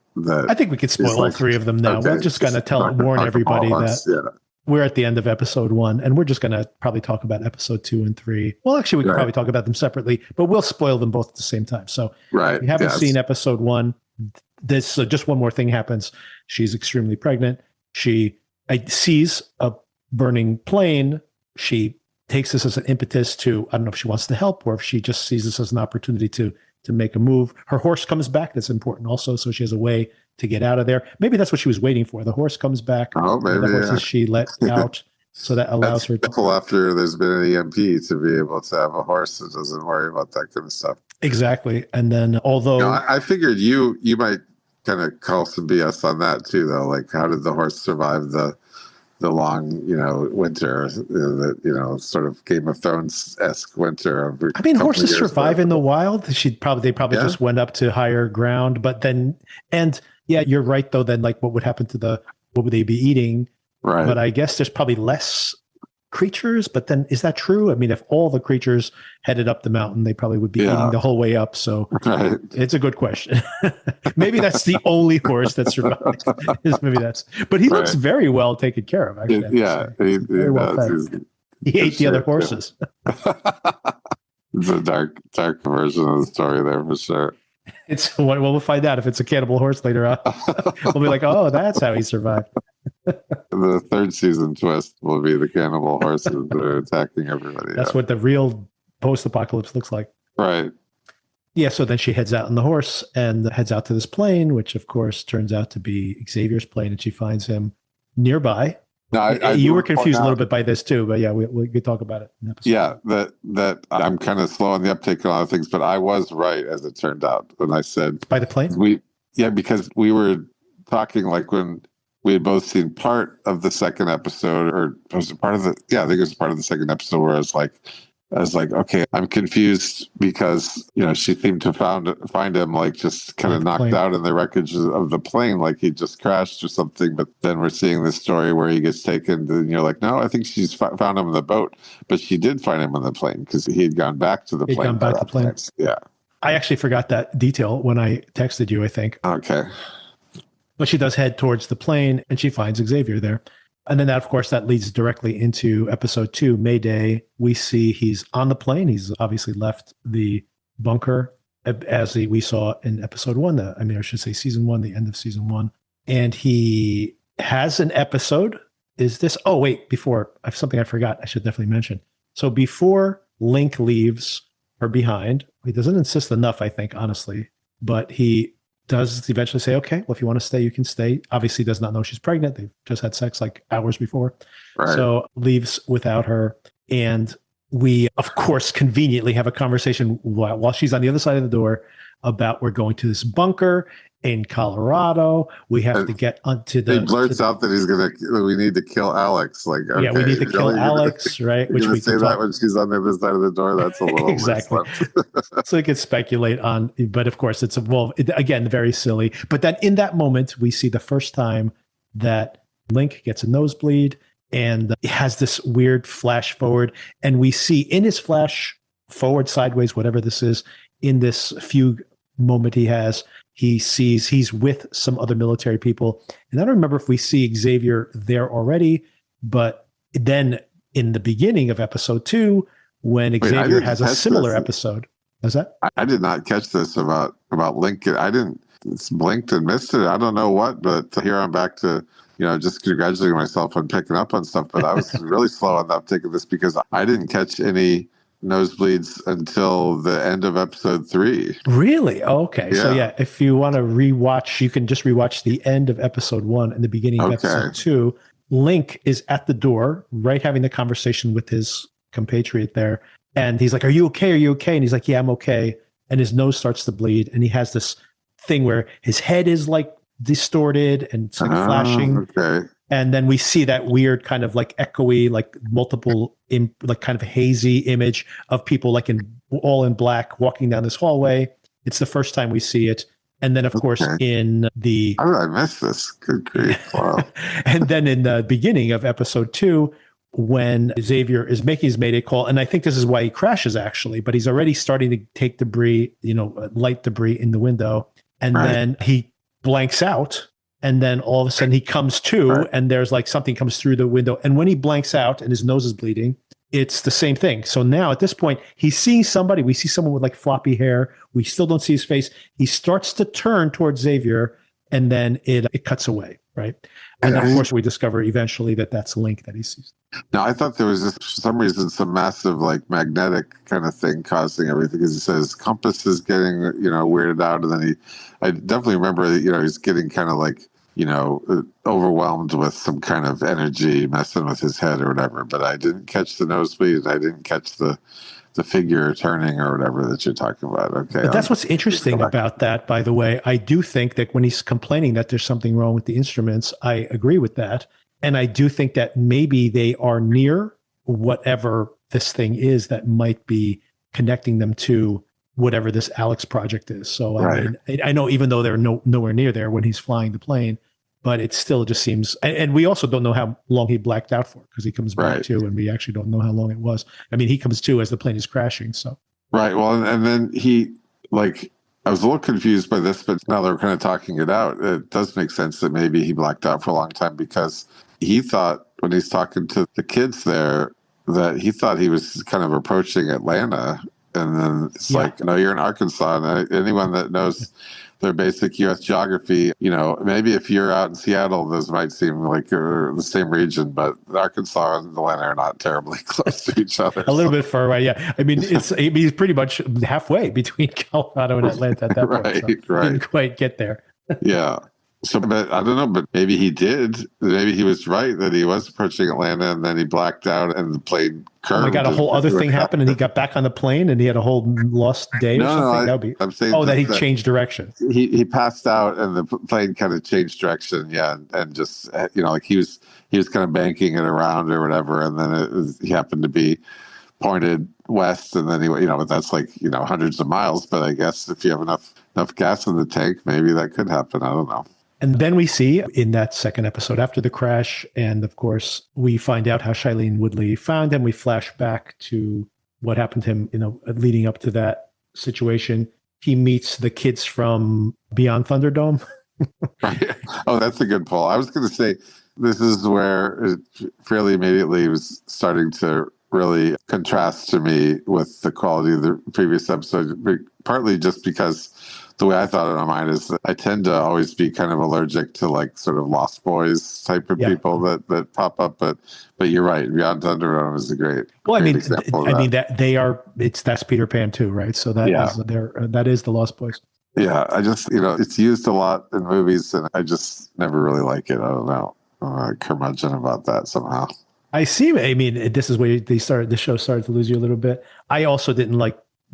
I think we could spoil all three of them now. Okay. We're just going to warn everybody that we're at the end of episode 1, and we're just going to probably talk about episode 2 and 3. Well, actually, we could probably talk about them separately, but we'll spoil them both at the same time. So if you haven't seen episode 1, this just one more thing happens. She's extremely pregnant. She sees a burning plane. She takes this as an impetus to, I don't know if she wants to help or if she just sees this as an opportunity to make a move. Her horse comes back. That's important also. So she has a way to get out of there. Maybe that's what she was waiting for. The horse comes back. Oh, maybe. The horses she let out. So that allows her to. After there's been an EMP to be able to have a horse that doesn't worry about that kind of stuff. Exactly. And then although. I figured you might kind of call some BS on that too, though. Like, how did the horse survive the long, winter, sort of Game of Thrones-esque winter? I mean, horses survive in the wild. They probably just went up to higher ground, but then, and yeah, you're right though. Then, like, what would happen to what would they be eating? Right. But I guess there's probably less creatures. But then, is that true? I mean, if all the creatures headed up the mountain, they probably would be eating the whole way up. So it's a good question. Maybe that's the only horse that survived. But he looks very well taken care of. Actually, he ate the other horses. It's a dark version of the story there for sure. We'll find out if it's a cannibal horse later on. We'll be like, oh, that's how he survived. The third season twist will be the cannibal horses that are attacking everybody. That's what the real post-apocalypse looks like. Right. Yeah, so then she heads out on the horse and heads out to this plane, which of course turns out to be Xavier's plane, and she finds him nearby. Now, you were confused a little bit by this too, but yeah, we could talk about it in episode. Yeah, that I'm kind of slow on the uptake on a lot of things, but I was right as it turned out when I said by the plane. Because we were talking like when we had both seen part of the second episode, or was it part of the? Yeah, I think it was part of the second episode where I was like, okay, I'm confused because she seemed to find him like just kind of knocked out in the wreckage of the plane, like he just crashed or something. But then we're seeing this story where he gets taken, and you're like, no, I think she's found him in the boat, but she did find him on the plane because he had gone back to the plane. Gone back to the plane. Yeah, I actually forgot that detail when I texted you, I think. Okay. But she does head towards the plane, and she finds Xavier there. And then, of course, that leads directly into episode 2, Mayday. We see he's on the plane. He's obviously left the bunker, as we saw in episode 1. I should say season 1, the end of season 1. And he has an episode. Is this? Oh, wait, before, I have something I forgot I should definitely mention. So before Link leaves her behind, he doesn't insist enough, I think, honestly, but he does eventually say, okay, well, if you want to stay, you can stay. Obviously does not know she's pregnant. They've just had sex like hours before. Right. So leaves without her. And we, of course, conveniently have a conversation while she's on the other side of the door about we're going to this bunker in Colorado. We have to get onto the... He blurts out that we need to kill Alex. Like, okay, yeah, we need to kill Alex, right? Which we say that when she's on the other side of the door. That's a little exactly. So we could speculate on, but of course it's again, very silly. But then in that moment, we see the first time that Link gets a nosebleed and he has this weird flash forward. And we see in his flash forward, sideways, whatever this is, in this fugue moment he sees he's with some other military people. And I don't remember if we see Xavier there already, but then in the beginning of episode 2, when Xavier has a similar episode. Is that? I did not catch this about Lincoln. I didn't. It's blinked and missed it. I don't know what, but here I'm back to, just congratulating myself on picking up on stuff. But I was really slow on the uptake of this because I didn't catch any nosebleeds until the end of episode 3. Really? Okay. Yeah. So yeah, if you want to rewatch, you can just rewatch the end of episode 1 and the beginning of episode 2. Link is at the door, right, having the conversation with his compatriot there. And he's like, are you okay? Are you okay? And he's like, yeah, I'm okay. And his nose starts to bleed. And he has this thing where his head is like distorted and it's like flashing. Okay. And then we see that weird kind of like echoey, like multiple, like kind of hazy image of people like all in black walking down this hallway. It's the first time we see it. And then, of course, in the... How did I miss this? Good grief. Wow. And then in the beginning of episode 2, when Xavier is making his mayday call, and I think this is why he crashes, actually, but he's already starting to take debris, light debris in the window. And then he blanks out And then all of a sudden he comes to, Right. and there's like something comes through the window. And when he blanks out and his nose is bleeding, it's the same thing. So now at this point, he's seeing somebody. We see someone with like floppy hair. We still don't see his face. He starts to turn towards Xavier, and then it cuts away, right? And then, of course, we discover eventually that that's Link that he sees. Now, I thought there was just, for some reason, some massive like magnetic kind of thing causing everything, because he says compass is getting, weirded out. And then I definitely remember that, he's getting kind of like, overwhelmed with some kind of energy messing with his head or whatever. But I didn't catch the nosebleed. And I didn't catch the figure turning or whatever that you're talking about. Okay. But that's what's interesting about that, by the way. I do think that when he's complaining that there's something wrong with the instruments, I agree with that. And I do think that maybe they are near whatever this thing is that might be connecting them to whatever this Alex project is. So Right. I mean, I know even though they're nowhere near there when he's flying the plane, but it still just seems, and we also don't know how long he blacked out for, because he comes back Right. to, and we actually don't know how long it was. I mean, he comes to as the plane is crashing. So Right. Well, and then he, like, I was a little confused by this, but now they're kind of talking it out. It does make sense that maybe he blacked out for a long time, because he thought when he's talking to the kids there that he thought he was kind of approaching Atlanta. And then it's like, no, you're in Arkansas. And anyone that knows their basic U.S. geography, maybe if you're out in Seattle, those might seem like the same region, but Arkansas and Atlanta are not terribly close to each other. a little bit far away. Yeah. I mean, he's pretty much halfway between Colorado and Atlanta at that point. Right, So right. didn't quite get there. Yeah. So, but I don't know, but maybe he did. Maybe he was right that he was approaching Atlanta, and then he blacked out and the plane curved. Oh my God, a whole other thing happened, and he got back on the plane and he had a whole lost day or something? I'm saying that he changed direction. He passed out and the plane kind of changed direction. Yeah. And just, like he was kind of banking it around or whatever. And then he happened to be pointed west, and then but that's like, hundreds of miles. But I guess if you have enough gas in the tank, maybe that could happen. I don't know. And then we see in that second episode after the crash, and of course, we find out how Shailene Woodley found him. We flash back to what happened to him, leading up to that situation. He meets the kids from Beyond Thunderdome. Right. Oh, that's a good pull. I was going to say, this is where it fairly immediately was starting to really contrast to me with the quality of the previous episode, partly just because the way I thought in my mind is that I tend to always be kind of allergic to like sort of Lost Boys type of people that pop up. But you're right. Beyond Thunderdome is a great. Well, example of that. They are. That's Peter Pan too, right? So that is the Lost Boys. Yeah, I just it's used a lot in movies, and I just never really like it. I don't know. I'm curmudgeon about that somehow. I see. I mean, this is where the show started to lose you a little bit. I also didn't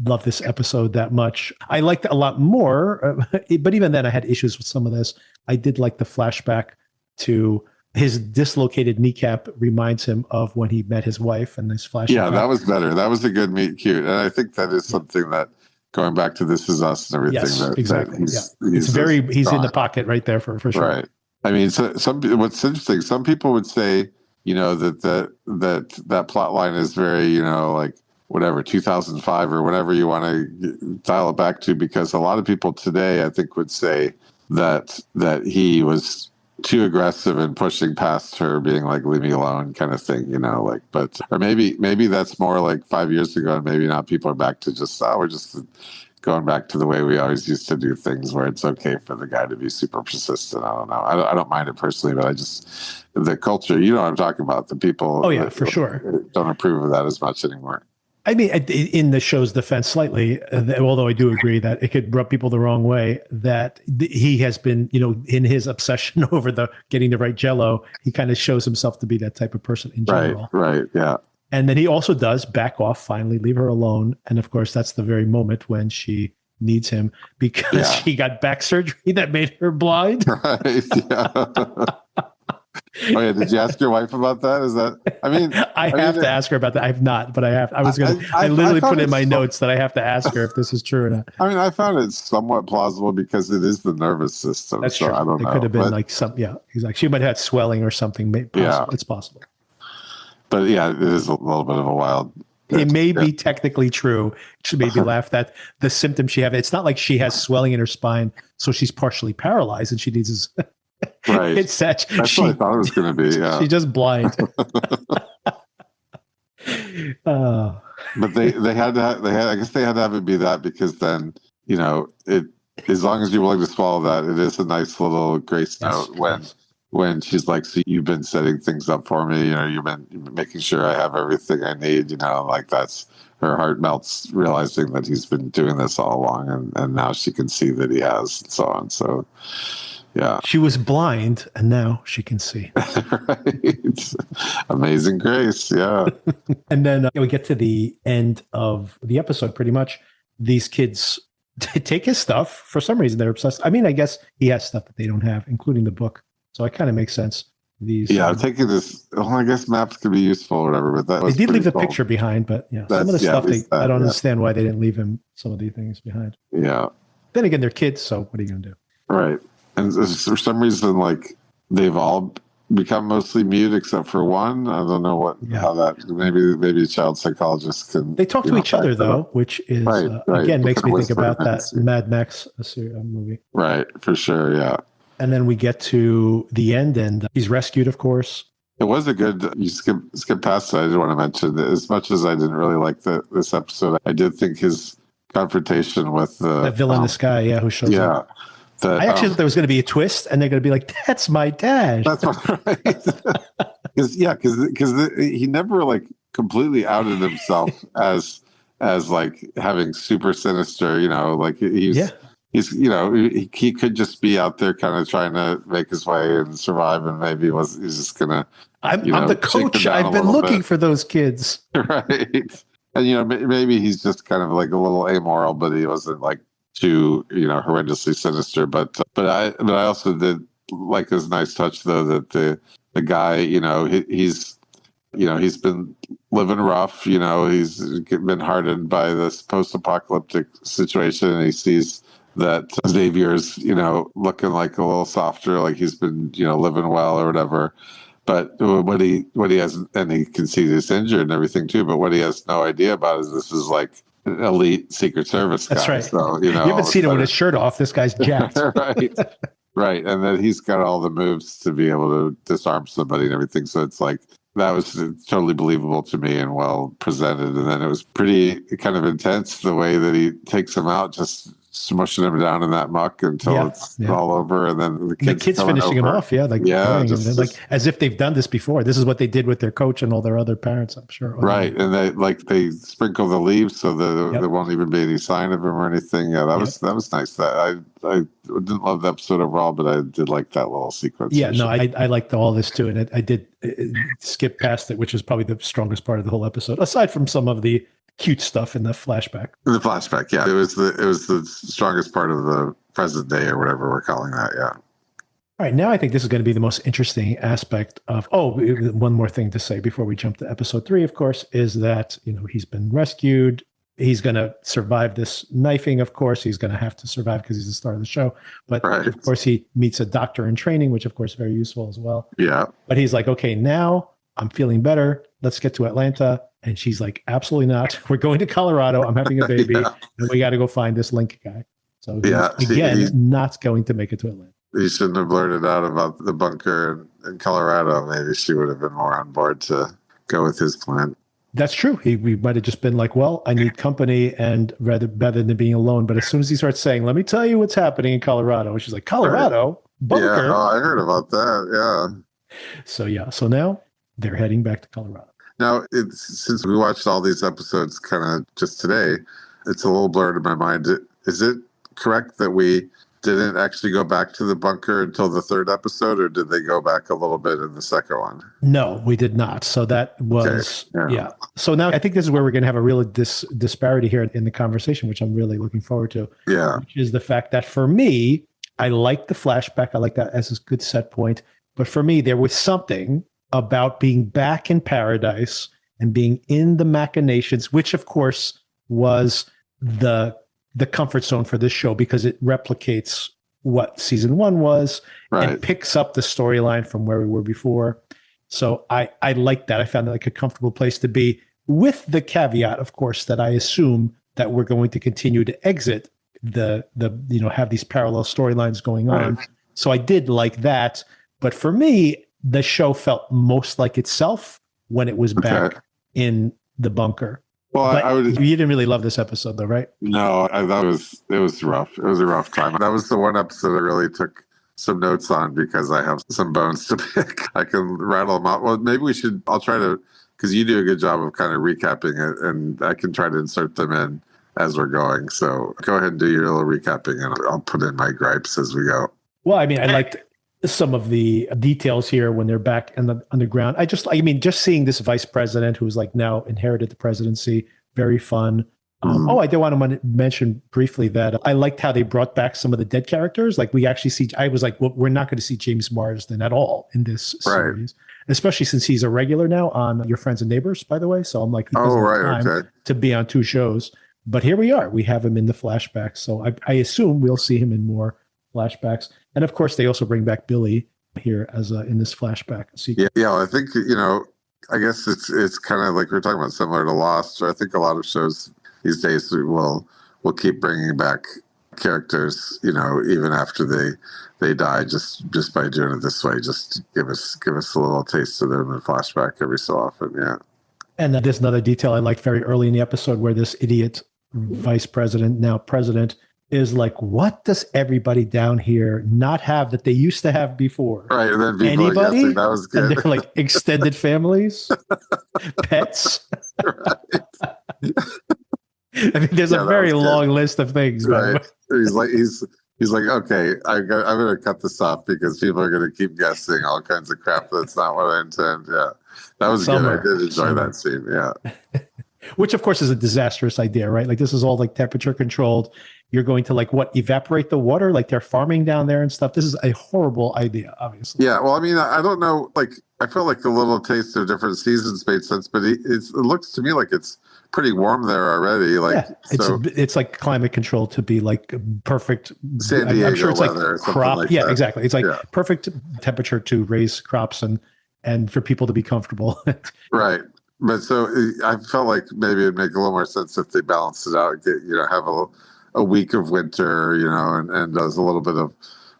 love this episode that much. I liked it a lot more, but even then I had issues with some of this. I did like the flashback to his dislocated kneecap reminds him of when he met his wife, and this flashback. Yeah, that was better. That was a good meet cute. And I think that is something that, going back to This Is Us and everything. Yes, exactly. He's he's in the pocket right there for sure. Right. I mean, so what's interesting, some people would say, that plot line is very, like whatever, 2005 or whatever you want to dial it back to, because a lot of people today, I think, would say that he was too aggressive and pushing past her, being like, leave me alone kind of thing, or maybe that's more like 5 years ago, and maybe now people are back to just, we're just going back to the way we always used to do things, where it's okay for the guy to be super persistent. I don't know. I don't mind it personally, but the culture, what I'm talking about, the people. Oh yeah, for sure. Don't approve of that as much anymore. I mean, in the show's defense slightly, although I do agree that it could rub people the wrong way, that he has been, in his obsession over getting the right Jell-O, he kind of shows himself to be that type of person in general. Right, yeah. And then he also does back off, finally, leave her alone. And of course, that's the very moment when she needs him, because she got back surgery that made her blind. Right, yeah. Oh yeah, did you ask your wife about that? Is that? I mean, I have to ask her about that. I have not, but I have. I was gonna. I literally put in my notes that I have to ask her if this is true or not. I mean, I found it somewhat plausible because it is the nervous system. That's so true. I don't know. It could have been like some. Yeah, he's like, she might have had swelling or something. Yeah, it's possible. But yeah, it is a little bit of a wild. It may be technically true. It should maybe laugh that the symptoms she has. It's not like she has swelling in her spine, so she's partially paralyzed and she needs Right. It's that That's what I thought it was going to be. Yeah. She's just blind. But they had to I guess they had to have it be that, because then, it, as long as you're willing to swallow that, it is a nice little grace note when she's like, so you've been setting things up for me, you've been making sure I have everything I need, like that's, her heart melts realizing that he's been doing this all along, and now she can see that he has, and so on. So yeah. She was blind and now she can see. Right. Amazing grace. Yeah. And then we get to the end of the episode. Pretty much these kids take his stuff. For some reason, they're obsessed. I mean, I guess he has stuff that they don't have, including the book. So it kind of makes sense. I'm taking this. Well, I guess maps could be useful or whatever, but that was they did leave the cool. picture behind, but some of the stuff I don't understand why they didn't leave him some of the things behind. Yeah. Then again, they're kids, so what are you going to do? Right. And for some reason, like, they've all become mostly mute except for one. I don't know how that. Maybe child psychologists can. They talk to each other though, which is again makes me think about that Mad Max movie. Right, for sure. Yeah. And then we get to the end, and he's rescued, of course. It was a good. You skip past it. I did want to mention that as much as I didn't really like this episode, I did think his confrontation with the villain in the sky, who shows up. I actually thought there was going to be a twist, and they're going to be like, "That's my dad." That's right. Because he never like completely outed himself as like having super sinister. Like he's he could just be out there kind of trying to make his way and survive, and maybe he's just gonna. I'm the coach. I've been looking for those kids. Right, and maybe he's just kind of like a little amoral, but he wasn't like too horrendously sinister, but I also did like this nice touch though that the guy he's been living rough, he's been hardened by this post-apocalyptic situation, and he sees that Xavier's looking like a little softer, like he's been living well or whatever. But what he has, and he can see he's injured and everything too, but what he has no idea about is this is like an elite Secret Service guy. That's right. So, you haven't seen him with his shirt off. This guy's jacked. Right. And then he's got all the moves to be able to disarm somebody and everything. So it's like, that was totally believable to me and well presented. And then it was pretty kind of intense the way that he takes him out, just smushing him down in that muck until it's all over, and then the kids finishing him off, like as if they've done this before. This is what they did with their coach and all their other parents, I'm sure. Right, and they sprinkle the leaves so that there won't even be any sign of him or anything. Yeah, that was nice. That I didn't love the episode overall, but I did like that little sequence. Yeah, no, I liked all this too, and I did skip past it, which is probably the strongest part of the whole episode, aside from some of the cute stuff in the flashback. The flashback, yeah. It was the strongest part of the present day or whatever we're calling that, yeah. All right, now I think this is going to be the most interesting aspect of, one more thing to say before we jump to episode 3, of course, is that, he's been rescued. He's going to survive this knifing, of course. He's going to have to survive because he's the star of the show. But, of course, he meets a doctor in training, which, of course, is very useful as well. Yeah. But he's like, okay, now I'm feeling better. Let's get to Atlanta. And she's like, absolutely not. We're going to Colorado. I'm having a baby. And we got to go find this Link guy. So he's not going to make it to Atlanta. He shouldn't have blurted out about the bunker in Colorado. Maybe she would have been more on board to go with his plan. That's true. He might have just been like, well, I need company and rather better than being alone. But as soon as he starts saying, let me tell you what's happening in Colorado, she's like, Colorado? Bunker? Yeah, I heard about that. Yeah. So now they're heading back to Colorado. Now, since we watched all these episodes kind of just today, it's a little blurred in my mind. Is it correct that we didn't actually go back to the bunker until the 3rd episode, or did they go back a little bit in the 2nd one? No, we did not. So that was, So now I think this is where we're going to have a real disparity here in the conversation, which I'm really looking forward to. Yeah. Which is the fact that for me, I like the flashback. I like that as a good set point. But for me, there was something about being back in paradise and being in the machinations, which of course was the comfort zone for this show because it replicates what season 1 was and picks up the storyline from where we were before. So I like that. I found it like a comfortable place to be, with the caveat, of course, that I assume that we're going to continue to exit the have these parallel storylines going on. So I did like that. But for me, the show felt most like itself when it was back in the bunker. Well, but I would. You didn't really love this episode, though, right? No, I thought it was rough. It was a rough time. That was the one episode I really took some notes on because I have some bones to pick. I can rattle them out. Well, maybe we should. I'll try to, because you do a good job of kind of recapping it, and I can try to insert them in as we're going. So go ahead and do your little recapping, and I'll put in my gripes as we go. Well, I mean, I liked some of the details here when they're back in the underground. Just seeing this vice president who's like now inherited the presidency, very fun. I did want to mention briefly that I liked how they brought back some of the dead characters. Like we actually see, I was like, well, we're not going to see James Marsden at all in this series, especially since he's a regular now on Your Friends and Neighbors, by the way. So I'm like, he doesn't have time to be on 2 shows. But here we are. We have him in the flashbacks. So I assume we'll see him in more flashbacks. And of course, they also bring back Billy here as in this flashback sequence. Yeah, I think, I guess it's kind of like we're talking about similar to Lost. So I think a lot of shows these days will keep bringing back characters, even after they die, just by doing it this way. Just give us a little taste of them in flashback every so often. Yeah. And there's another detail I liked very early in the episode where this idiot vice president, now president, is like, what does everybody down here not have that they used to have before? Right. And then people anybody? That was good. And they're like extended families, pets. I mean, there's a very long list of things. Right. He's like, okay, I'm going to cut this off because people are going to keep guessing all kinds of crap. That's not what I intend. Yeah. That was good. I did enjoy that scene. Yeah. Which, of course, is a disastrous idea, right? Like, this is all like temperature controlled. You're going to evaporate the water? Like they're farming down there and stuff. This is a horrible idea, obviously. Yeah. Well, I mean, I don't know. Like, I feel like the little taste of different seasons made sense, but it looks to me like it's pretty warm there already. Like, yeah, it's like climate control to be like perfect. San Diego I'm sure it's weather like crop. Like yeah, that. Exactly. It's like perfect temperature to raise crops and for people to be comfortable. Right. But so I felt like maybe it'd make a little more sense if they balanced it out, have a week of winter, and does a little bit of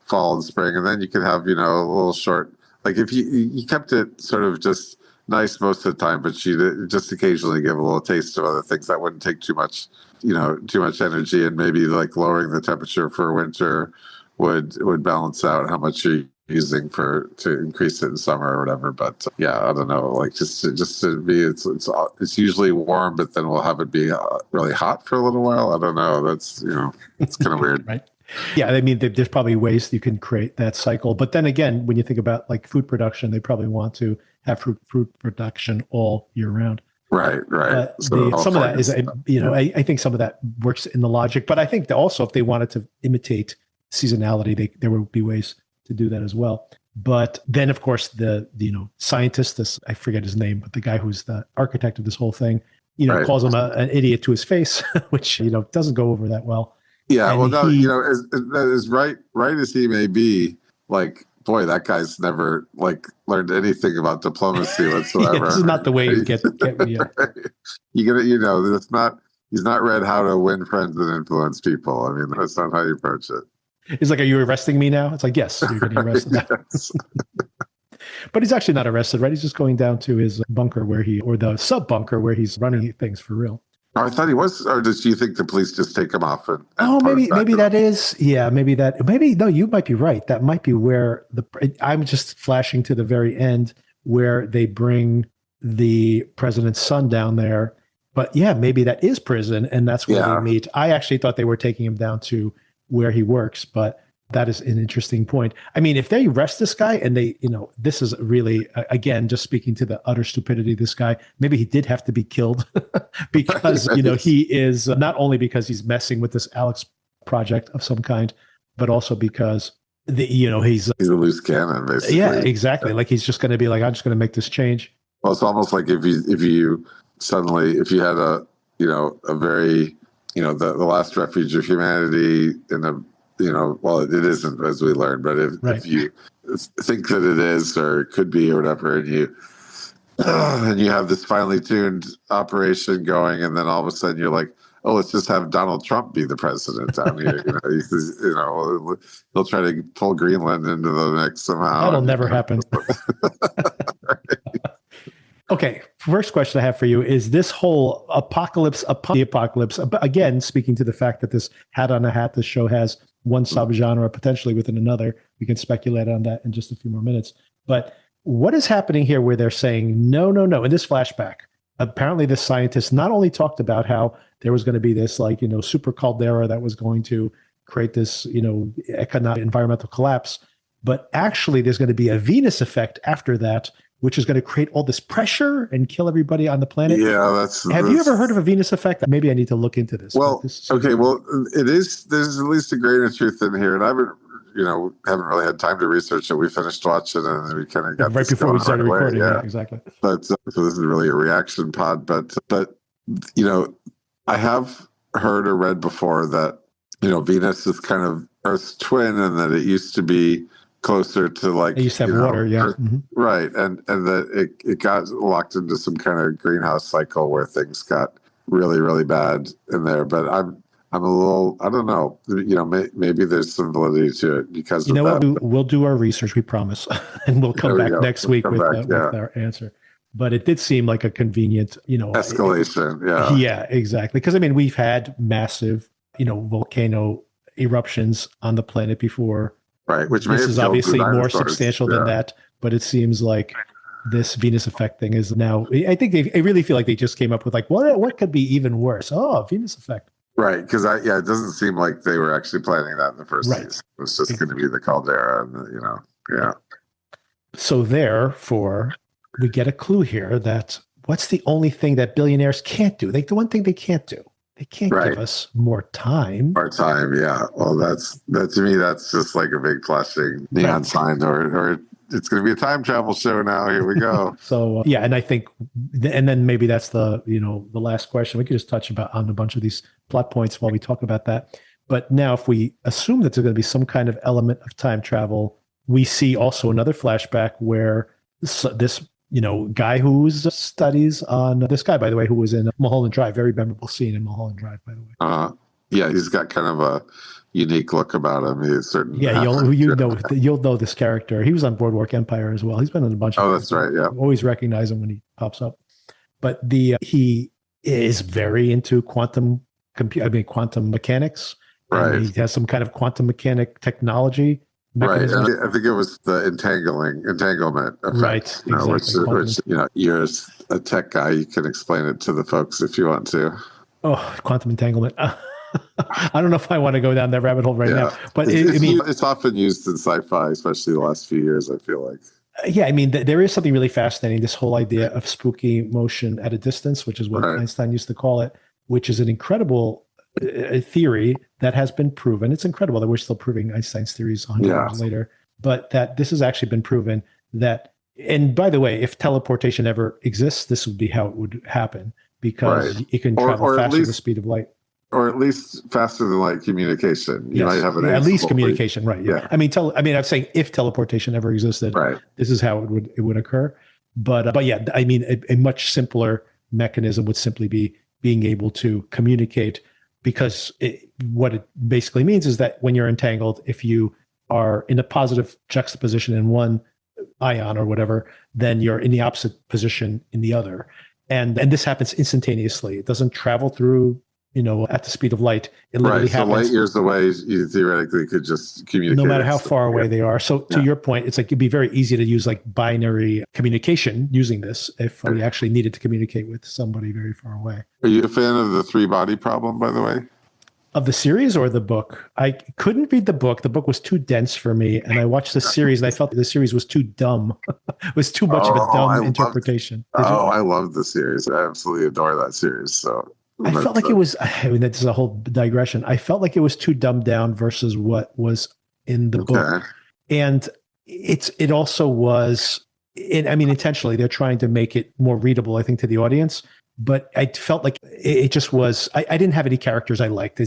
fall and spring. And then you could have, a little short, like if you kept it sort of just nice most of the time, but you just occasionally give a little taste of other things that wouldn't take too much energy, and maybe like lowering the temperature for winter would balance out how much you're using to increase it in summer or whatever. But I don't know, like just to be, it's usually warm, but then we'll have it be really hot for a little while. I don't know. That's, it's kind of weird. Right. Yeah. I mean, there's probably ways you can create that cycle, but then again, when you think about like food production, they probably want to have fruit production all year round. Right. So some of that is, I think some of that works in the logic, but I think that also if they wanted to imitate seasonality, there would be ways to do that as well. But then, of course, the scientist, I forget his name, but the guy who's the architect of this whole thing, calls him an idiot to his face, which doesn't go over that well. Yeah, and as right as he may be, like, boy, that guy's never like learned anything about diplomacy whatsoever. This is not the way you get me. Right. You gotta, it's not. He's not read how to win friends and influence people. I mean, that's not how you approach it. He's like, are you arresting me now? It's like, yes, you're getting arrested now. But he's actually not arrested, right? He's just going down to his bunker or the sub bunker where he's running things for real. Oh, I thought he was, or does you think the police just take him off? Maybe that is, no, you might be right. That might be where I'm just flashing to the very end where they bring the president's son down there. But yeah, maybe that is prison and that's where they meet. I actually thought they were taking him down to where he works, but that is an interesting point. I mean, if they arrest this guy and they, this is really, again, just speaking to the utter stupidity of this guy, maybe he did have to be killed because, he is not only because he's messing with this Alex project of some kind, but also because he's a loose cannon, basically. Yeah, exactly. Like he's just going to be like, I'm just going to make this change. Well, it's almost like if you suddenly, if you had a very, the last refuge of humanity in a, well, it isn't, as we learned, but if you think that it is or it could be or whatever, and you have this finely tuned operation going, and then all of a sudden you're like, oh, let's just have Donald Trump be the president down here. He'll try to pull Greenland into the mix somehow. That'll never happen. Okay, first question I have for you is this whole apocalypse upon the apocalypse. Again, speaking to the fact that this hat on a hat, this show has one subgenre potentially within another. We can speculate on that in just a few more minutes. But what is happening here where they're saying, no, in this flashback, apparently this scientist not only talked about how there was going to be this super caldera that was going to create this, economic environmental collapse, but actually there's going to be a Venus effect after that, which is going to create all this pressure and kill everybody on the planet. Yeah, Have you ever heard of a Venus effect? Maybe I need to look into this. Well, okay. Well, there's at least a grain of truth in here, and I haven't really had time to research it. We finished watching it, and then we kind of got right before we started recording. Yeah, exactly. But so this is really a reaction pod. But I have heard or read before that Venus is kind of Earth's twin, and that it used to be closer to like it used to have water, yeah, right, and that it got locked into some kind of greenhouse cycle where things got really, really bad in there. But I'm a little, I don't know, maybe there's some validity to it because of that. What, we'll do our research, we promise, and we'll come back next week with our answer. But it did seem like a convenient, escalation. Yeah, exactly. Because we've had massive, volcano eruptions on the planet before. Right, which this is obviously more substantial than that, but it seems like this Venus effect thing is now. I think I really feel like they just came up with like, what could be even worse? Oh, Venus effect. Right, because it doesn't seem like they were actually planning that in the first place. It was just going to be the caldera, and So therefore, we get a clue here that what's the only thing that billionaires can't do? The one thing they can't do. They can't give us more time. More time, yeah. Well, that to me, that's just like a big flashing neon sign, or it's going to be a time travel show now. Here we go. So and I think, and then maybe that's the the last question. We could just touch on a bunch of these plot points while we talk about that. But now, if we assume that there's going to be some kind of element of time travel, we see also another flashback where this guy who's studies on this guy, by the way, who was in Mulholland Drive, very memorable scene in Mulholland Drive, by the way. Yeah, he's got kind of a unique look about him. He's certain. Yeah, you'll know this character. He was on Boardwalk Empire as well. He's been in a bunch of. Oh, that's right. Yeah, always recognize him when he pops up. But he is very into quantum mechanics. Right. And he has some kind of quantum mechanic technology. Mechanism. Right. I think it was the entanglement effect. Right. Exactly. Which you're a tech guy, you can explain it to the folks if you want to. Oh, quantum entanglement. I don't know if I want to go down that rabbit hole now, but it's often used in sci-fi, especially the last few years, I feel like. Yeah, there is something really fascinating, this whole idea of spooky motion at a distance, which is what Einstein used to call it, which is an incredible theory that has been proven. It's incredible that we're still proving Einstein's theories 100 years later, but that this has actually been proven that, and by the way, if teleportation ever exists, this would be how it would happen, because it can travel faster than the speed of light. Or at least faster than light communication. You might have at least communication, right? Yeah. I'm saying if teleportation ever existed, this is how it would occur. But a much simpler mechanism would simply be being able to communicate, because what it basically means is that when you're entangled, if you are in a positive juxtaposition in one ion or whatever, then you're in the opposite position in the other. And this happens instantaneously. It doesn't travel through, at the speed of light. It literally happens. So light years away, you theoretically could just communicate. No matter how far away they are. So to your point, it's like it'd be very easy to use like binary communication using this if we actually needed to communicate with somebody very far away. Are you a fan of the 3-body problem, by the way? Of the series or the book? I couldn't read the book. The book was too dense for me. And I watched the series and I felt the series was too dumb. It was too much of a dumb interpretation. I love the series. I absolutely adore that series. So I felt like it was, this is a whole digression. I felt like it was too dumbed down versus what was in the book. And it also was, intentionally, they're trying to make it more readable, I think, to the audience. But I felt like it just was, I didn't have any characters I liked. The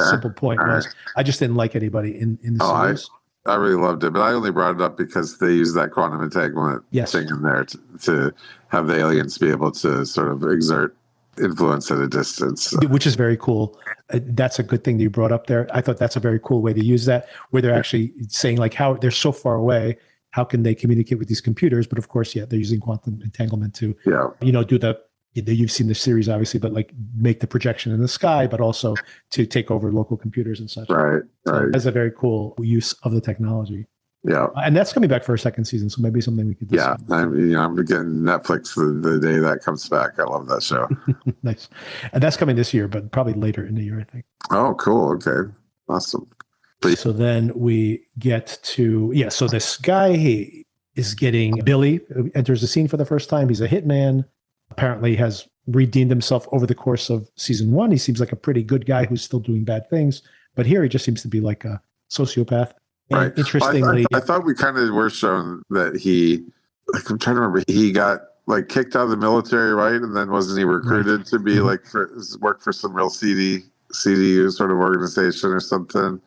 simple point was, I just didn't like anybody in the series. I really loved it, but I only brought it up because they used that quantum entanglement thing in there to have the aliens be able to sort of exert influence at a distance. Which is very cool. That's a good thing that you brought up there. I thought that's a very cool way to use that, where they're actually saying like how they're so far away. How can they communicate with these computers? But of course, yeah, they're using quantum entanglement to, do you've seen the series obviously, but like make the projection in the sky, but also to take over local computers and such. Right. That's a very cool use of the technology. Yeah. And that's coming back for a second season. So maybe something we could discuss. Yeah. I'm getting Netflix the day that comes back. I love that show. Nice. And that's coming this year, but probably later in the year, I think. Oh, cool. Okay. Awesome. So then we get to, so this guy, he is getting, Billy enters the scene for the first time. He's a hitman. Apparently has redeemed himself over the course of season 1. He seems like a pretty good guy who's still doing bad things. But here he just seems to be like a sociopath. And right. Interestingly, I thought we kind of were shown that he, like, I'm trying to remember, he got like kicked out of the military, right? And then wasn't he recruited to be like work for some real seedy sort of organization or something?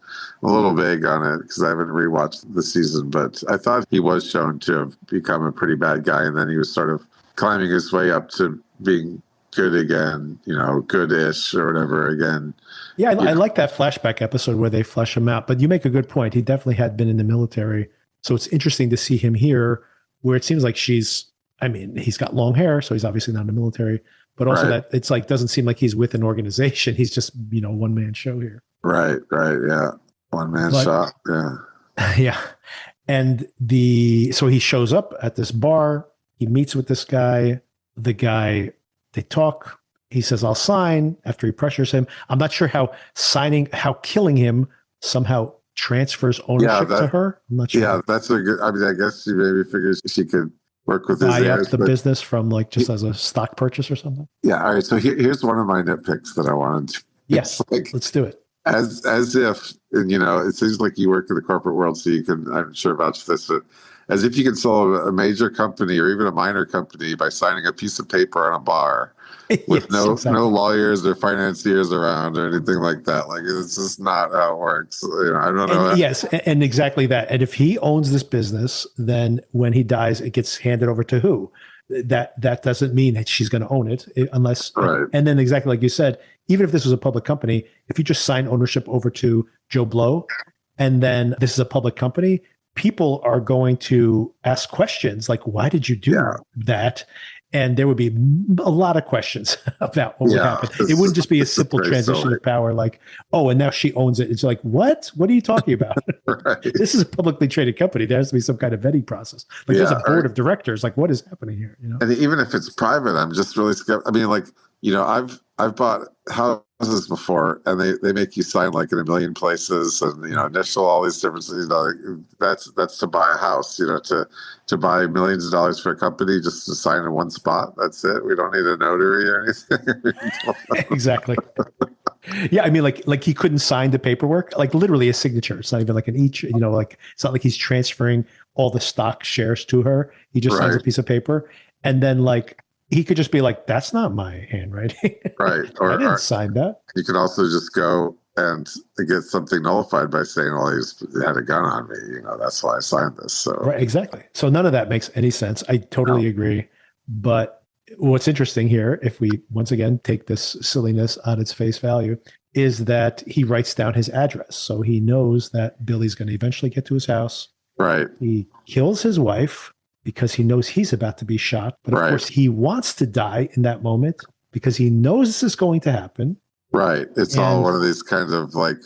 I'm a little vague on it because I haven't rewatched the season, but I thought he was shown to have become a pretty bad guy, and then he was sort of climbing his way up to being good again, good-ish or whatever again. Yeah, I like that flashback episode where they flesh him out. But you make a good point. He definitely had been in the military. So it's interesting to see him here where it seems like he's got long hair, so he's obviously not in the military. But also that it's like, doesn't seem like he's with an organization. He's just, one-man show here. Right, yeah. One-man shop, yeah. Yeah. And so he shows up at this bar. He meets with this guy. The guy, they talk. He says, I'll sign after he pressures him. I'm not sure how killing him somehow transfers ownership to her. I'm not sure. Yeah, that's a good, I guess she maybe figures she could work with buy up the business from like just as a stock purchase or something. Yeah. All right. So here's one of my nitpicks that I wanted to. Yes. Let's do it. As if, and it seems like you work in the corporate world, so you can, I'm sure, vouch for this, but as if you can sell a major company or even a minor company by signing a piece of paper on a bar with no lawyers or financiers around or anything like that. Like, it's just not how it works. I don't know. Yes, and exactly that. And if he owns this business, then when he dies, it gets handed over to who? That doesn't mean that she's going to own it unless. Right. And then exactly like you said, even if this was a public company, if you just sign ownership over to Joe Blow, and then this is a public company, people are going to ask questions like, why did you do that? And there would be a lot of questions about what would happen. It wouldn't just be a simple transition of power like, oh, and now she owns it. It's like, what? What are you talking about? Right. This is a publicly traded company. There has to be some kind of vetting process. Like there's a board of directors. Like, what is happening here? And even if it's private, I'm just really skeptical. I mean, like, I've bought houses before, and they make you sign like in a million places, and initial all these different. That's to buy a house. To buy millions of dollars for a company just to sign in one spot. That's it. We don't need a notary or anything. Exactly. Yeah, I mean, like he couldn't sign the paperwork, like literally a signature. It's not even like an each. Like it's not like he's transferring all the stock shares to her. He just signs a piece of paper, and then like. He could just be like, that's not my handwriting. Right. Or I didn't sign that. You can also just go and get something nullified by saying, well, he had a gun on me. That's why I signed this. So right, exactly. So none of that makes any sense. I totally agree. But what's interesting here, if we once again take this silliness on its face value, is that he writes down his address. So he knows that Billy's going to eventually get to his house. Right. He kills his wife because he knows he's about to be shot. But of course, he wants to die in that moment because he knows this is going to happen. Right. It's all one of these kind of like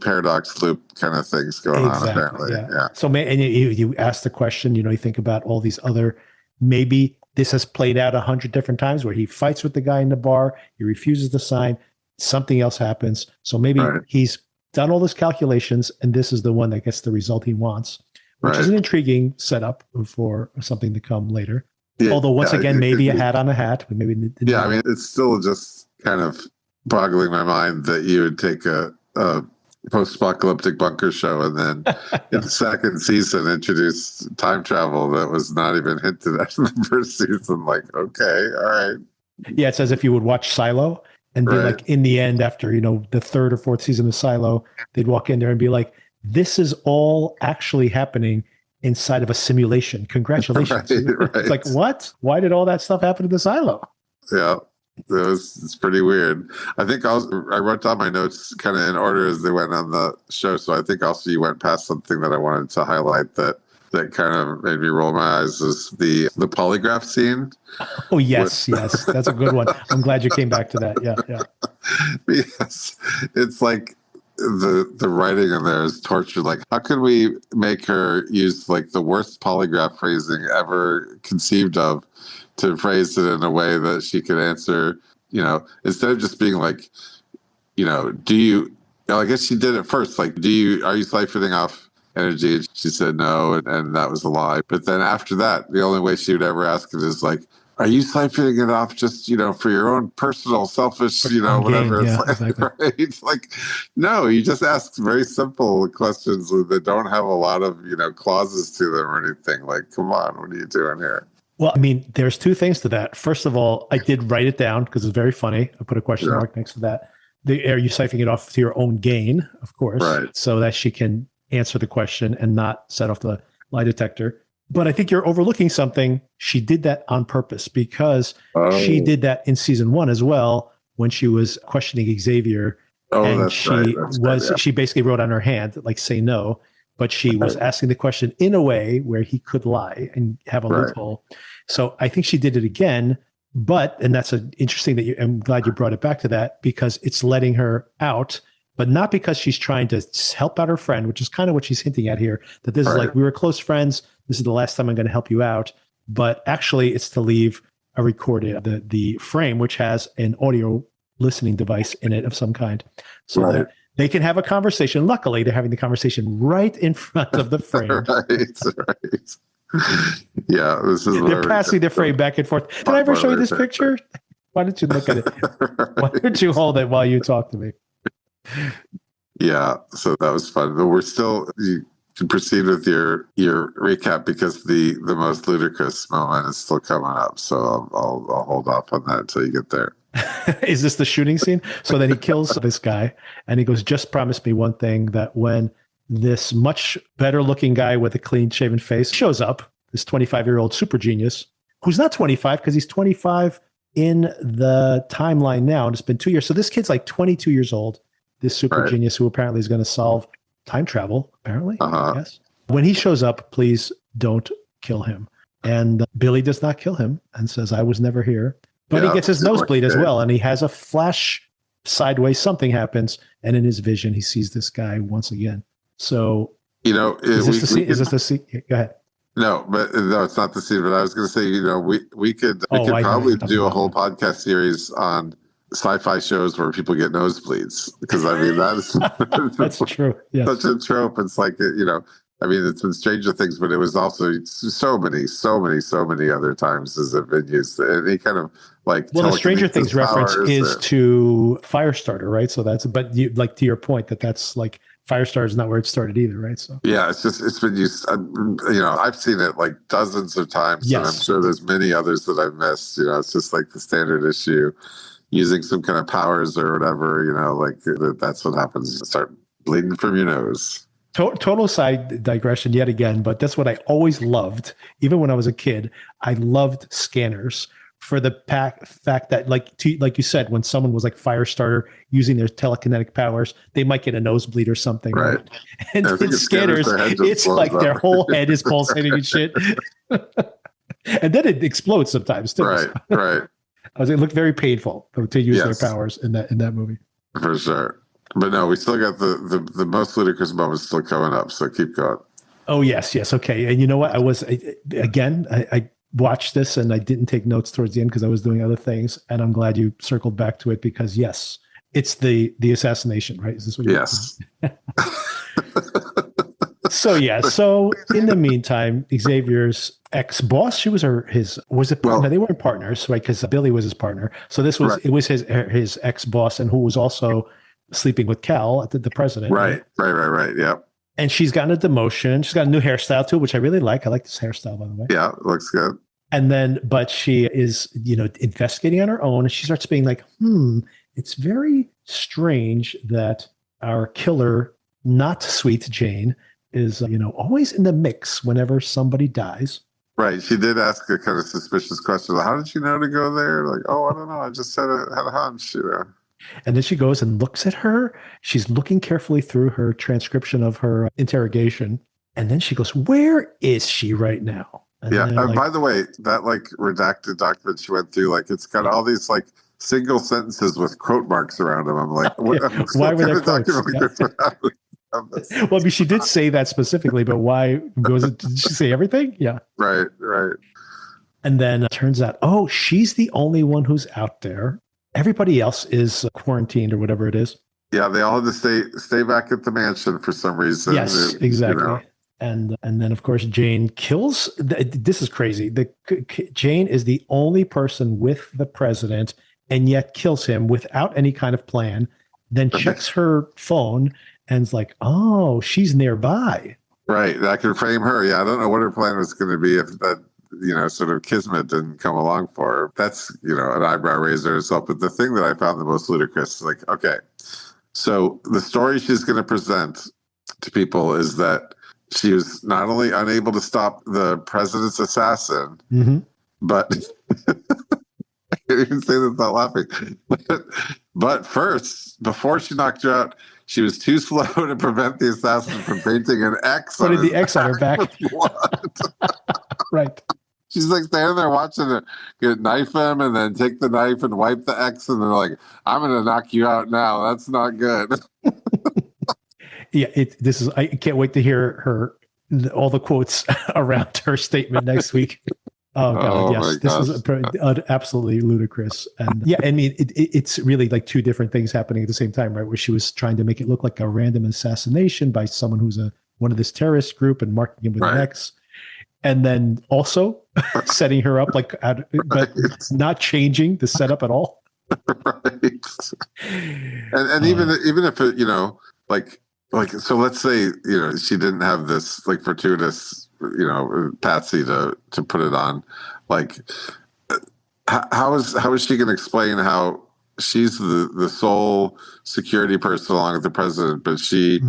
paradox loop kind of things going on, apparently. Yeah. So, and you ask the question, you think about all these other, maybe this has played out 100 different times where he fights with the guy in the bar, he refuses to sign, something else happens. So maybe he's done all those calculations, and this is the one that gets the result he wants. Which is an intriguing setup for something to come later. Yeah, although, once again, maybe a hat on a hat. Maybe I mean, it's still just kind of boggling my mind that you would take a post-apocalyptic bunker show and then in the second season introduce time travel that was not even hinted at in the first season. Like, okay, all right. Yeah, it's as if you would watch Silo and be like, in the end, after, the third or fourth season of Silo, they'd walk in there and be like, this is all actually happening inside of a simulation. Congratulations. Right. It's like, what? Why did all that stuff happen in the silo? Yeah. It's pretty weird. I think I wrote down my notes kind of in order as they went on the show. So I think also you went past something that I wanted to highlight that kind of made me roll my eyes is the polygraph scene. Oh, yes, yes. That's a good one. I'm glad you came back to that. Yeah, yeah. Yes, it's like the writing in there is torture. Like, how could we make her use like the worst polygraph phrasing ever conceived of to phrase it in a way that she could answer, instead of just being like, do you, I guess she did it first, like, are you siphoning off energy? And she said no, and that was a lie. But then after that, the only way she would ever ask it is like, are you siphoning it off just, for your own personal, selfish, whatever? Game. Yeah, It's like, exactly. right? It's like, no, you just ask very simple questions that don't have a lot of, clauses to them or anything. Like, come on, what are you doing here? Well, I mean, there's two things to that. First of all, I did write it down because it's very funny. I put a question mark next to that. Are you siphoning it off to your own gain, of course, right, so that she can answer the question and not set off the lie detector. But I think you're overlooking something. She did that on purpose because she did that in season 1 as well when she was questioning Xavier. And that's she right. That's right, yeah. She basically wrote on her hand, like, say no. But she was asking the question in a way where he could lie and have a loophole. So I think she did it again. And that's interesting that I'm glad you brought it back to that, because it's letting her out, but not because she's trying to help out her friend, which is kind of what she's hinting at here, that this is like, we were close friends. This is the last time I'm going to help you out. But actually it's to leave a recorded, the frame, which has an audio listening device in it of some kind. So that they can have a conversation. Luckily, they're having the conversation right in front of the frame. right. Yeah, this is. They're passing the frame back and forth. Did I ever show you this picture? Why don't you look at it? Why don't you hold it while you talk to me? Yeah, so that was fun. But you can proceed with your recap because the most ludicrous moment is still coming up. So I'll hold off on that until you get there. Is this the shooting scene? So then he kills this guy and he goes, just promise me one thing, that when this much better looking guy with a clean shaven face shows up, this 25-year-old super genius, who's not 25 because he's 25 in the timeline now. And it's been 2 years. So this kid's like 22 years old, this super genius who apparently is going to solve time travel, apparently. Yes. When he shows up, please don't kill him. And Billy does not kill him and says, I was never here. But he gets his nosebleed as well. And he has a flash sideways. Something happens. And in his vision, he sees this guy once again. So, is this the scene? Go ahead. No, it's not the scene. But I was going to say, we could probably do a whole podcast series on sci-fi shows where people get nosebleeds, because I mean that's true. Yes. Such a trope. It's like it's been Stranger Things, but it was also so many other times as it been used. Any kind of like, well, the Stranger Things reference is to Firestarter, right? So that's, but to your point, that's like, Firestarter is not where it started either, right? So yeah, it's been used. I've seen it like dozens of times, yes. And I'm sure there's many others that I've missed. It's just like the standard issue, using some kind of powers or whatever. That's what happens. You start bleeding from your nose. Total side digression yet again, but that's what I always loved. Even when I was a kid, I loved scanners for the fact that, like you said, when someone was like Firestarter using their telekinetic powers, they might get a nosebleed or something. Right. And in scanners, it's like their whole head is pulsating and shit. And then it explodes sometimes too. Right. It looked very painful to use their powers in that movie. For sure. But no, we still got the most ludicrous moments still coming up. So keep going. Oh, yes. Okay. And you know what? I watched this and I didn't take notes towards the end because I was doing other things. And I'm glad you circled back to it because, yes, it's the assassination, right? Is this what yes. So in the meantime, Xavier's ex-boss, she was was it partner? They weren't partners, right? Because Billy was his partner. So this was, it was his ex-boss, and who was also sleeping with Cal, the president. Right. Yeah. And she's gotten a demotion. She's got a new hairstyle too, which I really like. I like this hairstyle, by the way. Yeah, it looks good. And then, but she is, investigating on her own. And she starts being like, it's very strange that our killer, not Sweet Jane, is, always in the mix whenever somebody dies. Right. She did ask a kind of suspicious question. How did you know to go there? Like, oh, I don't know. I just had a hunch, you know. And then she goes and looks at her. She's looking carefully through her transcription of her interrogation. And then she goes, where is she right now? And Yeah. And like, by the way, that like redacted document she went through, like it's got all these like single sentences with quote marks around them. I'm like, what, yeah, why were there quotes? Well, I mean, she did say that specifically, but why did she say everything? Yeah. Right, right. And then it turns out, oh, she's the only one who's out there. Everybody else is quarantined or whatever it is. Yeah, they all had to stay back at the mansion for some reason. Yes, exactly. You know. And then of course Jane kills. This is crazy. Jane is the only person with the president, and yet kills him without any kind of plan. Then checks her phone and is like, "Oh, she's nearby." Right, that could frame her. Yeah, I don't know what her plan was going to be if that sort of kismet didn't come along for her. That's an eyebrow raiser itself. But the thing that I found the most ludicrous is like, okay, so the story she's going to present to people is that she was not only unable to stop the president's assassin, but I can't even say this without laughing. But first, before she knocked her out, she was too slow to prevent the assassin from painting an X. Putting the X on her back. Right. She's like standing there watching her get knife him and then take the knife and wipe the X, and they're like, "I'm going to knock you out now. That's not good." Yeah, I can't wait to hear all the quotes around her statement next week. Oh God, yes, this is absolutely ludicrous. And yeah, I mean, it's really like two different things happening at the same time, right? Where she was trying to make it look like a random assassination by someone who's one of this terrorist group and marking him with an X, and then also setting her up but not changing the setup at all. Right. And even if it, like so let's say she didn't have this like fortuitous patsy to put it on, like how is she going to explain how she's the sole security person along with the president, but she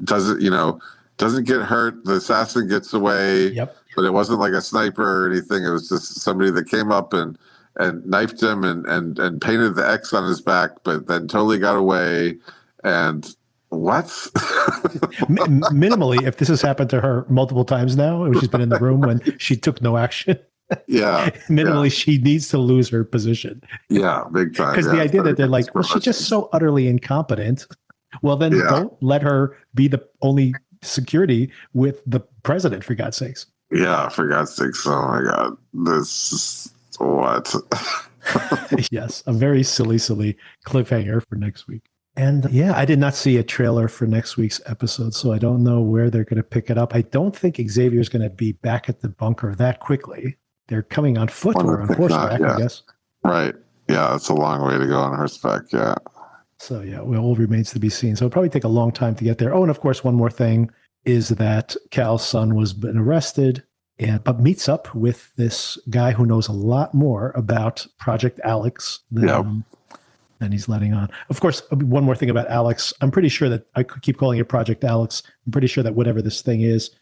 doesn't get hurt, the assassin gets away, but it wasn't like a sniper or anything, it was just somebody that came up and knifed him and painted the X on his back, but then totally got away. And what? Minimally, if this has happened to her multiple times now, she's been in the room when she took no action. Yeah. Minimally, she needs to lose her position. Yeah, big time. Because the idea that they're like, well, she's just so utterly incompetent. Well, then don't let her be the only security with the president, for God's sakes. Yeah, for God's sakes. Oh my God. This is what? Yes, a very silly cliffhanger for next week. And yeah, I did not see a trailer for next week's episode, so I don't know where they're going to pick it up. I don't think Xavier's going to be back at the bunker that quickly. They're coming on foot or on horseback, I guess. Right. Yeah, it's a long way to go on horseback, yeah. So yeah, well, all remains to be seen. So it'll probably take a long time to get there. Oh, and of course, one more thing is that Cal's son was been arrested but meets up with this guy who knows a lot more about Project Alex than he's letting on. Of course, one more thing about Alex. I'm pretty sure that I could keep calling it Project Alex. I'm pretty sure that whatever this thing is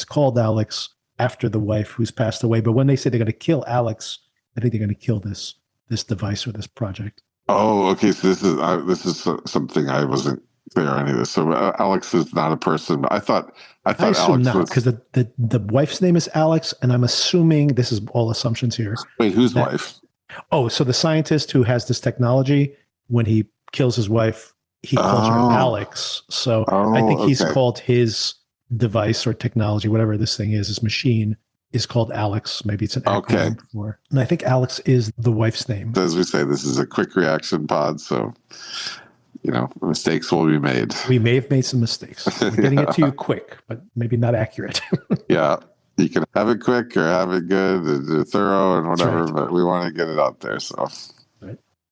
called Alex after the wife who's passed away. But when they say they're going to kill Alex, I think they're going to kill this device or this project. Oh, okay. So this is something I wasn't clear on either. So Alex is not a person. I thought I assume Alex not, because the wife's name is Alex, and I'm assuming this is all assumptions here. Wait, whose wife? Oh, so the scientist who has this technology, when he kills his wife, he calls her Alex. So I think he's called his device or technology, whatever this thing is, this machine is called Alex. Maybe it's an acronym for. And I think Alex is the wife's name. As we say, this is a quick reaction pod, so mistakes will be made. We may have made some mistakes. We're getting it to you quick, but maybe not accurate. Yeah. You can have it quick or have it good and thorough and whatever, but we want to get it out there. So,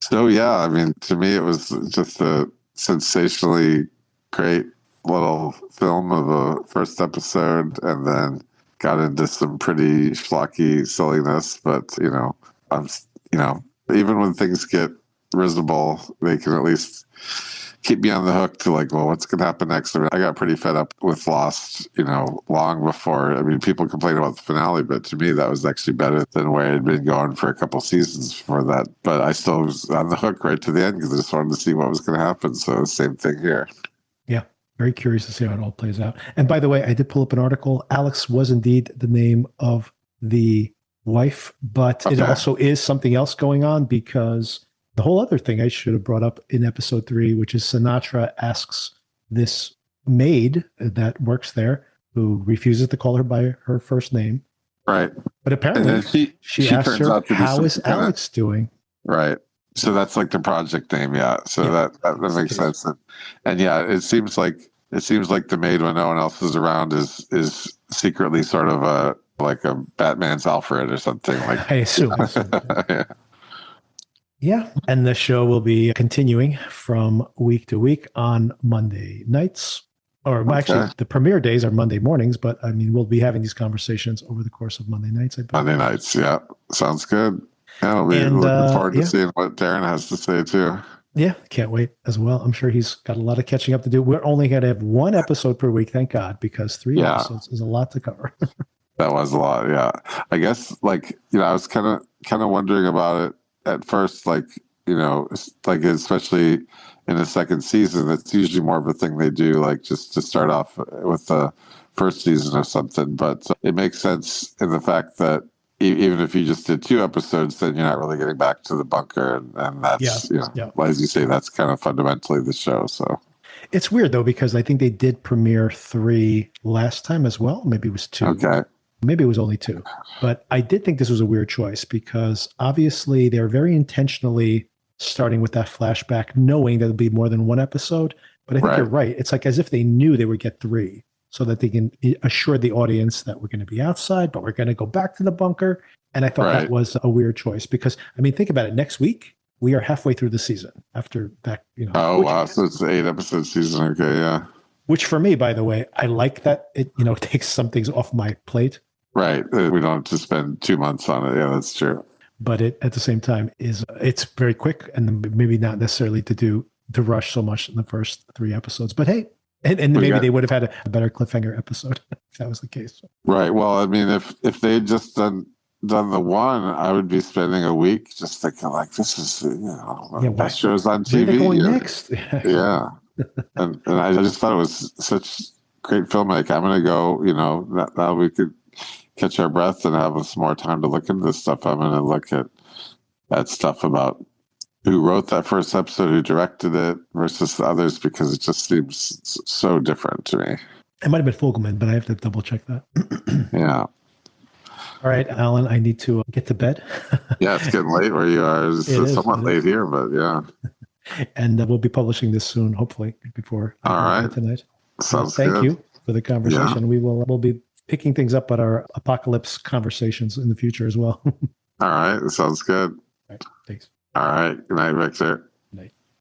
So yeah, I mean, to me, it was just a sensationally great little film of a first episode, and then got into some pretty schlocky silliness. But even when things get risible, they can at least keep me on the hook to like, well, what's going to happen next? I mean, I got pretty fed up with Lost, long before. I mean, people complain about the finale, but to me, that was actually better than where it had been going for a couple seasons before that. But I still was on the hook right to the end because I just wanted to see what was going to happen. So same thing here. Yeah. Very curious to see how it all plays out. And by the way, I did pull up an article. Alex was indeed the name of the wife, but it also is something else going on, because the whole other thing I should have brought up in episode 3, which is Sinatra asks this maid that works there, who refuses to call her by her first name. Right. But apparently she asked her, how is Alex doing? Right. So that's like the project name. Yeah. So that makes sense. And yeah, it seems like the maid, when no one else is around, is secretly sort of like a Batman's Alfred or something. Like, I assume. Yeah. Yeah, and the show will be continuing from week to week on Monday nights. Or actually, the premiere days are Monday mornings, but I mean, we'll be having these conversations over the course of Monday nights. Monday nights, yeah. Sounds good. Yeah, I'll be looking forward to seeing what Darren has to say, too. Yeah, can't wait as well. I'm sure he's got a lot of catching up to do. We're only going to have one episode per week, thank God, because 3 episodes is a lot to cover. That was a lot, yeah. I guess, I was kind of wondering about it at first, especially in the second season, that's usually more of a thing they do, like just to start off with the first season or something. But it makes sense in the fact that even if you just did 2 episodes, then you're not really getting back to the bunker. And that's, as you say, that's kind of fundamentally the show. So it's weird, though, because I think they did premiere 3 last time as well. Maybe it was 2. Okay. Maybe it was only 2. But I did think this was a weird choice, because obviously they're very intentionally starting with that flashback, knowing there'll be more than 1 episode. But I think you're right. It's like as if they knew they would get 3, so that they can assure the audience that we're going to be outside, but we're going to go back to the bunker. And I thought that was a weird choice, because, I mean, think about it. Next week, we are halfway through the season after that. Oh, wow. So it's an 8-episode season. Okay, yeah. Which for me, by the way, I like that it takes some things off my plate. Right. We don't have to spend 2 months on it. Yeah, that's true. But it, at the same time, it's very quick, and maybe not necessarily to rush so much in the first 3 episodes. But hey, and maybe they would have had a better cliffhanger episode if that was the case. Right. Well, I mean, if they had just done the 1, I would be spending a week just thinking like, this is best shows on TV. Where are they going next? Yeah. and I just thought it was such great filmmaking. I'm going to go. Now we could catch our breath and have some more time to look into this stuff. I'm going to look at stuff about who wrote that first episode, who directed it versus the others, because it just seems so different to me. It might have been Fogelman, but I have to double check that. Yeah. All right, Alan, I need to get to bed. Yeah, it's getting late where you are. It's somewhat late here, but yeah. And we'll be publishing this soon, hopefully, before tonight. Sounds good. Thank you for the conversation. Yeah. We'll be picking things up at our apocalypse conversations in the future as well. All right. Sounds good. All right, thanks. All right. Good night, Victor.